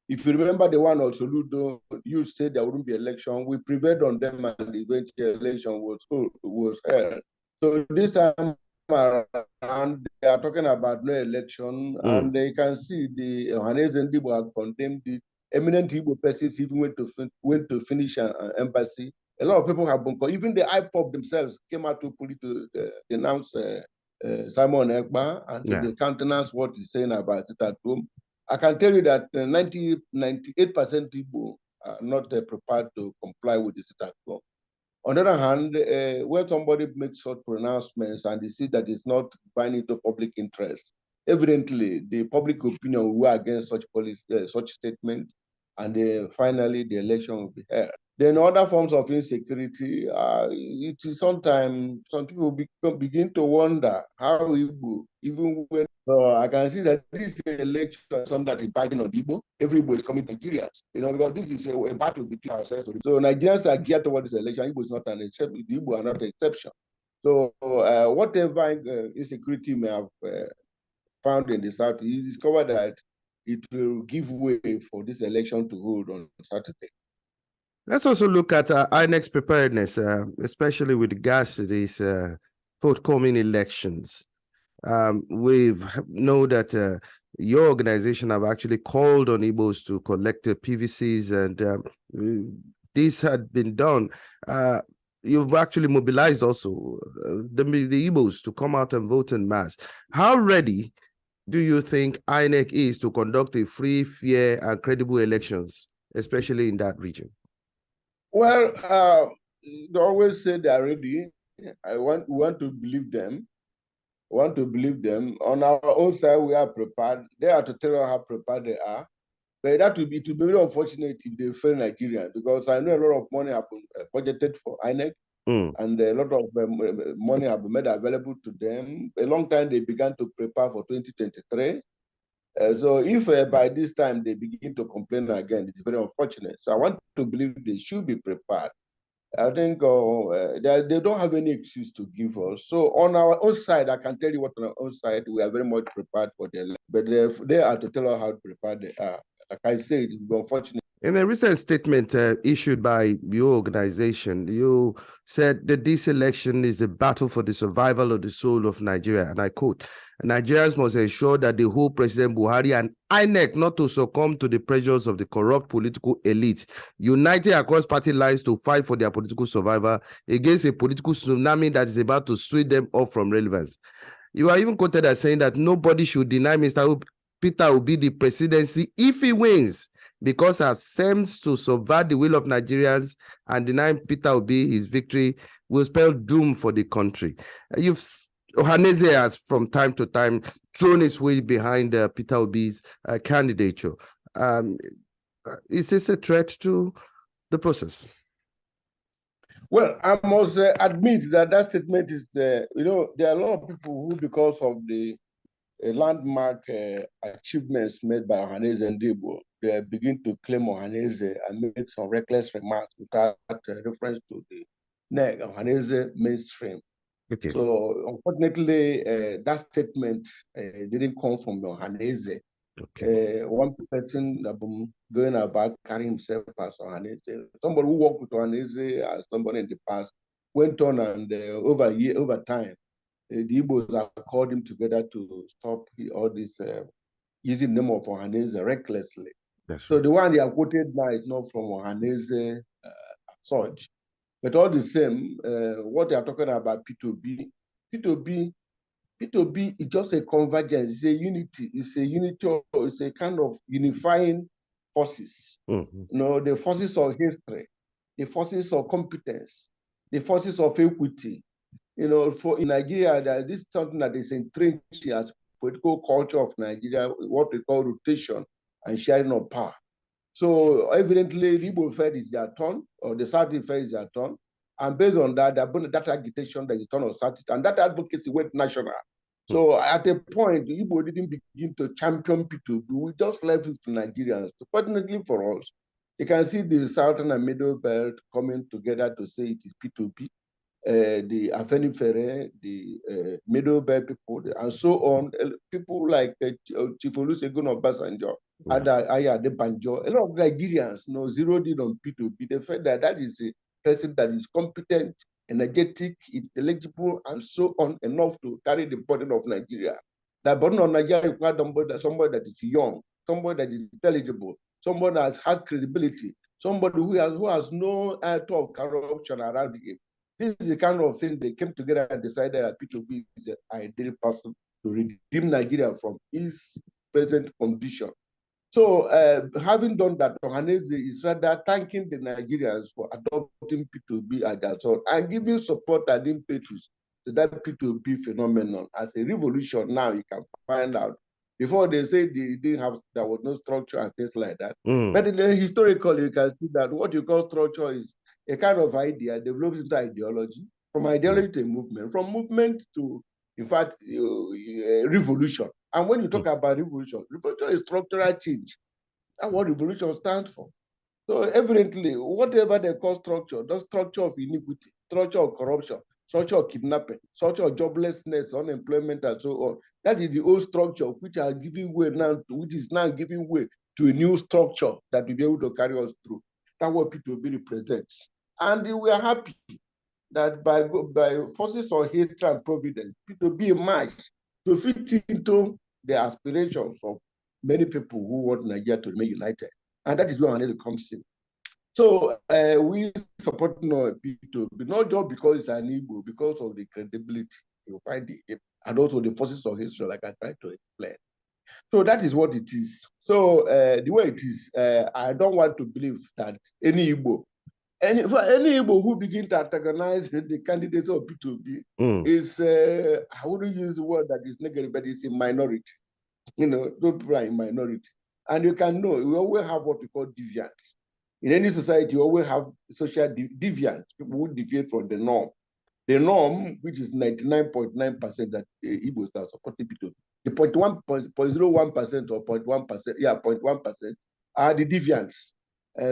If you remember the one of Soludo, you said there wouldn't be election. We prevailed on them and the eventual election was held. So this time around, they are talking about no election, and they can see the Johannes and Dibo have condemned it. Eminent Igbo persons even went to finish an embassy. A lot of people have been called. Even the IPOP themselves came out to denounce Simon Ekpa and to countenance what he's saying about it at home. I can tell you that 98% Igbo are not prepared to comply with the sit at home. On the other hand, when somebody makes such pronouncements and they see that it's not binding to public interest, evidently the public opinion will go against such policy, such statement, and finally the election will be held. Then other forms of insecurity, it is sometimes some people begin to wonder how Igbo, even when I can see that this election is something that is biting on Igbo. Everybody is coming to Nigerians, because this is a battle between ourselves. So Nigerians are geared towards this election. Igbo is not an exception. The Igbo are not an exception. So whatever insecurity may have found in the South, you discover that it will give way for this election to hold on Saturday. Let's also look at INEC's preparedness, especially with regards to these forthcoming elections. We know that your organization have actually called on Igbos to collect PVCs, and this had been done. You've actually mobilized also the Igbos to come out and vote en masse. How ready do you think INEC is to conduct a free, fair, and credible elections, especially in that region? Well, they always say they are ready. We want to believe them. On our own side, we are prepared. They are to tell us how prepared they are. But it will be very unfortunate if they fail Nigeria, because I know a lot of money have been budgeted for INEC, and a lot of money have been made available to them. A long time they began to prepare for 2023. So if by this time they begin to complain again, it's very unfortunate. So I want to believe they should be prepared. I think they don't have any excuse to give us. So on our own side, I can tell you what on our own side, we are very much prepared for the election. But they are to tell us how prepared they are. Like I said, it's unfortunate. In a recent statement issued by your organization, you said that this election is a battle for the survival of the soul of Nigeria. And I quote, Nigerians must ensure that they hold President Buhari and INEC not to succumb to the pressures of the corrupt political elite, united across party lines to fight for their political survival against a political tsunami that is about to sweep them off from relevance. You are even quoted as saying that nobody should deny Mr. Peter Obi the presidency if he wins, because attempts to subvert the will of Nigerians and deny Peter Obi his victory will spell doom for the country. Ohanaeze has from time to time thrown his weight behind Peter Obi's candidature. Is this a threat to the process? Well, I must admit that statement is, there are a lot of people who, because of the landmark achievements made by Ohanaeze Ndigbo, they begin to claim Ohanaeze and make some reckless remarks without reference to the Ohanaeze mainstream. Okay. So unfortunately, that statement didn't come from Ohanaeze. Okay. One person going about carrying himself as Ohanaeze. Somebody who worked with Ohanaeze as somebody in the past went on, and over time, the Igbos have called him together to stop all this using the name of Ohanaeze recklessly. That's so right. The one they are quoted now is not from Ohanaeze such. But all the same, what they are talking about P2B is just a convergence. It's a unity. It's a kind of unifying forces. Mm-hmm. The forces of history, the forces of competence, the forces of equity. For in Nigeria, this is something that is entrenched as political culture of Nigeria, what we call rotation and sharing of power. So evidently, the Igbo felt is their turn, or the South felt is their turn. And based on that, that agitation, that is turn of South, and that advocacy went national. So at a point, the Igbo didn't begin to champion P2B. We just left it to Nigerians. Fortunately for us, You can see the Southern and Middle Belt coming together to say it is P2P. The Afenifere, the Middle Belt people, and so on. People like Chief Olusegun Obasanjo, Aya Adebanjo, a lot of Nigerians zeroed in on P2P. They felt that that is a person that is competent, energetic, intelligible, and so on, enough to carry the burden of Nigeria. That burden of Nigeria requires somebody that is young, somebody that is intelligible, somebody that has credibility, somebody who has no thought of corruption around him. This is the kind of thing they came together and decided that P2P is an ideal person to redeem Nigeria from its present condition. So having done that, Ohanaeze is rather thanking the Nigerians for adopting P2P as their sort and giving support and impetus to that P2P phenomenon as a revolution. Now you can find out. Before they say they didn't have, there was no structure and things like that. But historically, you can see that what you call structure is a kind of idea developed into ideology, from ideology to a movement, from movement to, in fact, revolution. And when you talk about revolution, revolution is structural change. That's what revolution stands for. So evidently, whatever they call structure, the structure of iniquity, structure of corruption, structure of kidnapping, structure of joblessness, unemployment, and so on, that is the old structure which are giving way now, which is now giving way to a new structure that will be able to carry us through. That's what P2P represents. And we are happy that by forces of history and providence, P2P emerged to fit into the aspirations of many people who want Nigeria to remain united. And that is where Ohanaeze comes in. So we support P2P, not just because it's an Igbo, because of the credibility you find it, and also the forces of history, like I tried to explain. So that is what it is. So the way it is, I don't want to believe that any Igbo, any Igbo who begin to antagonize the candidates of P2P is, I wouldn't use the word that is negative, but it's a minority. Those people are in minority. And you can know, we always have what we call deviants. In any society, you always have social deviants, people who deviate from the norm. The norm, which is 99.9% that Igbos are supporting P2P, the 0.01% or 0.1%, 0.1% are the deviants.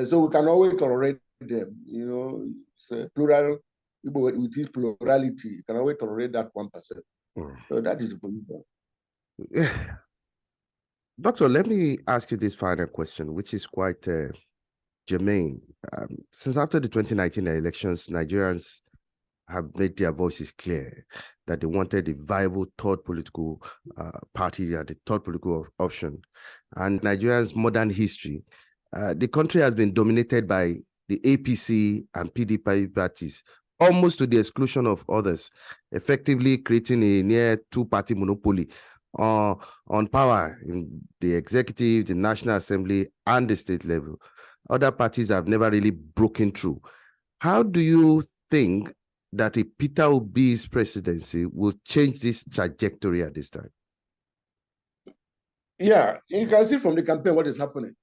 So we can always tolerate them. It's a plural, with this plurality, you can always tolerate that 1%. So that is the position. Doctor, let me ask you this final question, which is quite germane. Since after the 2019 elections, Nigerians have made their voices clear that they wanted a viable third political party and the third political option. And Nigeria's modern history, the country has been dominated by the APC and PDP parties, almost to the exclusion of others, effectively creating a near two-party monopoly on power in the executive, the National Assembly, and the state level. Other parties have never really broken through. How do you think that a Peter Obi's presidency will change this trajectory at this time? Yeah, you can see from the campaign what is happening.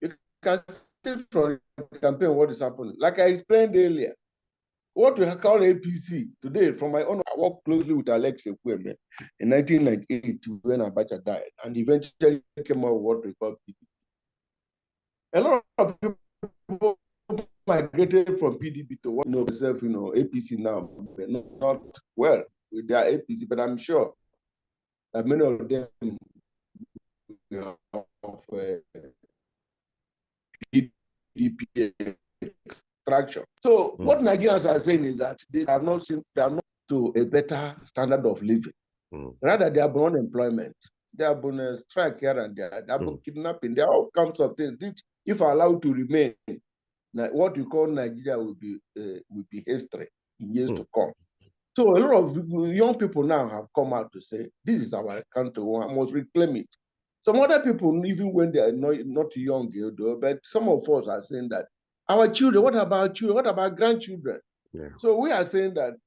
You can see from the campaign what is happening. Like I explained earlier, what we call APC today, from my own, I worked closely with Alex Ekweme in 1998 when Abacha died, and eventually came out with what we call PDP. A lot of people migrated from PDP to what APC now. They're not well with their APC, but I'm sure that many of them of PDP extraction. So what Nigerians are saying is that they are not to a better standard of living. Rather, they have been unemployment. They have been a strike here and there. They have been kidnapping. There are all kinds of things. If allowed to remain, what we call Nigeria will be history in years to come. So a lot of young people now have come out to say, this is our country, we must reclaim it. Some other people, even when they are not young, but some of us are saying that our children, what about children? What about grandchildren? Yeah. So we are saying that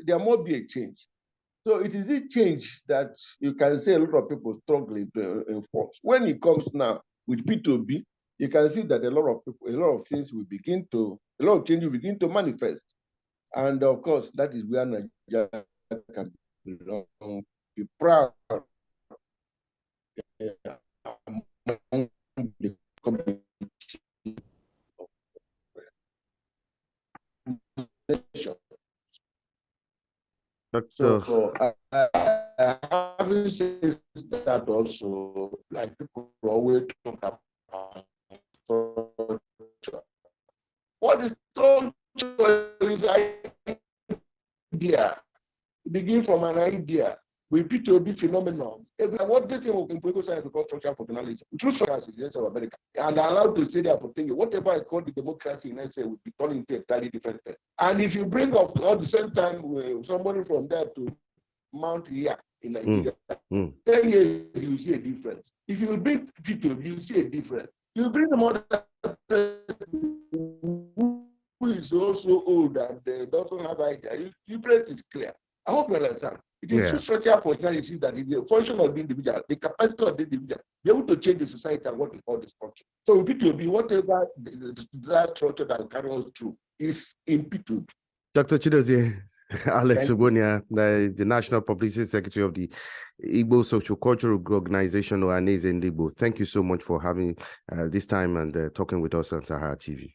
there must be a change. So it is a change that you can see a lot of people struggling to enforce. When it comes now with P2P, you can see that a lot of changes will begin to manifest. And of course, that is where Nigeria can be proud nation. Dr. Having said that also, like people always talk about structure. What is structure is an idea. Begin from an idea. We P2B phenomenon. What they say in political science because structural functionalism. True structure is the United States of America. And allowed to say that for thinking, whatever I call the democracy in USA will be turned into a entirely different thing. And if you bring up at the same time somebody from there to Mount here in Nigeria, 10 years you see a difference. If you bring P2B, you see a difference. You bring the mother who is also old and doesn't have idea, the difference is clear. I hope you understand. It is true structural functionality that is the function of the individual, the capacity of the individual, be able to change the society and what we call this function. So P2B, whatever that structure that carries us through is in P2B. Dr. Chidozie Alex Ogbonia, the National Publicity Secretary of the Igbo Social Cultural Organization, Ohanaeze Ndigbo. Thank you so much for having this time and talking with us on Sahara TV.